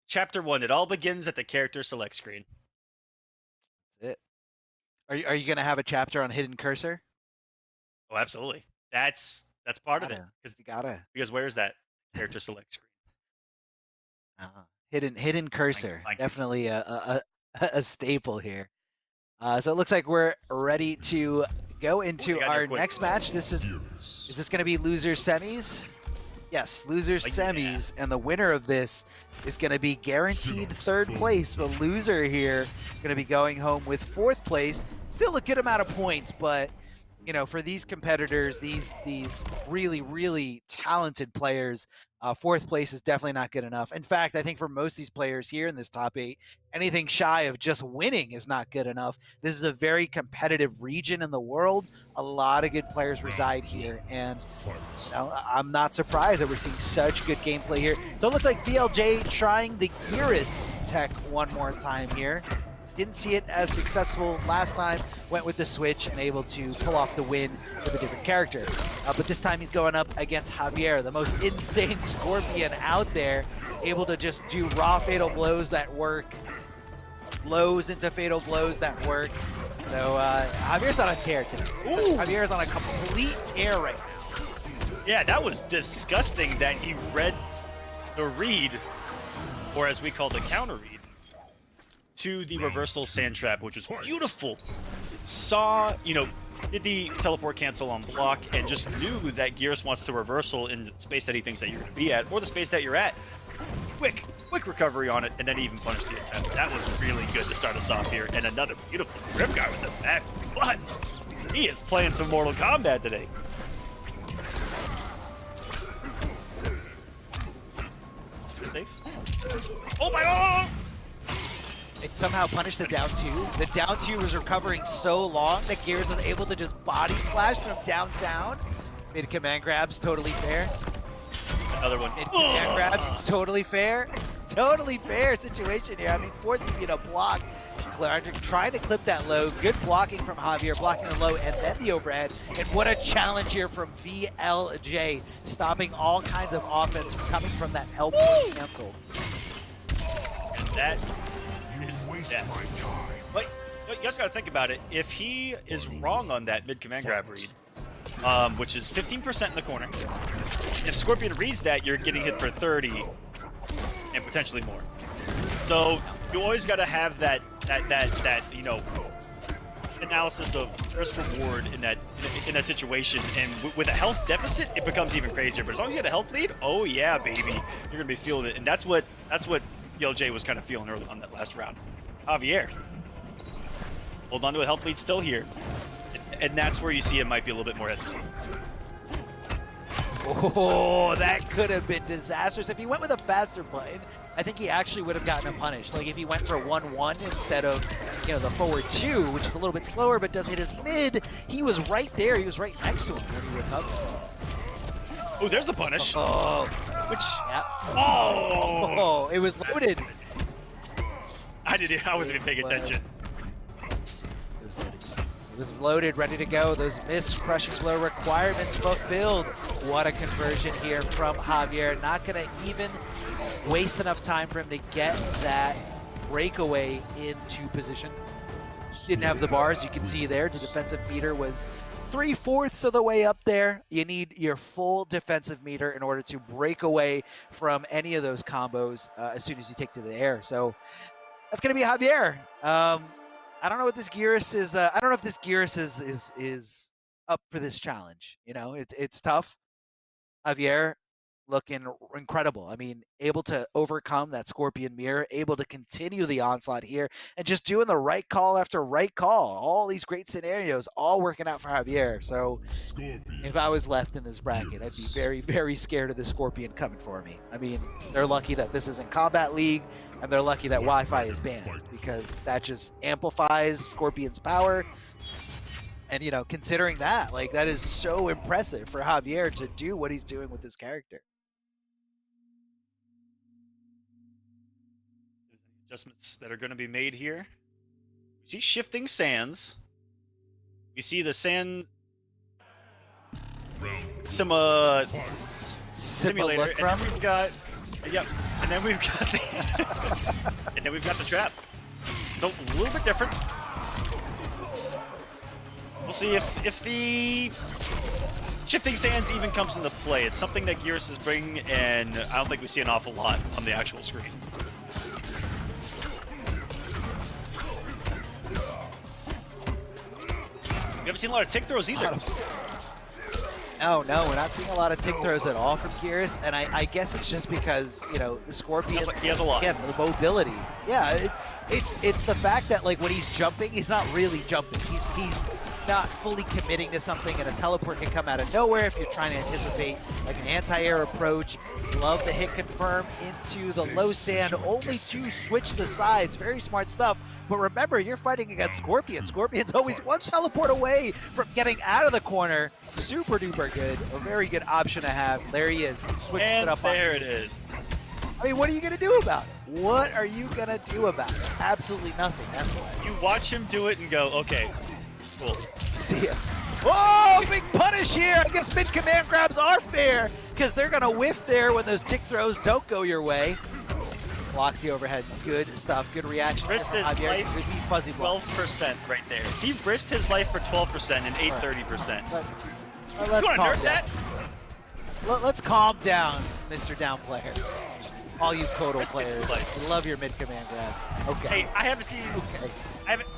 Chapter 1. It all begins at the character select screen. That's it. Are you going to have a chapter on hidden cursor? Oh, absolutely. That's part of it. Because where's that character select screen? Hidden cursor. Definitely a staple here. So it looks like we're ready to go into our next match. Is this going to be losers semis? Yes, losers semis, and the winner of this is going to be guaranteed third place. The loser here going to be going home with fourth place. Still a good amount of points, but you know, for these competitors, these really talented players, 4th place is definitely not good enough. In fact, I think for most of these players here in this top 8, anything shy of just winning is not good enough. This is a very competitive region in the world. A lot of good players reside here, and you know, I'm not surprised that we're seeing such good gameplay here. So it looks like VLJ trying the Gearus tech one more time here. Didn't see it as successful last time, went with the switch and able to pull off the win with a different character. But this time he's going up against Javier, the most insane Scorpion out there, able to just do raw fatal blows that work, blows into fatal blows that work. So Javier's on a tear today. Javier's on a complete tear right now. Yeah, that was disgusting that he read the read, or as we call the counter read, to the reversal sand trap, which was beautiful. Saw, you know, did the teleport cancel on block and just knew that Gearus wants to reversal in the space that he thinks that you're going to be at, or the space that you're at. Quick recovery on it, and then he even punished the attempt. That was really good to start us off here. And another beautiful grip guy with the back. But he is playing some Mortal Kombat today. You're safe. Oh my god! It somehow punished the down 2. The down 2 was recovering so long that Gears was able to just body splash from downtown. Mid command grabs, totally fair. Another one. Mid command grabs, totally fair. It's totally fair situation here. I mean, forcing you to block. Trying to clip that low. Good blocking from Javier, blocking the low and then the overhead. And what a challenge here from VLJ, stopping all kinds of offense coming from that help cancel. And that is death. But you guys gotta think about it. If he is wrong on that mid command grab read, which is 15% in the corner, if Scorpion reads that, you're getting hit for 30 and potentially more. So you always gotta have that you know, analysis of risk reward in that situation. And with a health deficit, it becomes even crazier. But as long as you get a health lead, oh yeah, baby, you're gonna be feeling it. And that's what YLJ was kind of feeling early on that last round. Javier, hold on to a health lead still here. And that's where you see it might be a little bit more hesitant. Oh, that could have been disastrous. If he went with a faster button, I think he actually would have gotten him punished. Like if he went for 1-1 instead of, you know, the forward 2, which is a little bit slower but does hit his mid, he was right there. He was right next to him when he recovered. Oh, there's the punish. Oh, which? Yep. Oh, it was loaded. I wasn't even paying attention. It was loaded, ready to go. Those missed crushing blow requirements fulfilled. What a conversion here from Javier. Not going to even waste enough time for him to get that breakaway into position. Didn't have the bars, you can see there. The defensive meter was 3/4 of the way up there. You need your full defensive meter in order to break away from any of those combos as soon as you take to the air. So that's going to be Javier. I don't know what this Gearus is. I don't know if this Gearus is up for this challenge. You know, it's tough. Javier looking incredible. I mean, able to overcome that Scorpion mirror, able to continue the onslaught here, and just doing the right call after right call. All these great scenarios, all working out for Javier. So if I was left in this bracket, I'd be very, very scared of the Scorpion coming for me. I mean, they're lucky that this isn't Combat League, and they're lucky that Wi-Fi is banned, because that just amplifies Scorpion's power. And, you know, considering that, like, that is so impressive for Javier to do what he's doing with this character. Adjustments that are going to be made here. We see shifting sands. We see the sand simulator, and then we've got and then we've got the trap. So a little bit different. We'll see if the shifting sands even comes into play. It's something that Gearus is bringing, and I don't think we see an awful lot on the actual screen. We haven't seen a lot of tick throws either. No, we're not seeing a lot of tick throws at all from Gearus, and I guess it's just because, you know, the Scorpion, he has a lot. Again, the mobility. Yeah, it's the fact that, like, when he's jumping, he's not really jumping. not fully committing to something, and a teleport can come out of nowhere if you're trying to anticipate like an anti-air approach. Love the hit confirm into the low sand, only to switch the sides. Very smart stuff. But remember, you're fighting against Scorpion. Scorpion's always one teleport away from getting out of the corner. Super duper good. A very good option to have. There he is. Switching it up. There it is. I mean, what are you going to do about it? What are you going to do about it? Absolutely nothing. That's why. You watch him do it and go, okay, cool. See ya. Oh, big punish here. I guess mid command grabs are fair because they're going to whiff there when those tick throws don't go your way. Blocks the overhead. Good stuff. Good reaction. Risked his life fuzzy 12% right there. He risked his life for 12% and ate 30%. Let's you want to calm nerf down. that? Let's calm down, Mr. Down player. All you Kotal players. I love your mid command grabs. Okay. Hey, I haven't seen. Okay. I haven't.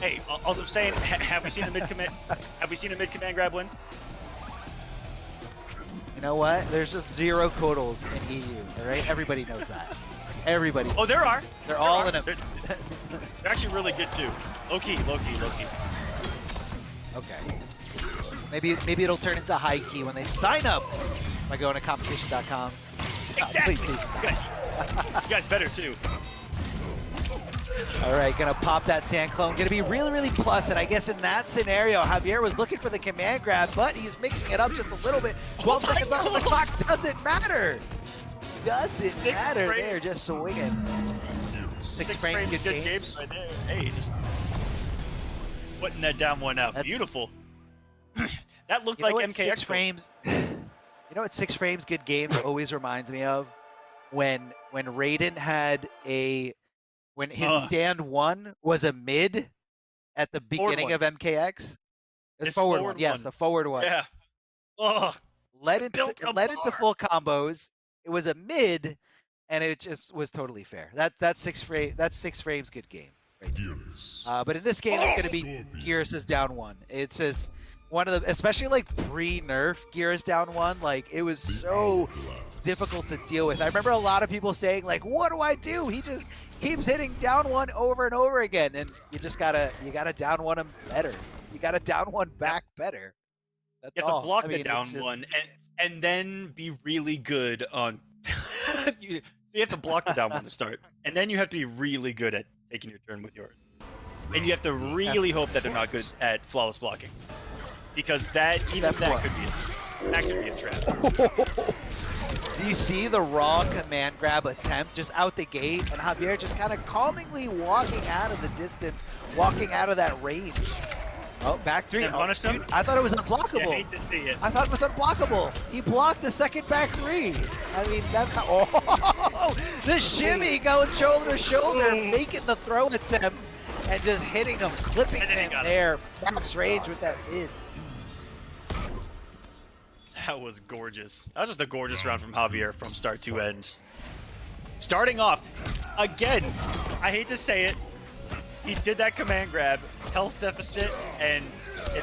Hey, also I'm saying, have we seen a mid command? Have we seen a mid command grab win? You know what? There's just 0 Kotals in EU. All right, everybody knows that. Everybody. Oh, there are. They're all in a. They're actually really good too. Low key, low key, low key. Okay. Maybe it'll turn into high key when they sign up by going to competition.com. Exactly. You guys better too. All right, gonna pop that sand clone. Gonna be really, really plus. And I guess in that scenario, Javier was looking for the command grab, but he's mixing it up just a little bit. 12 seconds on the clock doesn't matter. Doesn't matter. They're just swinging. 6 frames, good games right there. Hey, just putting that down one out. Beautiful. That looked like MK11. 6 frames. You know what 6 frames, good games always reminds me of? When Raiden had when his stand 1 was a mid at the beginning of MKX. The forward one, yes, the forward one. Yeah. Oh. Led into full combos. It was a mid, and it just was totally fair. That's 6 frames, good game. Right? But in this game, it's going to be Geras is down 1. It's just one of the, especially like pre-nerf Geras down 1. Like it was so difficult to deal with. I remember a lot of people saying like, "What do I do? He just keeps hitting down 1 over and over again." And you gotta down 1 him better. You gotta down 1 back better. That's you have all. to block I the mean, down just... 1 and then be really good on. you have to block the down 1 to start, and then you have to be really good at taking your turn with yours. And you have to really hope that they're not good at flawless blocking, because that could be a trap. Do you see the raw command grab attempt just out the gate, and Javier just kind of calmingly walking out of the distance, walking out of that range? Oh, back 3. Punished him? I thought it was unblockable. I hate to see it. I thought it was unblockable. He blocked the second back 3. I mean, that's how. Oh, the shimmy going shoulder to shoulder, making the throw attempt, and just hitting him, clipping him there. Max range with that mid. That was gorgeous. That was just a gorgeous round from Javier from start to end. Starting off, again, I hate to say it, he did that command grab, health deficit, and it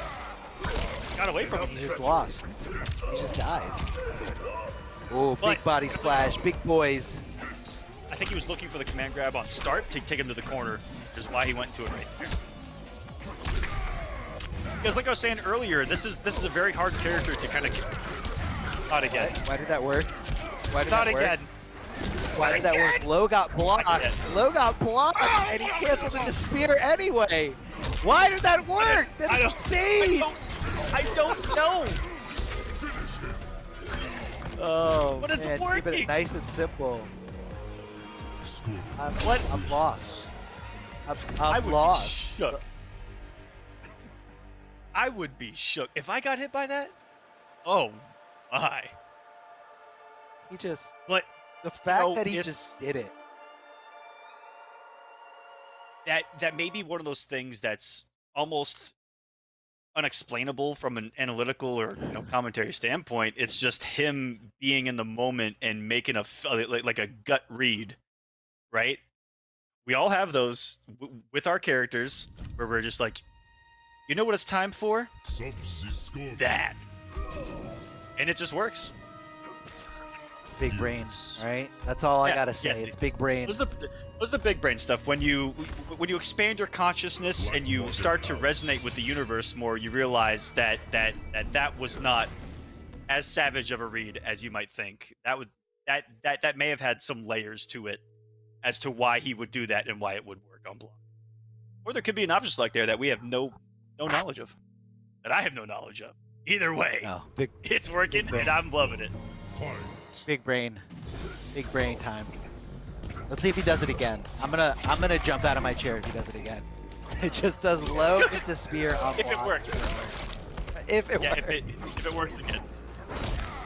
got away from him. He just lost. He just died. Oh, big body splash, big boys. I think he was looking for the command grab on start to take him to the corner, which is why he went into it right there. Because like I was saying earlier, this is a very hard character to kind of get. Not again. Why did that work? Why did Not that work? again. Why did that work? Low got blocked. Low got blocked, and he canceled into spear anyway. Why did that work? That's insane. I don't know. Oh, but it's man, working. Keep it nice and simple. I'm lost. I'm lost. Shook. I would be shook if I got hit by that. Oh my! He just. But the fact that he just did it. That may be one of those things that's almost unexplainable from an analytical or commentary standpoint. It's just him being in the moment and making like a gut read, right? We all have those with our characters where we're just like, you know what it's time for? That. And it just works. Big brain, all right? That's all I gotta say. Yeah, it's big brain. It was the big brain stuff. When you expand your consciousness and you start to resonate with the universe more, you realize that was not as savage of a read as you might think. That may have had some layers to it as to why he would do that and why it would work on block. Or there could be an option select there that we have no knowledge of, that I have no knowledge of. Either way, it's working and I'm loving it. Big brain time. Let's see if he does it again. I'm gonna jump out of my chair if he does it again. It just does low into spear on If it block. works. If it works. If it works again.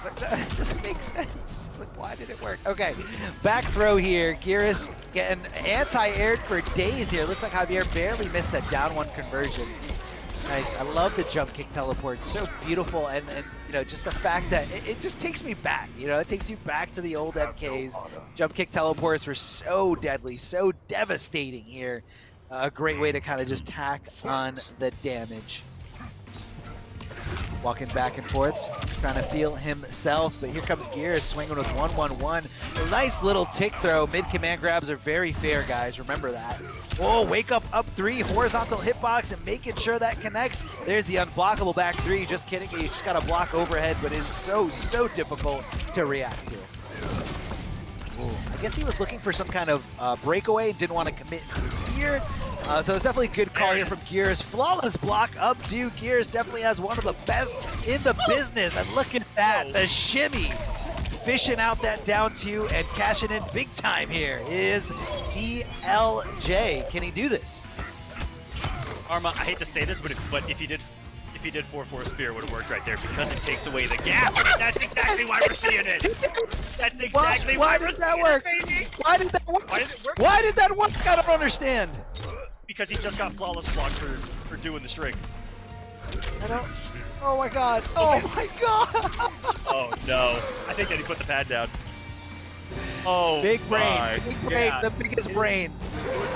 But that doesn't make sense. Like, why did it work? Okay, back throw here. Geras getting anti-aired for days here. Looks like Javier barely missed that down one conversion. Nice. I love the jump kick teleport. So beautiful, and you know, just the fact that it just takes me back. You know, it takes you back to the old MKs. Jump kick teleports were so deadly, so devastating here. A great way to kind of just tack on the damage. Walking back and forth, trying to feel himself, but here comes Geras swinging with 1-1-1. A nice little tick throw. Mid-command grabs are very fair, guys. Remember that. Oh, wake up 3, horizontal hitbox and making sure that connects. There's the unblockable back 3. Just kidding, you just got to block overhead, but it's so difficult to react to. Ooh, I guess he was looking for some kind of breakaway, didn't want to commit to the spear. So it's definitely a good call here from Geras. Flawless block up to Geras. Definitely has one of the best in the business. And look at that, the shimmy. Fishing out that down 2 and cashing in big time here is TLJ. Can he do this? Arma, I hate to say this, but if he did 4-4 spear, it would have worked right there because it takes away the gap. That's exactly why we're seeing it. That's exactly why did that work? Why did that work? Why did it work? Why did that work? I don't understand. Because he just got flawless block for doing the string. I don't. Oh my god. Oh my god. Oh no. I think that he put the pad down. Oh, big brain. Big brain. Yeah. The biggest brain. It was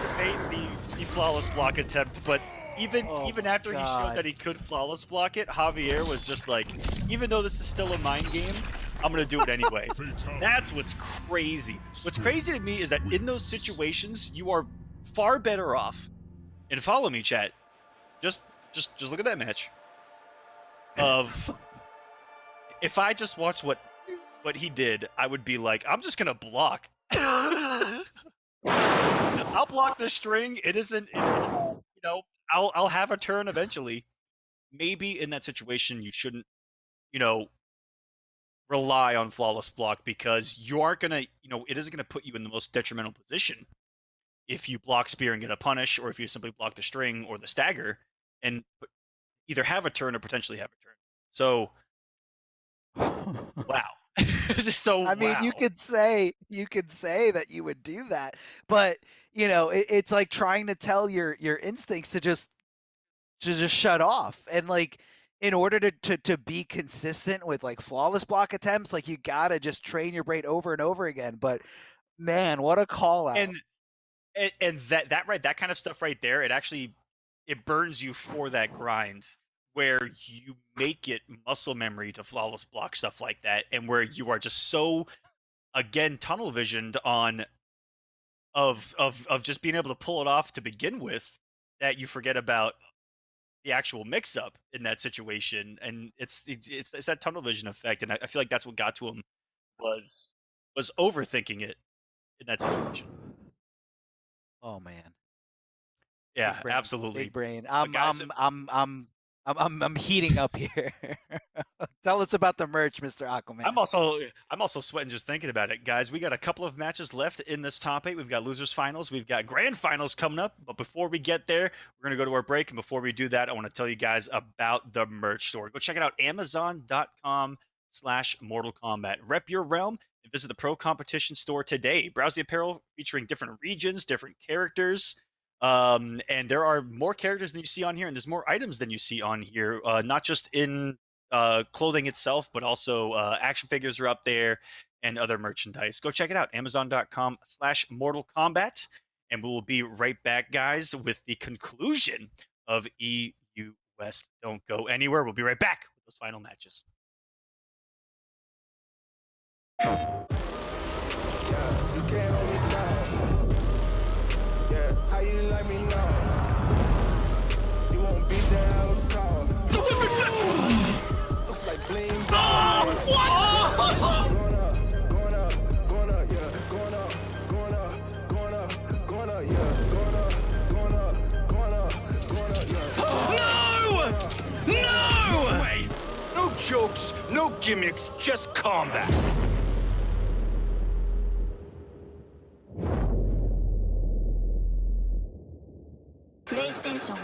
the flawless block attempt, but even after he showed that he could flawless block it, Javier was just like, even though this is still a mind game, I'm gonna do it anyway. That's what's crazy. What's crazy to me is that in those situations, you are far better off. And follow me, chat. Just look at that match. Of if I just watched what he did, I would be like, I'm just gonna block. I'll block the string. It isn't, you know, I'll have a turn eventually. Maybe in that situation you shouldn't, you know, rely on flawless block because you aren't gonna, you know, it isn't gonna put you in the most detrimental position if you block spear and get a punish, or if you simply block the string or the stagger and either have a turn or potentially have a turn. So, wow. This is so. I mean, wow. you could say that you would do that, but you know, it's like trying to tell your instincts to just shut off. And like, in order to be consistent with like flawless block attempts, like you gotta just train your brain over and over again. But man, what a call out! And that kind of stuff right there, it burns you for that grind where you make it muscle memory to flawless block stuff like that, and where you are just so, again, tunnel visioned on of just being able to pull it off to begin with that you forget about the actual mix up in that situation. And it's that tunnel vision effect, and I feel like that's what got to him was overthinking it in that situation. Oh man. Yeah, Big brain, absolutely. Big brain. Guys, I'm heating up here. Tell us about the merch, Mr. Aquaman. I'm also sweating just thinking about it, guys. We got a couple of matches left in this top 8. We've got losers finals, we've got grand finals coming up. But before we get there, we're gonna go to our break. And before we do that, I want to tell you guys about the merch store. Go check it out, Amazon.com/Mortal Kombat. Rep your realm and visit the Pro Competition store today. Browse the apparel featuring different regions, different characters. And there are more characters than you see on here, and there's more items than you see on here, not just in clothing itself, but also action figures are up there and other merchandise. Go check it out, Amazon.com/Mortal Kombat. And we will be right back, guys, with the conclusion of EU West. Don't go anywhere. We'll be right back with those final matches. can't hold me down. Yeah, how you like me now? You won't beat the hell of a crowd. Looks like bling. What? Going up, yeah. Going up, yeah. No! Wait! No jokes, no gimmicks, just combat. PlayStation.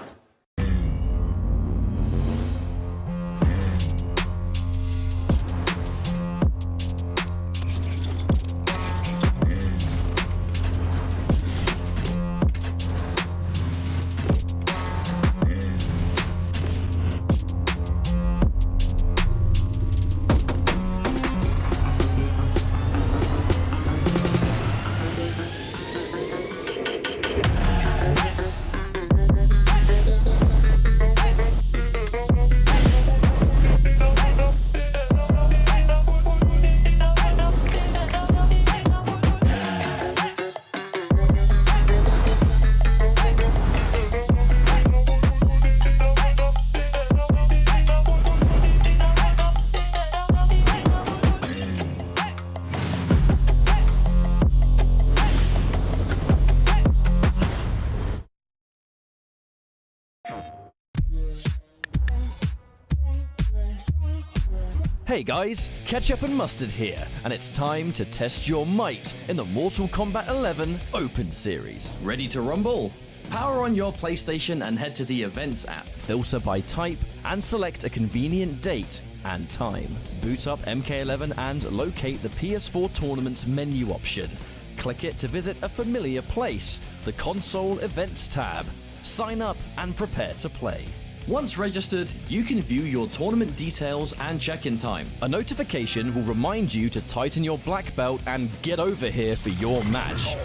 Hey guys, Ketchup and Mustard here, and it's time to test your might in the Mortal Kombat 11 Open Series. Ready to rumble? Power on your PlayStation and head to the Events app, filter by type, and select a convenient date and time. Boot up MK11 and locate the PS4 Tournaments menu option. Click it to visit a familiar place, the Console Events tab. Sign up and prepare to play. Once registered, you can view your tournament details and check-in time. A notification will remind you to tighten your black belt and get over here for your match.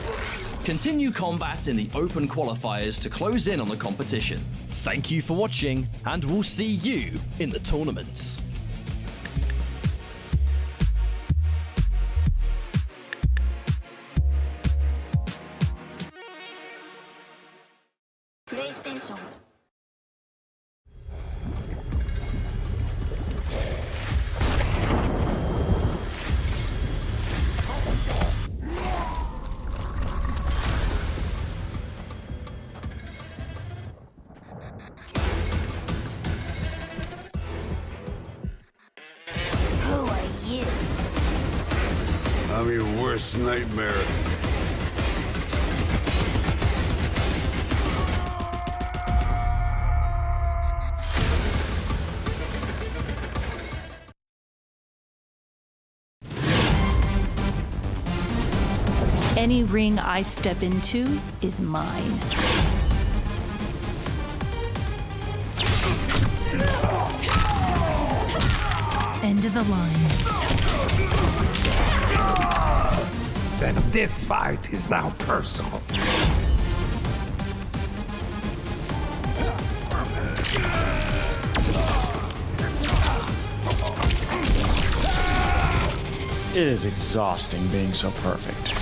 Continue combat in the open qualifiers to close in on the competition. Thank you for watching, and we'll see you in the tournaments. PlayStation. Who are you? I'm your worst nightmare. Any ring I step into is mine. End of the line. Then this fight is now personal. It is exhausting being so perfect.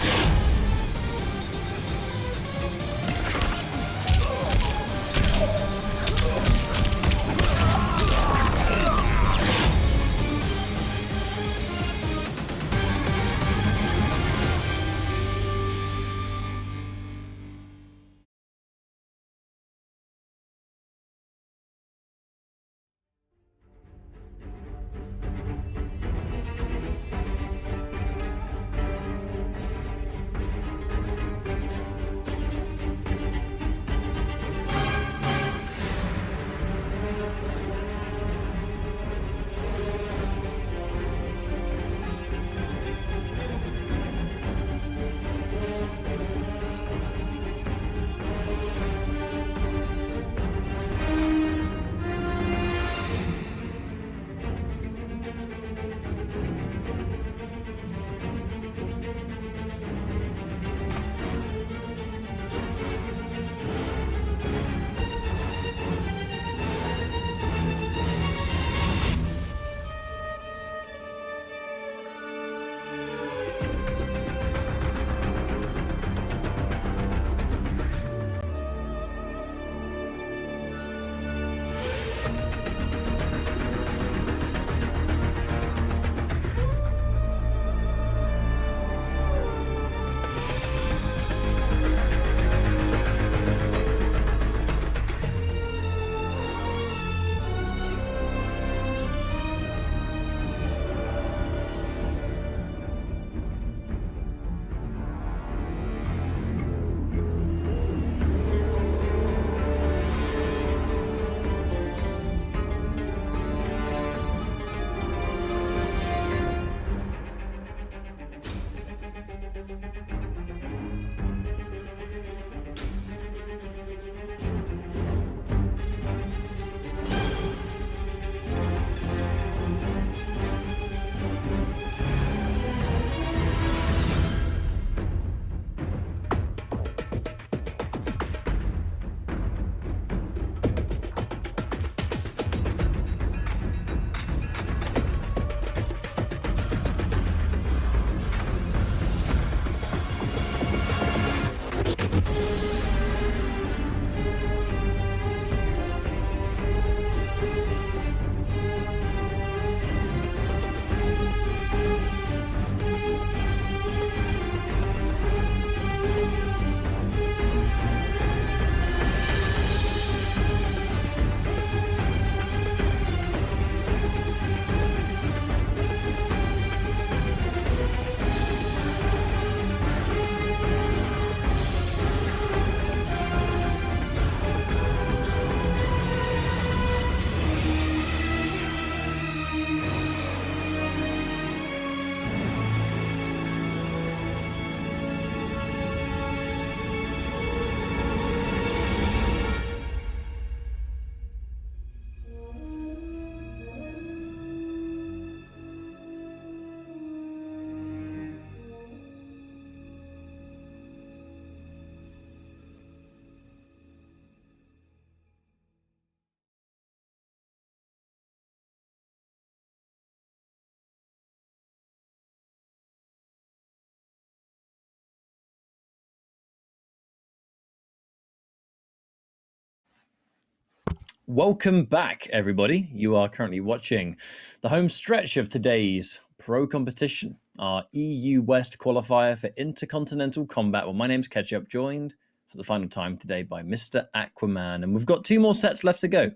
Welcome back, everybody. You are currently watching the home stretch of today's Pro Competition, our EU West qualifier for Intercontinental Combat. Well, my name's Ketchup, joined for the final time today by Mr. Aquaman. And we've got 2 more sets left to go.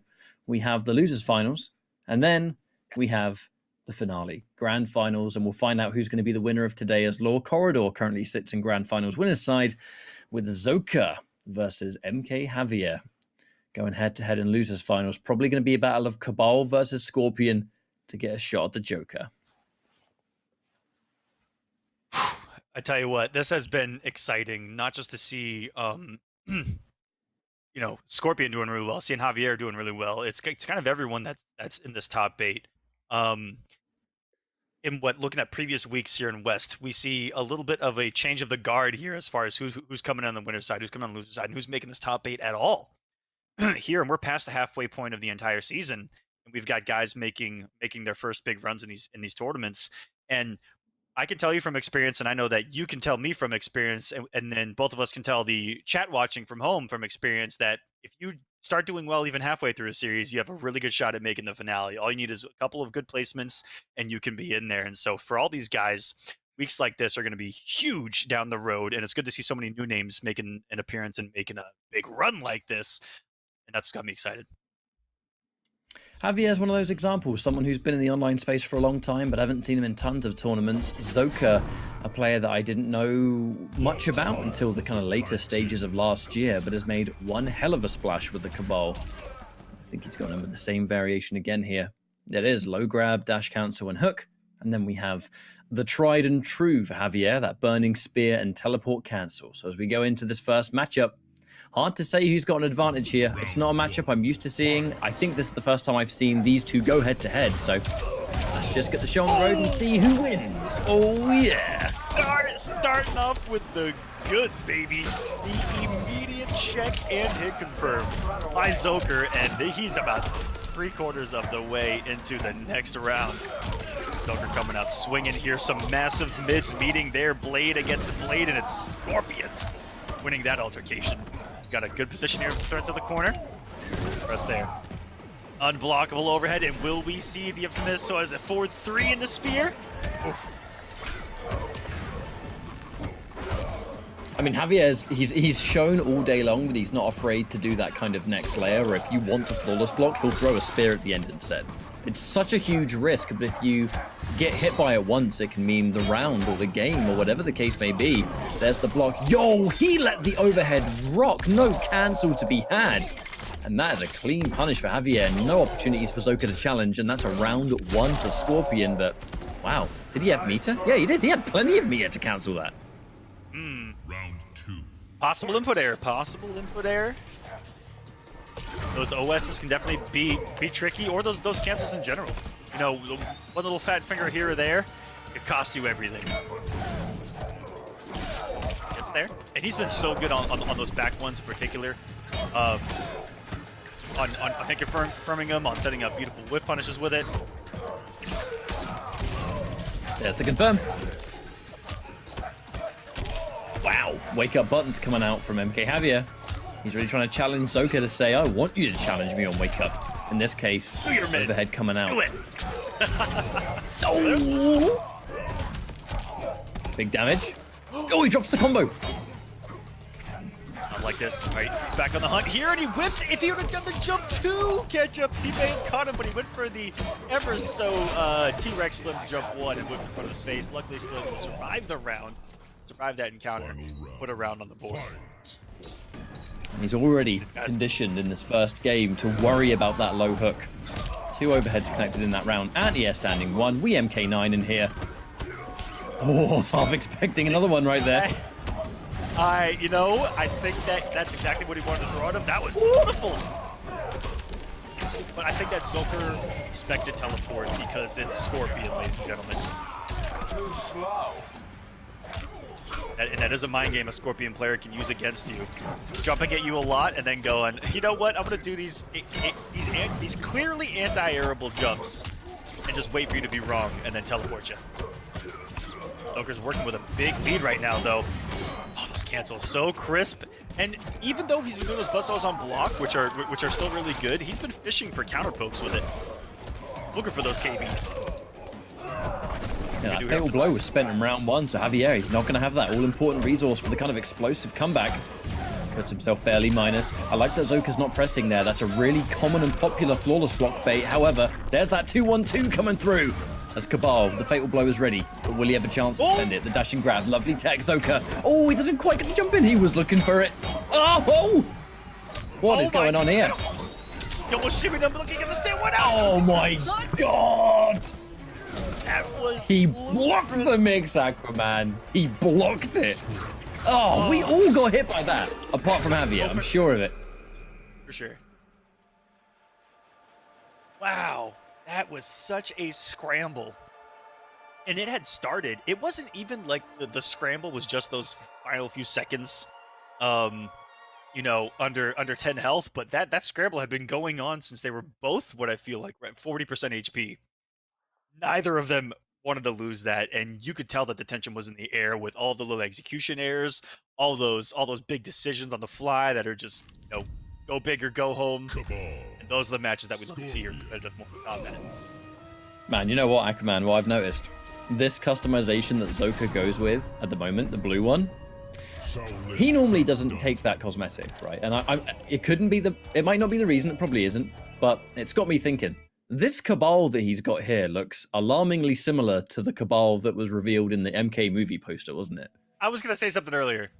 We have the losers finals, and then we have the finale, grand finals, and we'll find out who's going to be the winner of today, as Law Corridor currently sits in grand finals winner's side with Zoka versus MK Javier. Going head-to-head in losers finals. Probably going to be a battle of Cabal versus Scorpion to get a shot at the Joker. I tell you what, this has been exciting, not just to see, Scorpion doing really well, seeing Javier doing really well. It's kind of everyone that's in this top 8. Looking at previous weeks here in West, we see a little bit of a change of the guard here as far as who's coming on the winner's side, who's coming on the loser's side, and who's making this top 8 at all. Here, and we're past the halfway point of the entire season, and we've got guys making their first big runs in these tournaments. And I can tell you from experience, and I know that you can tell me from experience, and then both of us can tell the chat watching from home from experience, that if you start doing well even halfway through a series, you have a really good shot at making the finale. All you need is a couple of good placements, and you can be in there. And so for all these guys, weeks like this are going to be huge down the road, and it's good to see so many new names making an appearance and making a big run like this. And that's got me excited. Javier is one of those examples, someone who's been in the online space for a long time, but I haven't seen him in tons of tournaments. Zoka, a player that I didn't know much about until the kind of later stages of last year, but has made one hell of a splash with the Cabal. I think he's gone in with the same variation again here. It is low grab, dash cancel, and hook. And then we have the tried and true for Javier, that burning spear and teleport cancel. So as we go into this first matchup, hard to say who's got an advantage here. It's not a matchup I'm used to seeing. I think this is the first time I've seen these two go head-to-head. So let's just get the show on the road and see who wins. Oh, yeah. Starting off with the goods, baby. The immediate check and hit confirmed by Zoker, and he's about 3/4 of the way into the next round. Zoker coming out swinging here. Some massive mids meeting there. Blade against Blade, and it's Scorpions winning that altercation. Got a good position here, threat to the corner. Press there. Unblockable overhead, and will we see the infamous, so as a forward 3 in the spear? Oof. I mean, Javier's, he's shown all day long that he's not afraid to do that kind of next layer, or if you want to flawless block, he'll throw a spear at the end instead. It's such a huge risk, but if you get hit by it once, it can mean the round or the game or whatever the case may be. There's the block. Yo, he let the overhead rock. No cancel to be had. And that is a clean punish for Javier. No opportunities for Zoka to challenge, and that's a round 1 for Scorpion. But wow, did he have meter? Yeah, he did. He had plenty of meter to cancel that. Round 2. Possible input error. Possible input error. Those OSs can definitely be tricky, or those cancels in general. You know, one little fat finger here or there could cost you everything. Gets there, and he's been so good on those back ones in particular. On confirming them, on setting up beautiful whip punishes with it. There's the confirm. Wow, wake up buttons coming out from MK Javier. He's really trying to challenge Zoka to say, I want you to challenge me on wake up. In this case, overhead coming out. Do it. Oh! Big damage. Oh, he drops the combo. I like this. All right, he's back on the hunt here, and he whips. If he would have done the jump too, Ketchup, he may have caught him, but he went for the ever so T-Rex slim jump 1 and whipped in front of his face. Luckily, still able to survive the round, survive that encounter, put a round on the board. He's already conditioned in this first game to worry about that low hook. 2 overheads connected in that round. Anti-air standing 1. We MK9 in here. Oh, I was half expecting another one right there. I think that's exactly what he wanted to throw at him. That was beautiful. But I think that Zoker expected teleport because it's Scorpion, ladies and gentlemen. Too slow. And that is a mind game a Scorpion player can use against you. Jumping at you a lot and then going, you know what, I'm going to do these clearly anti-airable jumps and just wait for you to be wrong and then teleport you. Joker's working with a big lead right now, though. Oh, those cancels so crisp. And even though he's been doing those buzzsaws on block, which are still really good, he's been fishing for counter pokes with it, looking for those KBs. Yeah, that fatal blow was spent in round 1, so Javier, he's not going to have that all-important resource for the kind of explosive comeback. Puts himself barely minus. I like that Zoka's not pressing there. That's a really common and popular flawless block bait. However, there's that 2-1-2 coming through. As Cabal, the fatal blow is ready. But will he have a chance to defend it? The dashing grab, lovely tech, Zoka. Oh, he doesn't quite get the jump in. He was looking for it. Oh! What is going on here? He almost shimmied him looking at the stand. What out? Oh my god! That was he blocked the mix, Aquaman. He blocked it. Oh, we all got hit by that. Apart from Javier, I'm sure of it. For sure. Wow, that was such a scramble. And it had started. It wasn't even like the scramble was just those final few seconds, you know, under 10 health. But that scramble had been going on since they were both what I feel like 40% HP. Neither of them wanted to lose that, and you could tell that the tension was in the air with all the little execution errors, all those big decisions on the fly that are just, you know, go big or go home. And those are the matches that we love to see here in competitive Mortal Kombat. Man, you know what, Aquaman? What I've noticed, this customization that Zoka goes with at the moment, the blue one, he normally doesn't take that cosmetic, right? And it might not be the reason, it probably isn't, but it's got me thinking. This Cabal that he's got here looks alarmingly similar to the Cabal that was revealed in the MK movie poster, wasn't it? I was gonna say something earlier.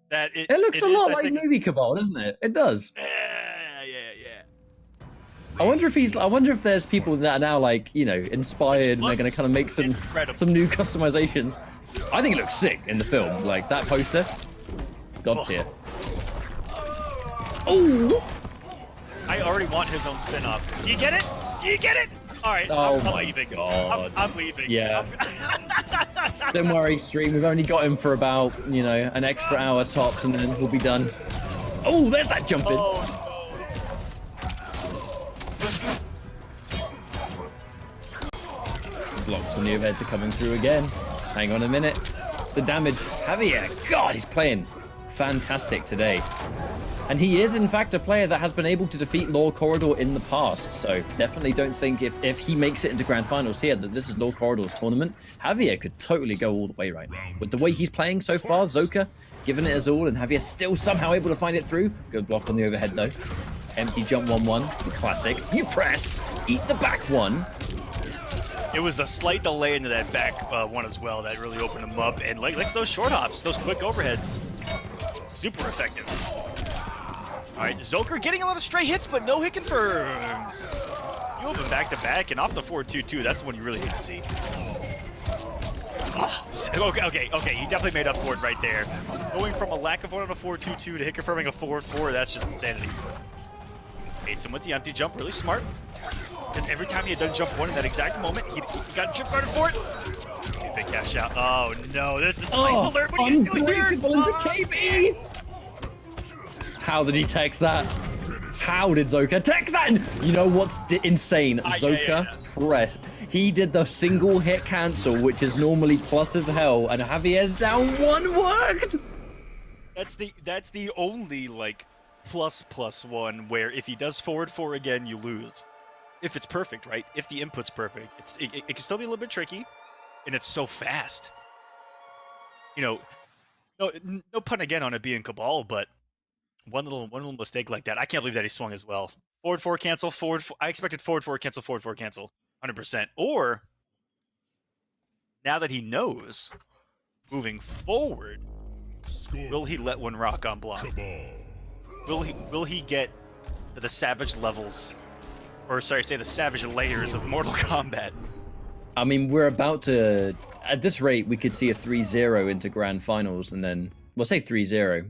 That it looks a lot like movie Cabal, doesn't it? It does. Yeah. I wonder if there's people that are now like, you know, inspired and they're gonna kind of make some new customizations. I think it looks sick in the film. Like that poster. God tier. Oh! I already want his own spin-off. Do you get it? Do you get it? All right. Oh I'm my leaving. god. I'm leaving. Yeah. Don't worry, stream. We've only got him for about, you know, an extra hour tops, and then we'll be done. Oh, there's that jump in. Oh, Blocks on the overheads are coming through again. Hang on a minute. The damage. Javier. God, he's playing fantastic today. And he is, in fact, a player that has been able to defeat Law Corridor in the past. So definitely don't think if he makes it into Grand Finals here that this is Law Corridor's tournament. Javier could totally go all the way right now. With the way he's playing so far, Zoka giving it his all, and Javier still somehow able to find it through. Good block on the overhead, though. Empty jump 1-1. Classic. You press. Eat the back one. it was the slight delay into that back one as well that really opened him up. And like those short hops, those quick overheads, super effective. All right, Zoker getting a lot of stray hits, but no hit confirms. You open back to back and off the 4-2-2. That's the one you really hate to see. Okay. He definitely made up for it right there. Going from a lack of one on a 4-2-2 to hit confirming a 4-4, that's just insanity. Baits him with the empty jump, really smart. Because every time he had done jump one in that exact moment, he got jump guarded for it. Big cash out. Oh no, this is life alert. What are you doing here? Unbreakable into KB! How did he tech that? How did Zoka tech that? You know what's insane? Zoka press. He did the single hit cancel, which is normally plus as hell, and Javier's down one worked. That's the only like plus one where if he does forward 4 again, you lose. If it's perfect, right? If the input's perfect, it can still be a little bit tricky, and it's so fast. You know, no pun again on it being Cabal, but one little mistake like that, I can't believe that he swung as well. Forward 4 cancel, forward 4, I expected forward 4 cancel, forward 4 cancel, 100%. Or now that he knows, moving forward, will he let one rock on block? Will he get to the savage levels? Or sorry, say the savage layers of Mortal Kombat. I mean, we're about to, at this rate, we could see a 3-0 into Grand Finals, and then, we'll say 3-0.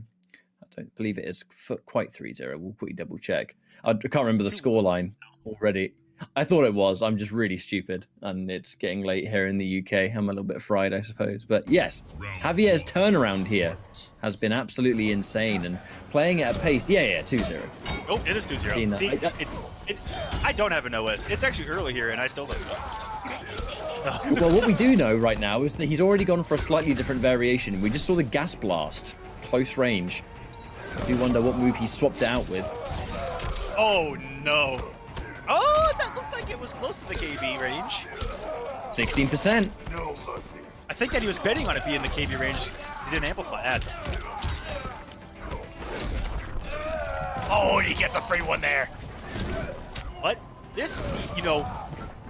I don't believe it is quite 3-0. We'll quickly double check. I can't remember the scoreline already. I thought it was. I'm just really stupid, and it's getting late here in the UK. I'm a little bit fried, I suppose. But yes, Javier's turnaround here has been absolutely insane, and playing at a pace. Yeah, 2-0. Oh, it is 2-0. See, I don't have an OS. It's actually early here, and I still don't know. Well, what we do know right now is that he's already gone for a slightly different variation. We just saw the gas blast, close range. I do wonder what move he swapped it out with. Oh no. Oh, that looked like it was close to the KB range. 16%. No mercy. I think that he was betting on it being the KB range. He didn't amplify that. Oh, and he gets a free one there. But this, you know,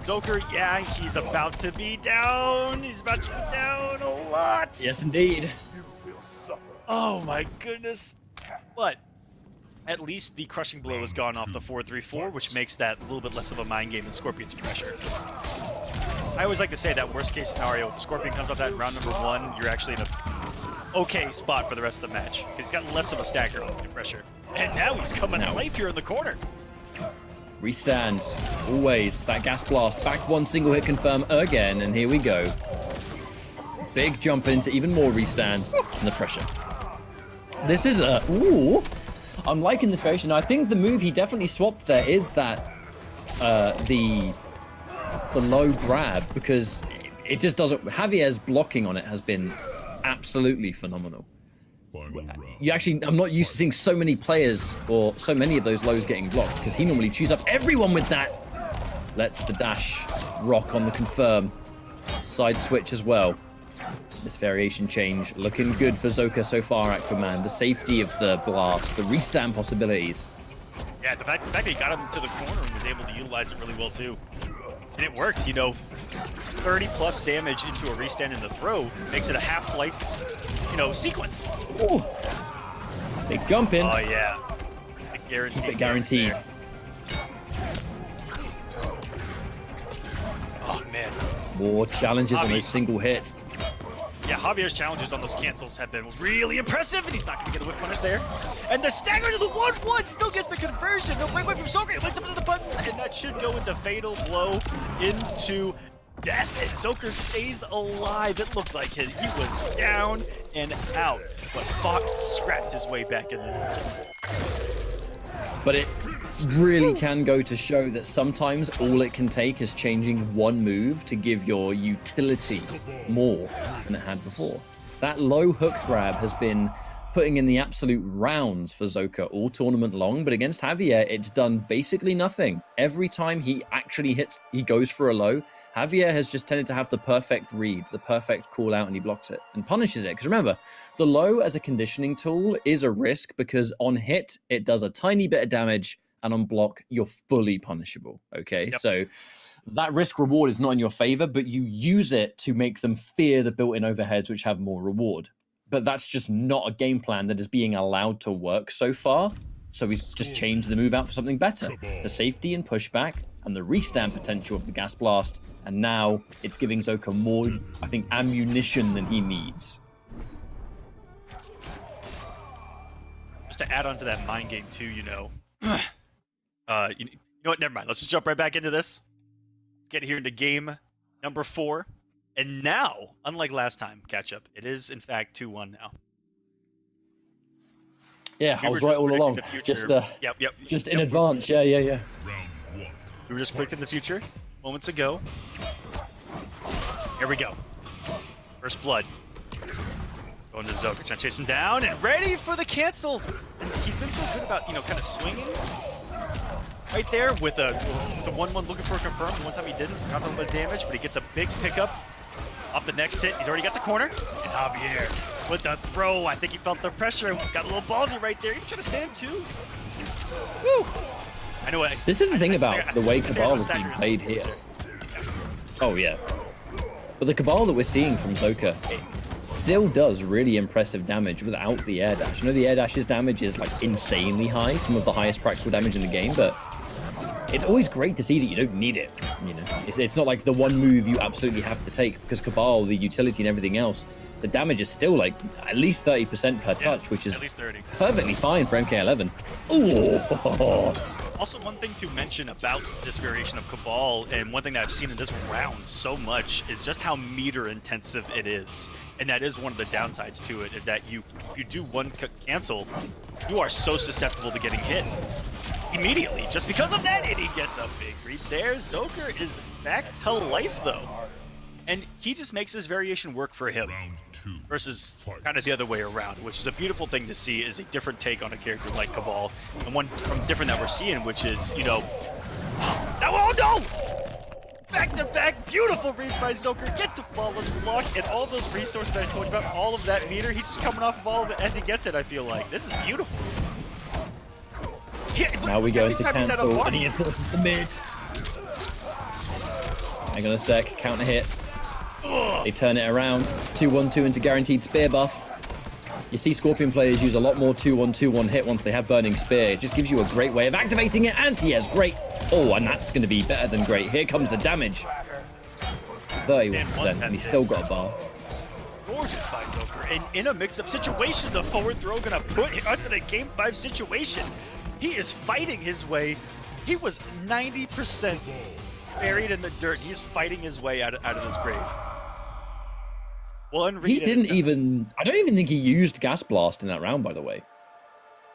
Zoker, yeah, he's about to be down. He's about to be down a lot. Yes, indeed. Oh my goodness. But at least the crushing blow has gone off the 4-3-4, which makes that a little bit less of a mind game than Scorpion's pressure. I always like to say that worst case scenario, if Scorpion comes up that in round number 1, you're actually in a okay spot for the rest of the match. Because he's got less of a stagger on the pressure. And now he's coming to life here in the corner. Restands, always. That gas blast, back one single hit confirm again, and here we go. Big jump into even more restands and the pressure. This is a, ooh, I'm liking this variation. I think the move he definitely swapped there is that, the low grab, because it just doesn't, Javier's blocking on it has been absolutely phenomenal. You actually, I'm not used to seeing so many players or so many of those lows getting blocked, because he normally chews up everyone with that. Lets the dash rock on the confirm. Side switch as well. This variation change looking good for Zoka so far at command. The safety of the blast, the restand possibilities. Yeah, the fact that he got him to the corner and was able to utilize it really well too. And it works, you know, 30 plus damage into a restand in the throw makes it a half-life, you know, sequence. Ooh. Big jump in. Oh yeah. Big guaranteed. Keep it guaranteed. Oh man. More challenges on those single hits. Yeah, Javier's challenges on those cancels have been really impressive, and he's not going to get a whiff punish there. And the stagger to the 1-1 still gets the conversion. No breakaway from Zoker. It wakes up into the buttons, and that should go into fatal blow into death. And Zoker stays alive. It looked like he was down and out, but fought, scrapped his way back in the But it really can go to show that sometimes all it can take is changing one move to give your utility more than it had before. That low hook grab has been putting in the absolute rounds for Zoka all tournament long, but against Javier, it's done basically nothing. Every time he actually hits, he goes for a low, Javier has just tended to have the perfect read, the perfect call out, and he blocks it and punishes it. Because remember, the low as a conditioning tool is a risk because on hit, it does a tiny bit of damage, and on block, you're fully punishable, okay? Yep. So that risk reward is not in your favor, but you use it to make them fear the built-in overheads, which have more reward. But that's just not a game plan that is being allowed to work so far. So he's just changed the move out for something better. The safety and pushback and the restand potential of the gas blast. And now it's giving Zoka more, I think, ammunition than he needs. Just to add on to that mind game too, you know. You know what, never mind. Let's just jump right back into this. Get here into game number 4. And now, unlike last time, catch up, it is in fact 2-1 now. Yeah, I was right all along. Just just in advance. Yeah. We were just predicting the future moments ago. Here we go. First blood. Going to Zoka, trying to chase him down and ready for the cancel. And he's been so good about, you know, kind of swinging right there with the 1-1 looking for a confirm. The one time he didn't, got a little bit of damage, but he gets a big pickup off the next hit. He's already got the corner. And Javier with the throw. I think he felt the pressure. Got a little ballsy right there. He's trying to stand too. Woo! I know what. This is the thing about the way Cabal is being played here. Oh yeah. But the Cabal that we're seeing from Zoka still does really impressive damage without the air dash. I know the air dash's damage is like insanely high, some of the highest practical damage in the game, but it's always great to see that you don't need it. You know, it's not like the one move you absolutely have to take, because Cabal, the utility and everything else, the damage is still like at least 30% per touch, which is perfectly fine for MK11. Ooh. Also, one thing to mention about this variation of Cabal, and one thing that I've seen in this round so much, is just how meter intensive it is. And that is one of the downsides to it, is that if you do one cancel, you are so susceptible to getting hit immediately. Just because of that, and he gets a big read there. Zoker is back to life, though. And he just makes this variation work for him. versus kind of the other way around, which is a beautiful thing to see, is a different take on a character like Kabal, and one different that we're seeing, which is, you know, oh no! Back-to-back, beautiful reads by Zoker, gets to flawless block, and all those resources I told you about, all of that meter, he's just coming off of all of it as he gets it, I feel like. This is beautiful. Now we go into cancel, and he enters the mid. Hang on a sec, counter hit. They turn it around, 2-1-2 into guaranteed spear buff. You see Scorpion players use a lot more 2-1-2-1 hit once they have Burning Spear. It just gives you a great way of activating it. Anti-Air's great. Oh, and that's going to be better than great. Here comes the damage. 31%, and he's still got a bar. Gorgeous by Zoker. And in a mix-up situation, the forward throw going to put us in a Game 5 situation. He is fighting his way. He was 90% buried in the dirt. He's fighting his way out of his grave. Well, he didn't even. I don't even think he used Gas Blast in that round, by the way.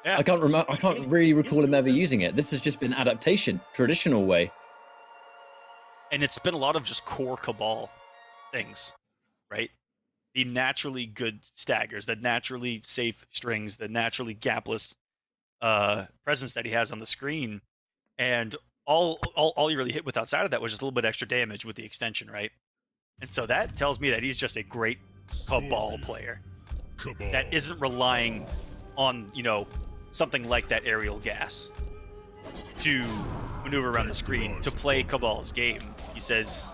Yeah. I can't remember. I can't really recall him ever using it. This has just been adaptation, traditional way. And it's been a lot of just core Kabal things, right? The naturally good staggers, the naturally safe strings, the naturally gapless presence that he has on the screen, and all you really hit with outside of that was just a little bit extra damage with the extension, right? And so that tells me that he's just a great Kabal player that isn't relying on, you know, something like that aerial gas to maneuver around the screen to play Kabal's game. He says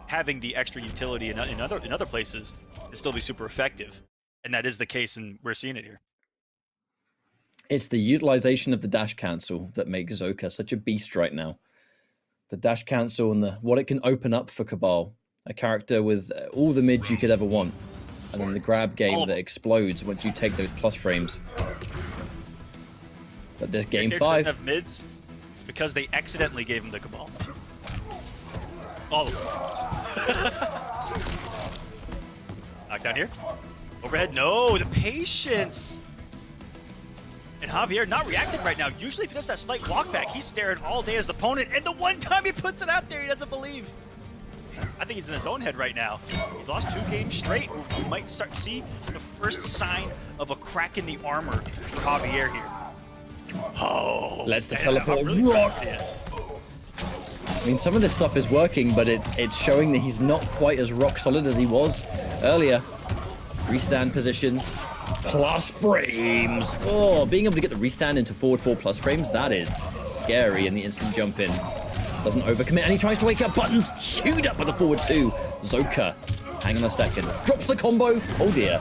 having the extra utility in other places can still be super effective, and that is the case, and we're seeing it here. It's the utilization of the dash cancel that makes Zoka such a beast right now. The dash cancel and what it can open up for Kabal. A character with all the mids you could ever want. And then the grab game that explodes once you take those plus frames. But this game 5... have mids, it's because they accidentally gave him the Kabal. All of them. Knockdown here. Overhead, no, the patience! And Javier not reacting right now. Usually if he does that slight walk back, he's staring all day as the opponent, and the one time he puts it out there, he doesn't believe. I think he's in his own head right now. He's lost 2 games straight. We might start to see the first sign of a crack in the armor for Javier here. Oh, let's the teleport rock. I mean, some of this stuff is working, but it's showing that he's not quite as rock solid as he was earlier. Restand positions, plus frames. Oh, being able to get the restand into forward 4 plus frames, that is scary in the instant jump in. Doesn't overcommit, and he tries to wake up buttons. Chewed up by the forward 2. Zoka, hang on a second. Drops the combo. Oh dear.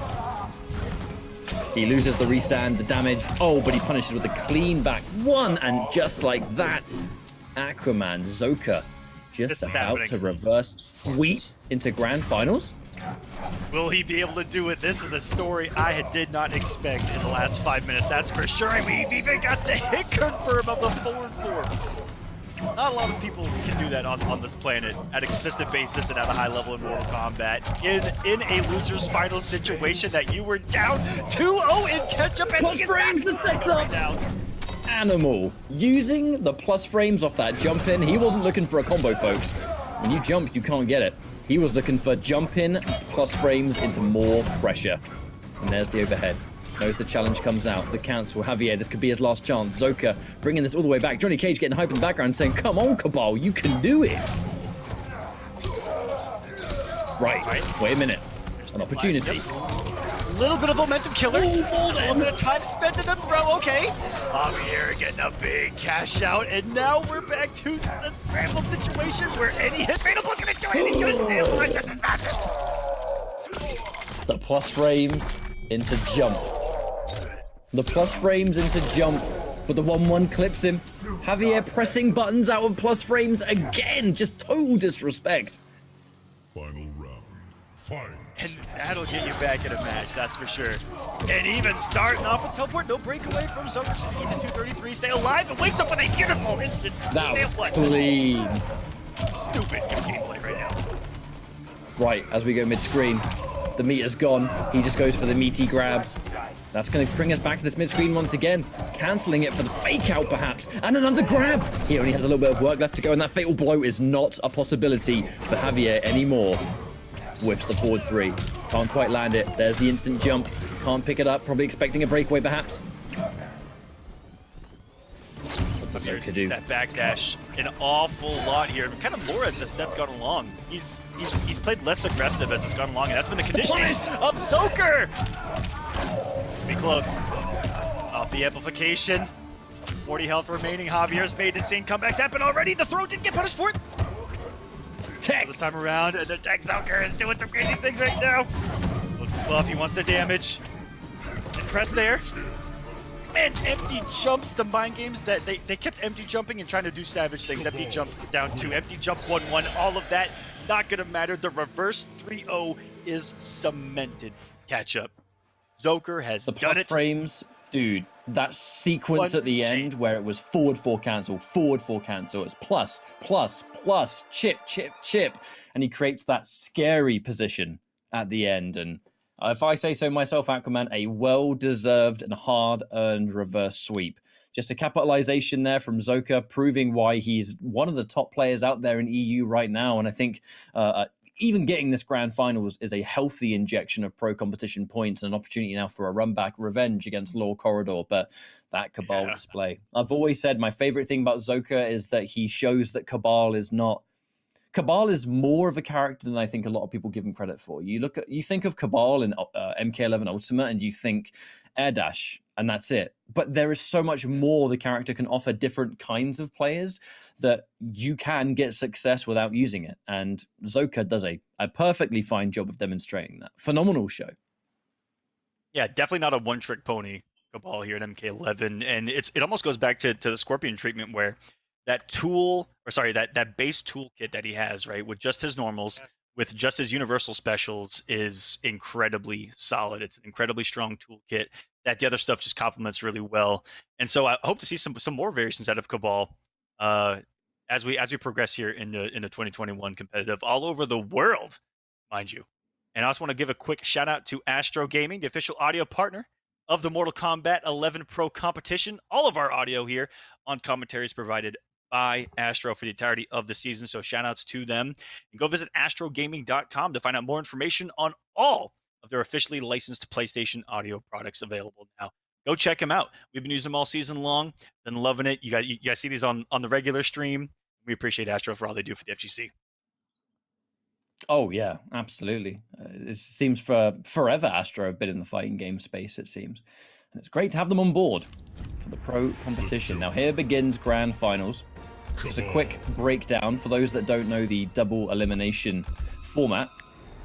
He loses the restand, the damage. Oh, but he punishes with a clean back 1, and just like that, Aquaman Zoka just about to reverse sweep into grand finals. Will he be able to do it? This is a story I did not expect in the last 5 minutes, that's for sure. And we've even got the hit confirm of the forward 4. Not a lot of people can do that on this planet at a consistent basis and at a high level in Mortal Kombat. In a loser's final situation that you were down 2-0 in catch-up and plus frames the sets up. Animal. Using the plus frames off that jump in. He wasn't looking for a combo, folks. When you jump, you can't get it. He was looking for jump in, plus frames into more pressure. And there's the overhead. Knows the challenge comes out. The cancel. Javier, this could be his last chance. Zoka bringing this all the way back. Johnny Cage getting hype in the background saying, come on, Kabal, you can do it. Right. Wait a minute. An opportunity. A little bit of momentum killer. A little bit of time spent in the throw. Okay. Javier getting a big cash out. And now we're back to a scramble situation where any hit fatal is going to do it. And he's going to stay alive. This is massive. The plus frames into jump. The plus frames into jump, but the 1-1 clips him. Javier pressing buttons out of plus frames again. Just total disrespect. Final round. Fight. And that'll get you back in a match, that's for sure. And even starting off with teleport, no breakaway from Zoker. Just need the 233, stay alive, and wakes up with a beautiful instant. That was clean. Stupid gameplay right now. Right, as we go mid-screen, the meter's gone. He just goes for the meaty grab. That's going to bring us back to this mid-screen once again. Cancelling it for the fake-out, perhaps. And another grab. He only has a little bit of work left to go, and that fatal blow is not a possibility for Javier anymore. Whips the forward 3. Can't quite land it. There's the instant jump. Can't pick it up. Probably expecting a breakaway, perhaps. What's Zoka do? That backdash an awful lot here. Kind of more as the set's gone along. He's played less aggressive as it's gone along, and that's been the conditioning of Zoker. Be close. Off the amplification. 40 health remaining. Javier's made insane comebacks happen already. The throw didn't get punished for it. Tech this time around, and the Tech Zoker is doing some crazy things right now. Looks buff, he wants the damage. And press there. Man, empty jumps, the mind games that they kept empty jumping and trying to do savage things. Empty jump down 2, empty jump 1-1, all of that not gonna matter. The reverse 3-0 is cemented. Catch up. Zoker has done plus it. Frames, dude, that sequence at the end where it was forward 4 cancel, it's plus, chip, and he creates that scary position at the end. And if I say so myself, Aquaman, a well-deserved and hard-earned reverse sweep. Just a capitalization there from Zoka, proving why he's one of the top players out there in EU right now. And I think even getting this grand finals is a healthy injection of pro competition points and an opportunity now for a run back revenge against Law Corridor. But that Cabal display, I've always said my favorite thing about Zoka is that he shows that Cabal is more of a character than I think a lot of people give him credit for. You think of Cabal in MK11 Ultimate and you think air dash and that's it. But there is so much more the character can offer different kinds of players that you can get success without using it. And Zoka does a perfectly fine job of demonstrating that. Phenomenal show. Yeah, definitely not a one-trick pony, Cabal here in MK11. And it almost goes back to the Scorpion treatment where that that base toolkit that he has, right, with just his normals, with just his universal specials is incredibly solid. It's an incredibly strong toolkit that the other stuff just complements really well. And so I hope to see some more variations out of Cabal as we progress here in the 2021 competitive all over the world, mind you. And I also want to give a quick shout out to Astro Gaming, the official audio partner of the Mortal Kombat 11 Pro competition. All of our audio here on commentary is provided by Astro for the entirety of the season. So shout outs to them. And go visit astrogaming.com to find out more information on all of their officially licensed PlayStation audio products available now. Go check them out. We've been using them all season long. Been loving it. You guys see these on the regular stream. We appreciate Astro for all they do for the FGC. Oh, yeah, absolutely. It seems for forever Astro have been in the fighting game space, it seems. And it's great to have them on board for the pro competition. Now, here begins Grand Finals. Just a quick breakdown for those that don't know the double elimination format.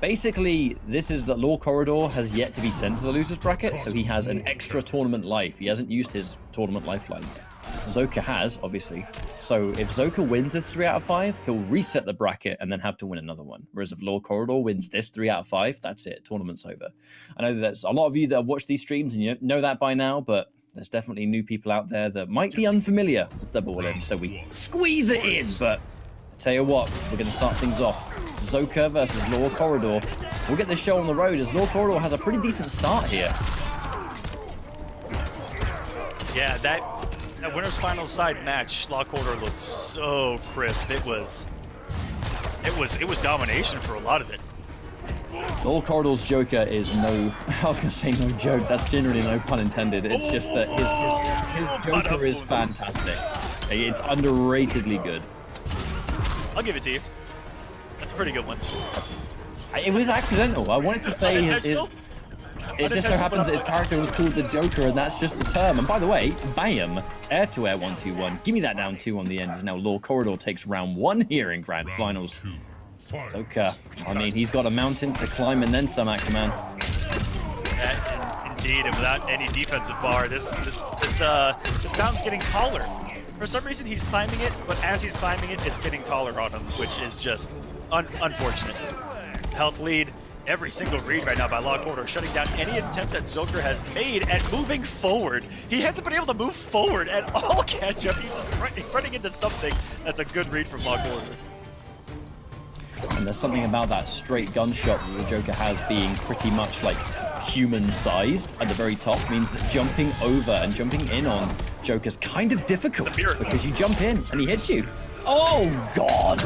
Basically, this is that Law Corridor has yet to be sent to the loser's bracket, so he has an extra tournament life. He hasn't used his tournament lifeline yet. Zoka has, obviously. So if Zoka wins this 3 out of 5, he'll reset the bracket and then have to win another one. Whereas if Law Corridor wins this 3 out of 5, that's it. Tournament's over. I know that there's a lot of you that have watched these streams and you know that by now, but there's definitely new people out there that might be unfamiliar with double elim, so we squeeze it in. But I tell you what, we're going to start things off. Zoka versus Law Corridor. We'll get this show on the road as Law Corridor has a pretty decent start here. Yeah, that winners finals side match, Law Corridor looked so crisp. It was domination for a lot of it. Law Corridor's Joker is no, I was going to say no joke, that's generally no pun intended. It's just that his Joker is fantastic. It's underratedly good. I'll give it to you. That's a pretty good one. It was accidental. I wanted to say it just so happens that his character was called the Joker, and that's just the term. And by the way, bam, air-to-air 1-2-1. Give me that down 2 on the end. As now Law Corridor takes round 1 here in Grand Finals. Zoka, I mean, he's got a mountain to climb and then some, Aquaman. Indeed, and without any defensive bar, this mountain's getting taller. For some reason, he's climbing it, but as he's climbing it, it's getting taller on him, which is just unfortunate. Health lead. Every single read right now by Law Corridor, shutting down any attempt that Zoker has made at moving forward. He hasn't been able to move forward at all, catch-up. He's running into something. That's a good read from Law Corridor. And there's something about that straight gunshot that the Joker has being pretty much like human-sized at the very top means that jumping over and jumping in on Joker's kind of difficult because you jump in and he hits you. Oh, God!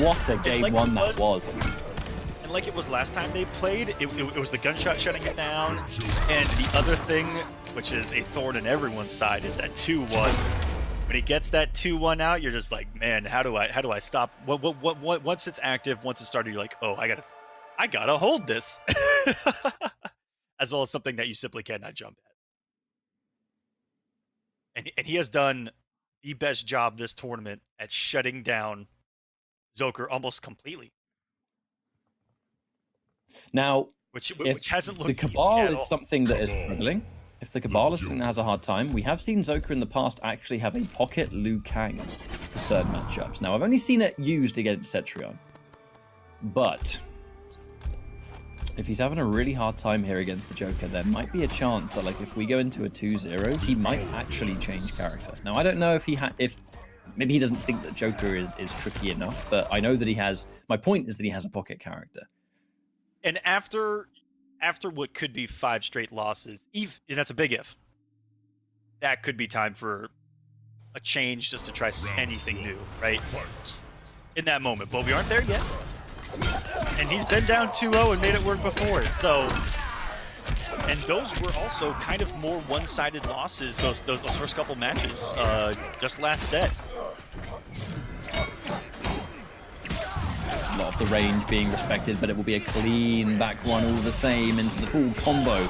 What a game one that was. And like it was last time they played, it was the gunshot shutting it down. And the other thing, which is a thorn in everyone's side, is that 2-1. When he gets that 2-1 out, you're just like, man, how do I stop? Once it's active, once it started, you're like, oh, I gotta hold this. As well as something that you simply cannot jump at. And he has done the best job this tournament at shutting down Zoker almost completely. Now, which hasn't looked the Cabal at is all. something that is struggling. If the Cabal is something that has a hard time, we have seen Zoker in the past actually have a pocket Liu Kang for certain matchups. Now, I've only seen it used against Cetrion, but if he's having a really hard time here against the Joker, there might be a chance that, like, if we go into a 2-0, he might actually change character. Now, I don't know if maybe he doesn't think that Joker is tricky enough, but I know that he has. My point is that he has a pocket character. And after what could be 5 straight losses, and that's a big if, that could be time for a change just to try anything new, right? In that moment. But we aren't there yet. And he's been down 2-0 and made it work before. So, and those were also kind of more one-sided losses, those first couple matches, just last set. A lot of the range being respected, but it will be a clean back one all the same into the full combo.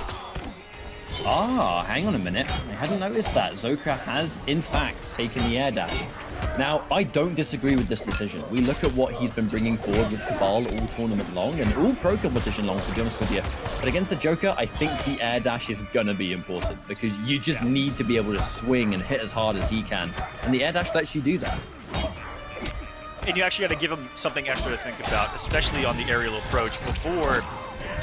Ah, hang on a minute. I hadn't noticed that. Zoka has, in fact, taken the air dash. Now, I don't disagree with this decision. We look at what he's been bringing forward with Cabal all tournament long and all pro competition long, to be honest with you. But against the Joker, I think the air dash is going to be important because you just need to be able to swing and hit as hard as he can. And the air dash lets you do that. And you actually got to give him something extra to think about, especially on the aerial approach. Before,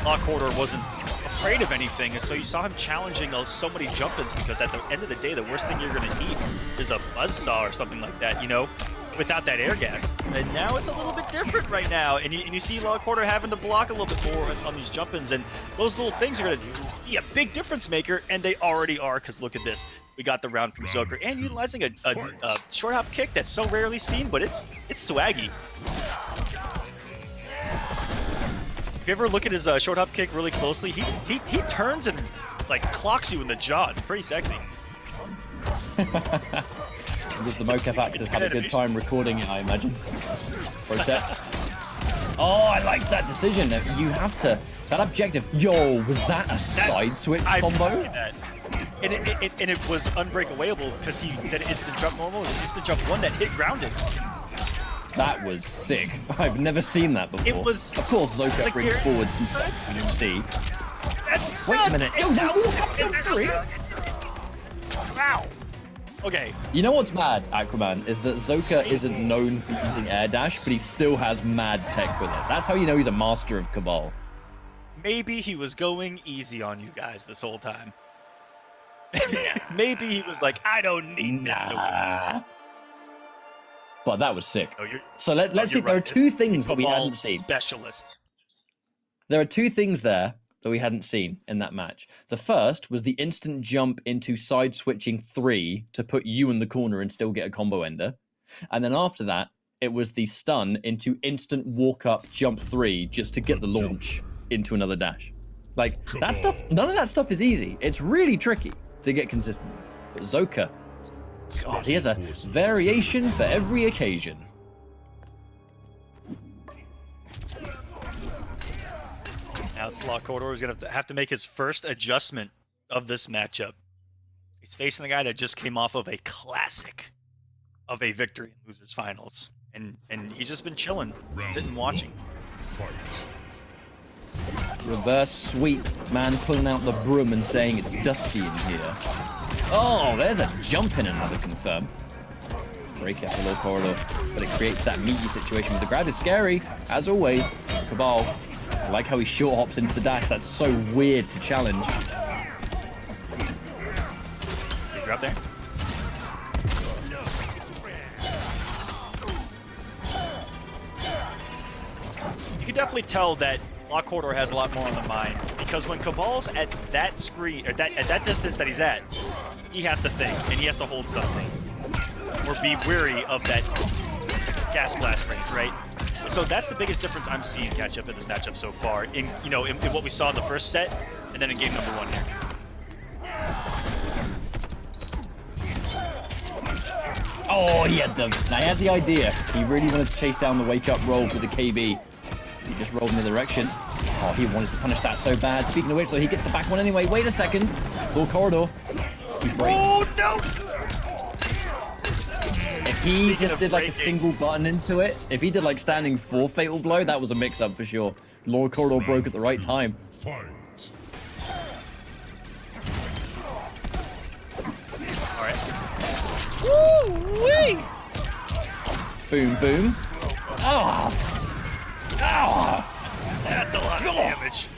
Lockholder wasn't afraid of anything, and so you saw him challenging so many jump-ins, because at the end of the day, the worst thing you're going to need is a buzzsaw or something like that, you know, without that air gas. And now it's a little bit different right now, and you see Lockholder having to block a little bit more on these jump-ins, and those little things are going to be a big difference maker, and they already are, because look at this. We got the round from Zoker, and utilizing a short hop kick that's so rarely seen, but it's swaggy. If you ever look at his short hop kick really closely, he turns and like clocks you in the jaw. It's pretty sexy. With the mocap actors had a good time recording it, I imagine. For a set. Oh, I like that decision. You have to. That objective. Yo, was that a side switch combo? And it was unbreakawayable because that instant jump normal is instant jump 1 that hit grounded. That was sick. I've never seen that before. It was. Of course, Zoka brings forward some stuff you can see. Wait a minute. Wow. Okay. You know what's mad, Aquaman, is that Zoka isn't known for using air dash, but he still has mad tech with it. That's how you know he's a master of Cabal. Maybe he was going easy on you guys this whole time. Maybe he was like, I don't need this. But that was sick. Oh, so let's see. Right. There are two things that we hadn't seen. Specialist. There are two things there that we hadn't seen in that match. The first was the instant jump into side switching 3 to put you in the corner and still get a combo ender. And then after that, it was the stun into instant walk up jump 3 just to get the launch into another dash. Like that stuff, none of that stuff is easy. It's really tricky to get consistent. But Zoka, God, he has a variation for every occasion. Now it's Lockholder who's going to have to make his first adjustment of this matchup. He's facing the guy that just came off of a classic of a victory in Losers Finals. And he's just been chilling, sitting watching. Fight. Reverse sweep, man pulling out the broom and saying it's dusty in here. Oh, there's a jump in another confirm. Break out the low corridor, but it creates that meaty situation with the grab. Is scary, as always. Cabal, I like how he short hops into the dash. That's so weird to challenge. Good drop there. You can definitely tell that Lockholder has a lot more on the mind, because when Cabal's at that screen, or at that distance that he's at, he has to think, and he has to hold something. Or be wary of that gas blast range, right? So that's the biggest difference I'm seeing catch up in this matchup so far. In what we saw in the first set, and then in game number 1 here. Oh, he had the idea. He really wanted to chase down the wake-up roll with the KB. He just rolled in the direction. Oh, he wanted to punish that so bad. Speaking of which, though, he gets the back one anyway. Wait a second. Full corridor. He breaks. Oh, no! If he just did like a single button into it, if he did like standing 4 fatal blow, that was a mix-up for sure. Lower corridor broke at the right time. Fight. Alright. Woo-wee! Boom, boom. Ah! Ah! That's a lot of damage.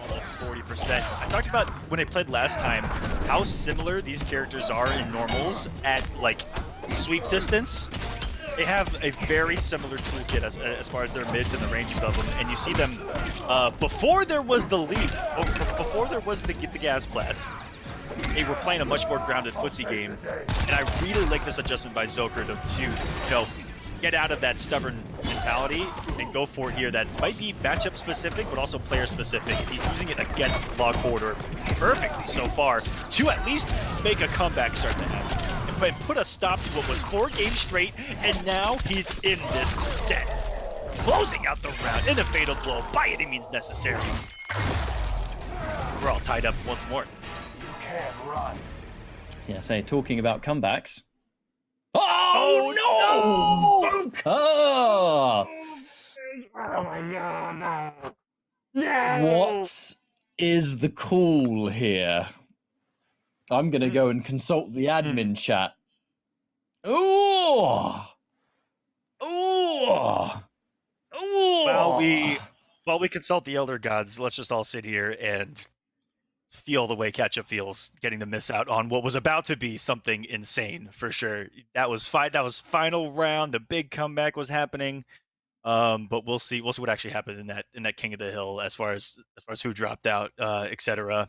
Almost 40%. I talked about when I played last time how similar these characters are in normals at like sweep distance. They have a very similar toolkit as far as their mids and the ranges of them, and you see them before there was the leap, before there was the gas blast. They were playing a much more grounded footsie game, and I really like this adjustment by Zoker to get out of that stubborn mentality and go for it here. That might be matchup specific, but also player specific. He's using it against Log Corridor perfectly so far to at least make a comeback start to happen and put a stop to what was 4 games straight, and now he's in this set, closing out the round in a fatal blow by any means necessary. We're all tied up once more. Run. Yeah, say talking about comebacks. Oh, no! Voka! Oh my god, What is the call here? I'm gonna go and consult the admin chat. Ooh! Ooh! Ooh! While we consult the Elder Gods, let's just all sit here and feel the way Ketchup feels, getting to miss out on what was about to be something insane for sure. That was final round. The big comeback was happening, but we'll see what actually happened in that King of the Hill as far as who dropped out, etc.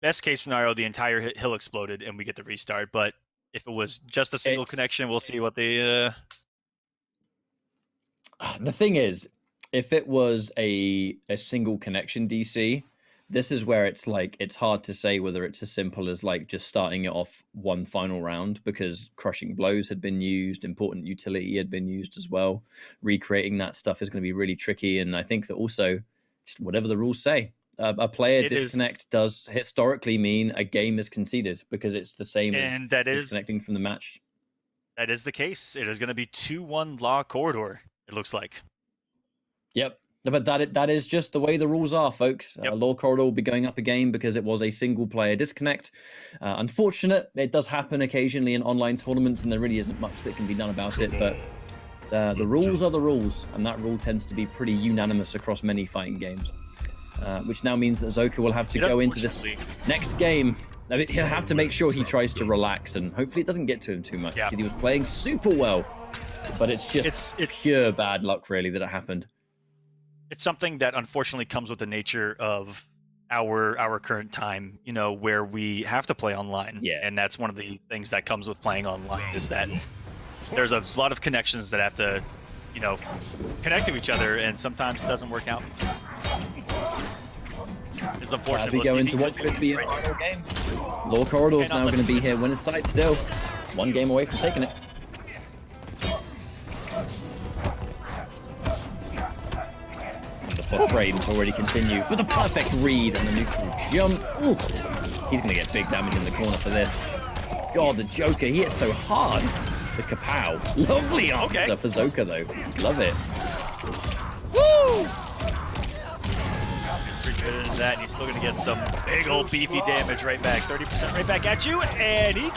Best case scenario, the entire hill exploded and we get the restart. But if it was just a single connection, we'll see what they. The thing is, if it was a single connection DC, this is where it's like, it's hard to say whether it's as simple as like just starting it off one final round, because crushing blows had been used, important utility had been used as well. Recreating that stuff is going to be really tricky. And I think that also, just whatever the rules say, a player disconnect does historically mean a game is conceded, because it's the same as disconnecting from the match. That is the case. It is going to be 2-1 Law Corridor, it looks like. Yep, but that is just the way the rules are, folks. Yep. Law Corridor will be going up again because it was a single player disconnect. Unfortunate, it does happen occasionally in online tournaments, and there really isn't much that can be done about it, but the rules are the rules, and that rule tends to be pretty unanimous across many fighting games, which now means that Zoka will have to go into this next game. I mean, he'll have to make sure he tries to relax, and hopefully it doesn't get to him too much, because he was playing super well, but it's just it's pure bad luck, really, that it happened. It's something that unfortunately comes with the nature of our current time, where we have to play online. Yeah. And that's one of the things that comes with playing online, is that there's a lot of connections that have to, connect to each other, and sometimes it doesn't work out. It's unfortunate. As we go into what could be a final game. Law Corridor's now going to be here winner's side still. One game away from taking it. The frames already continue with a perfect read on the neutral jump. Ooh, he's going to get big damage in the corner for this. God, the Joker, he hits so hard. The kapow. Lovely answer for Zoka, though. Love it. Woo! That, and he's still gonna get some big old beefy damage right back. 30% right back at you, and he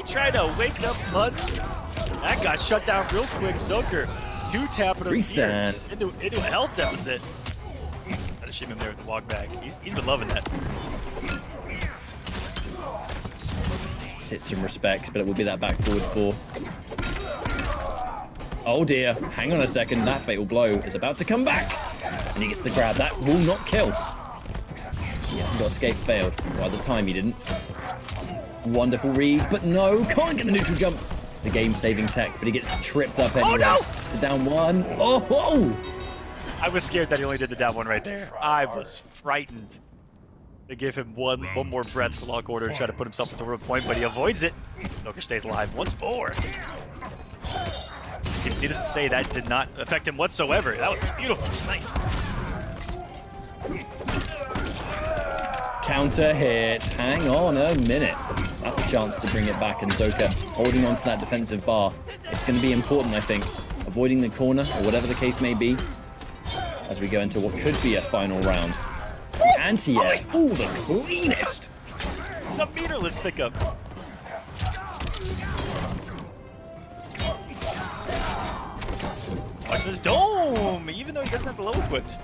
tried to wake up Buds. That got shut down real quick. Zoker, 2-tap it into a health deficit. Gotta shim him there with the walk back. He's been loving that. Sit some respects, but it will be that back forward 4. Oh dear, hang on a second. That fatal blow is about to come back, and he gets the grab. That will not kill. He hasn't got escape failed. Well, at the time he didn't. Wonderful read, but no, can't get the neutral jump. the game-saving tech, but he gets tripped up anyway. no! The down one. Oh, whoa! I was scared that he only did the down one right there. I was frightened. They give him one more breath for Lock Order to try to put himself at the real point, but he avoids it. Joker stays alive once more. Needless to say, that did not affect him whatsoever. That was a beautiful snipe. Counter hit. Hang on a minute. That's a chance to bring it back, and Zoka holding on to that defensive bar. It's going to be important, I think. Avoiding the corner, or whatever the case may be, as we go into what could be a final round. The anti-air. Oh, the cleanest. The meterless pickup. Watch this dome, even though he doesn't have the low equipped.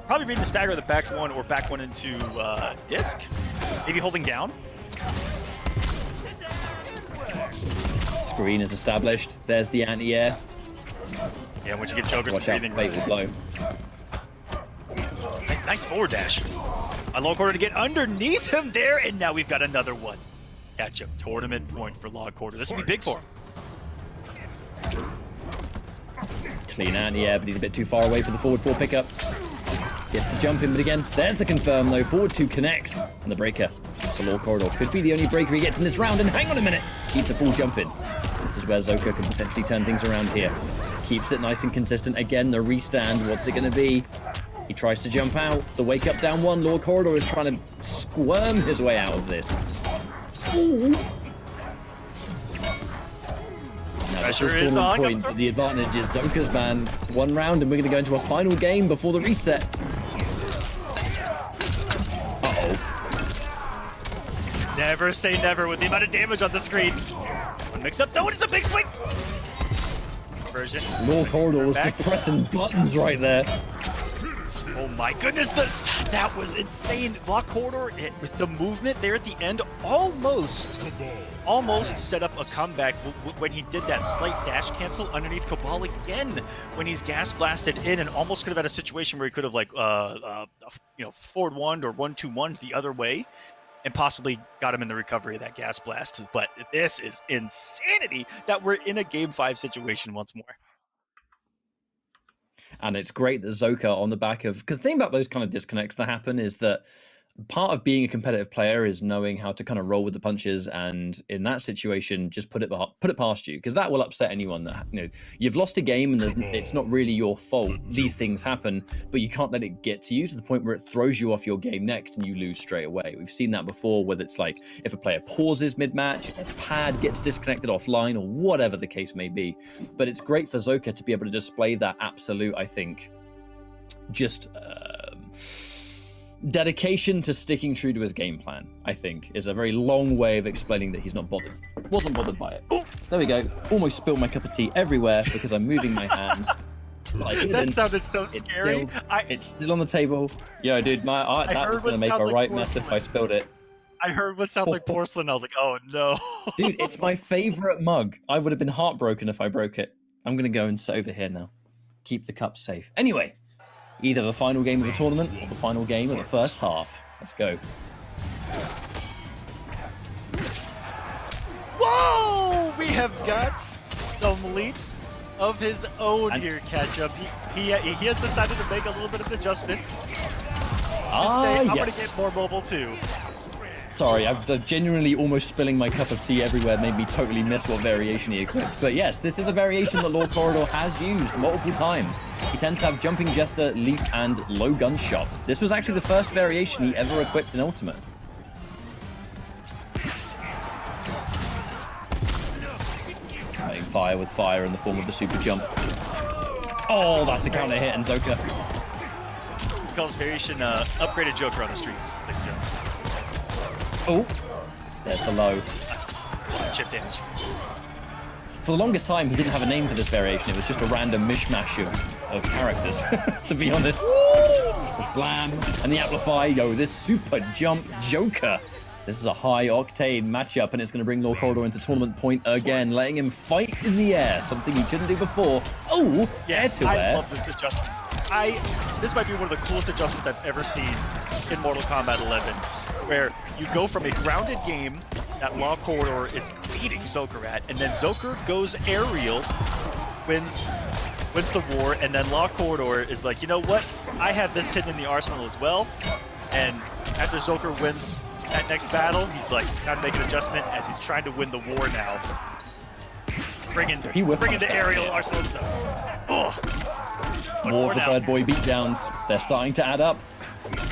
Probably reading the stagger of the back one or back one into disc. Maybe holding down. Screen is established. There's the anti-air. Yeah, once you get Joker's watch out, breathing. fate will blow. Nice forward dash. A Log Quarter to get underneath him there, and now we've got another one. Catch up. Tournament point for Log Quarter. This will be big for him. Clean anti-air, but he's a bit too far away for the forward 4 pickup. Gets the jump in, but again, there's the confirm though. Forward 2 connects, and the breaker. The Law Corridor could be the only breaker he gets in this round, and hang on a minute! Eats a full jump in. This is where Zoka can potentially turn things around here. Keeps it nice and consistent. Again, the restand, what's it going to be? He tries to jump out. The wake up down one. Law Corridor is trying to squirm his way out of this. Ooh. Now, this is tournament point, but the advantage is Zoka's man. One round, and we're going to go into a final game before the reset. Uh-oh. Never say never with the amount of damage on the screen. One mix up, though, it's a big swing. Version. Law Corridor was just pressing buttons right there. Oh my goodness, that was insane. Block Corridor, with the movement there at the end, almost set up a comeback when he did that slight dash cancel underneath Cabal again when he's gas blasted in, and almost could have had a situation where he could have forward one or 1-2-1 the other way and possibly got him in the recovery of that gas blast. But this is insanity that we're in a Game 5 situation once more. And it's great that Zoka on the back of... Because the thing about those kind of disconnects that happen is that part of being a competitive player is knowing how to kind of roll with the punches, and in that situation, just put it past you, because that will upset anyone that, you know, you've lost a game and it's not really your fault. These things happen, but you can't let it get to you to the point where it throws you off your game next and you lose straight away. We've seen that before, whether it's like if a player pauses mid-match, if a pad gets disconnected offline, or whatever the case may be. But it's great for Zoka to be able to display that absolute, I think, just... dedication to sticking true to his game plan, I think, is a very long way of explaining that he's not bothered. Wasn't bothered by it. Oh, there we go. Almost spilled my cup of tea everywhere because I'm moving my hands. That sounded so scary. It's still on the table. Yo, dude, that was going to make a right mess if I spilled it. I heard what sounded like porcelain. I was like, oh no. Dude, it's my favorite mug. I would have been heartbroken if I broke it. I'm going to go and sit over here now. Keep the cup safe. Anyway. Either the final game of the tournament or the final game of the first half. Let's go. Whoa! We have got some leaps of his own here, Ketchup. He has decided to make a little bit of an adjustment. I'm going to get more mobile too. Sorry, I've genuinely almost spilling my cup of tea everywhere made me totally miss what variation he equipped. But yes, this is a variation that Lord Corridor has used multiple times. He tends to have Jumping Jester, Leap, and Low Gunshot. This was actually the first variation he ever equipped in Ultimate. Fighting fire with fire in the form of the super jump. Oh, that's a counter hit, and Zoka. He calls variation upgraded Joker on the streets. Oh, there's the low. Chip damage. For the longest time, he didn't have a name for this variation. It was just a random mishmash of characters, to be honest. The slam and the amplify. Yo, this super jump Joker. This is a high octane matchup, and it's going to bring Lord Corridor into tournament point again, letting him fight in the air, something he couldn't do before. Oh, yeah, air to air. I love this adjustment. This might be one of the coolest adjustments I've ever seen in Mortal Kombat 11, where you go from a grounded game that Law Corridor is beating Zoker at, and then Zoker goes aerial, wins the war, and then Law Corridor is like, you know what? I have this hidden in the arsenal as well. And after Zoker wins that next battle, he's like, got to make an adjustment as he's trying to win the war now. Bringing the aerial arsenal to Zoker. Oh. More preferred boy beatdowns. They're starting to add up.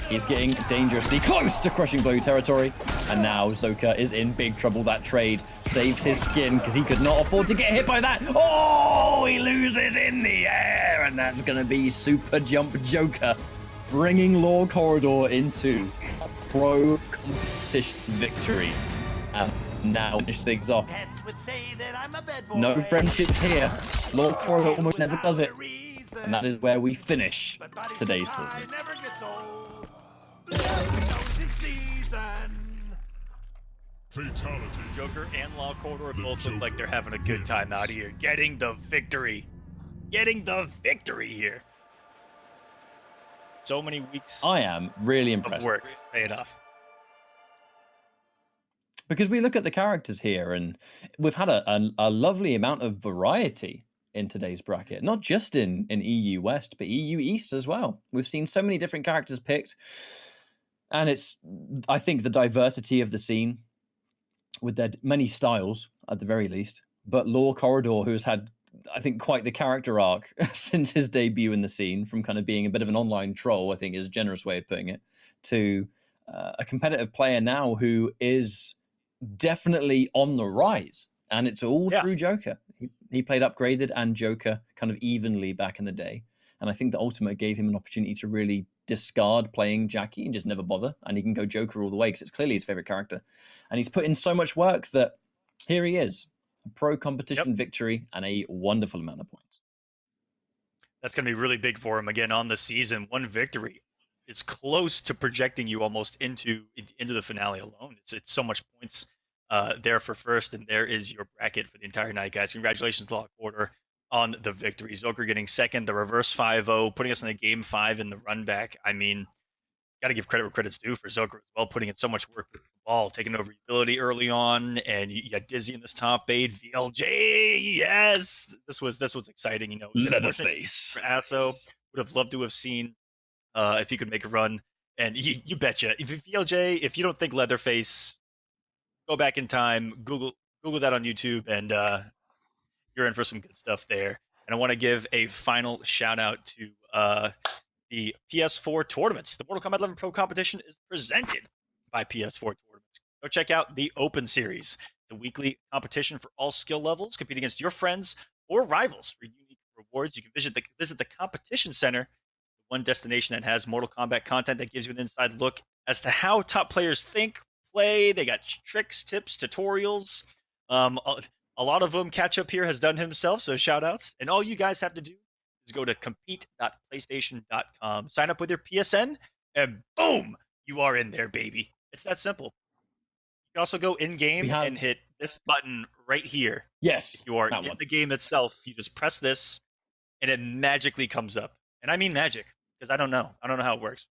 He's getting dangerously close to crushing blow territory. And now Zoka is in big trouble. That trade saves his skin because he could not afford to get hit by that. Oh, he loses in the air. And that's going to be Super Jump Joker, bringing Law Corridor into a pro competition victory. And now finish things off. No friendships here. Law Corridor almost never does it. And that is where we finish today's tournament. Fatality. Joker and Law Corridor both look like they're having a good time out here. Getting the victory. Getting the victory here. So many weeks. I am really impressed. Of work paid off. Because we look at the characters here, and we've had a lovely amount of variety in today's bracket, not just in EU West, but EU East as well. We've seen so many different characters picked, and it's, I think, the diversity of the scene with their many styles at the very least. But Law Corridor, who has had, I think, quite the character arc since his debut in the scene, from kind of being a bit of an online troll, I think is a generous way of putting it, to a competitive player now who is definitely on the rise. And it's all through Joker. He played Upgraded and Joker kind of evenly back in the day. And I think the Ultimate gave him an opportunity to really discard playing Jackie and just never bother. And he can go Joker all the way because it's clearly his favorite character. And he's put in so much work that here he is. A pro competition victory and a wonderful amount of points. That's going to be really big for him again on the season. One victory is close to projecting you almost into the finale alone. It's so much points there for first, and there is your bracket for the entire night, guys. Congratulations, Law Corridor, on the victory. Zoker getting second, the reverse 5-0, putting us in a game 5 in the run back. I mean, got to give credit where credit's due for Zoker as well, putting in so much work with the ball, taking over utility early on, and you got Dizzy in this top 8. VLJ, yes! This was exciting, you know. Leatherface. For Asso, would have loved to have seen if he could make a run. And you betcha. If VLJ, if you don't think Leatherface, go back in time, Google that on YouTube, and you're in for some good stuff there. And I want to give a final shout out to the PS4 tournaments. The Mortal Kombat 11 Pro Competition is presented by PS4 tournaments. Go check out the Open Series, the weekly competition for all skill levels. Compete against your friends or rivals for unique rewards. You can visit the competition center, the one destination that has Mortal Kombat content that gives you an inside look as to how top players think, play. They got tricks, tips, tutorials. A lot of them Catch Up here has done himself, so shout outs. And all you guys have to do is go to compete.playstation.com, sign up with your PSN, and boom, you are in there, baby. It's that simple. You can also go in game and hit this button right here. Yes, if you are in the game itself, you just press this and it magically comes up. And I mean magic, because I don't know how it works.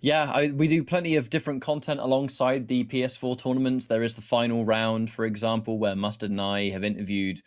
Yeah, we do plenty of different content alongside the PS4 tournaments. There is the final round, for example, where Mustard and I have interviewed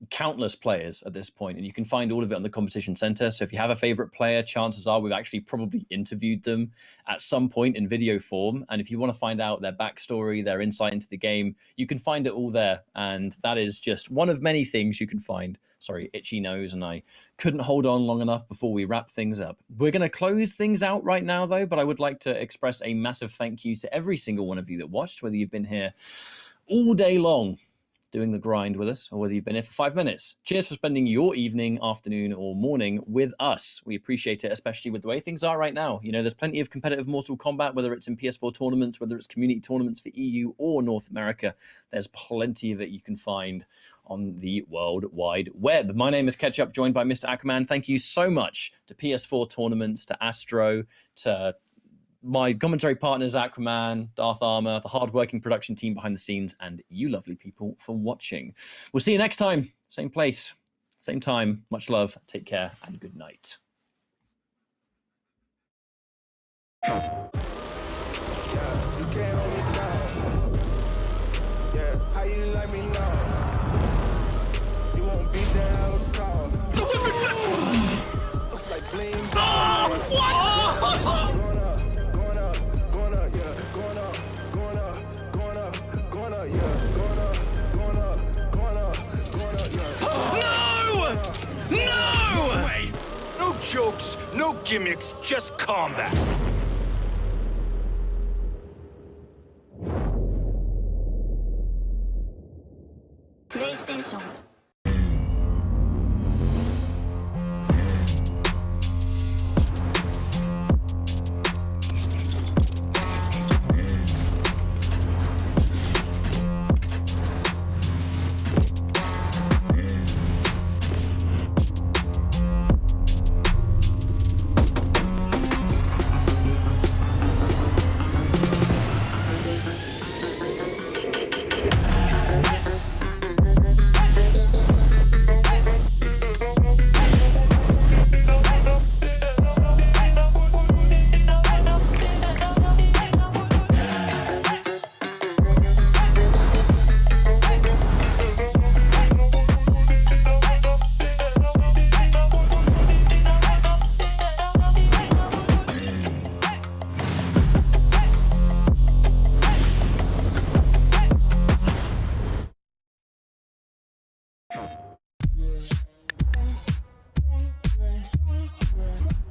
countless players at this point, and you can find all of it on the competition center. So if you have a favorite player, chances are we've actually probably interviewed them at some point in video form. And if you want to find out their backstory, their insight into the game, you can find it all there. And that is just one of many things you can find. Sorry, itchy nose, and I couldn't hold on long enough before we wrap things up. We're going to close things out right now, though, but I would like to express a massive thank you to every single one of you that watched, whether you've been here all day long doing the grind with us, or whether you've been here for 5 minutes. Cheers for spending your evening, afternoon, or morning with us. We appreciate it, especially with the way things are right now. You know, there's plenty of competitive Mortal Kombat, whether it's in PS4 tournaments, whether it's community tournaments for EU or North America. There's plenty of it you can find on the World Wide Web. My name is Ketchup, joined by Mr. Aquaman. Thank you so much to PS4 tournaments, to Astro, to my commentary partners, Aquaman, Darth Armor, the hardworking production team behind the scenes, and you lovely people for watching. We'll see you next time. Same place, same time. Much love. Take care and good night. You can't hold me down. jokes, no gimmicks, just combat. PlayStation.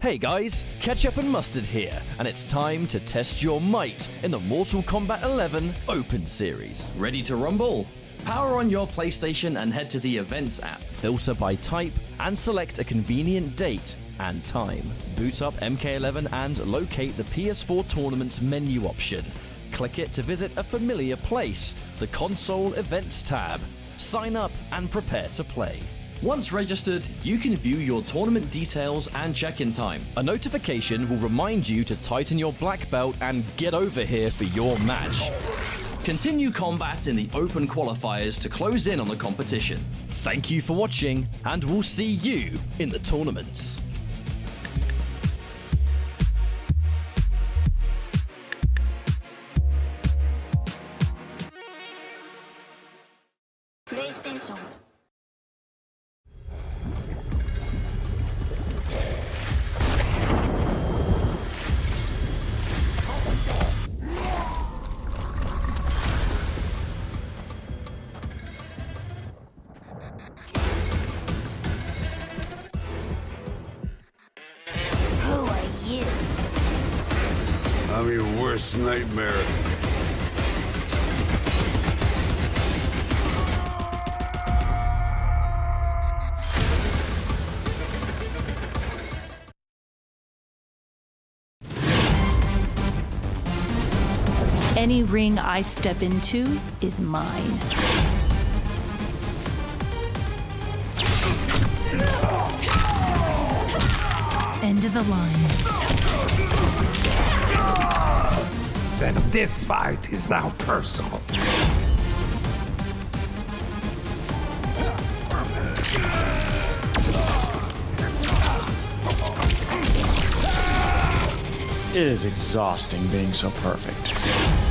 Hey guys, Ketchup and Mustard here, and it's time to test your might in the Mortal Kombat 11 Open Series. Ready to rumble? Power on your PlayStation and head to the Events app, filter by type, and select a convenient date and time. Boot up MK11 and locate the PS4 Tournaments menu option. Click it to visit a familiar place, the Console Events tab. Sign up and prepare to play. Once registered, you can view your tournament details and check-in time. A notification will remind you to tighten your black belt and get over here for your match. Continue combat in the open qualifiers to close in on the competition. Thank you for watching, and we'll see you in the tournaments. PlayStation. Who are you? I'm your worst nightmare. Any ring I step into is mine. End of the line. Then this fight is now personal. It is exhausting being so perfect.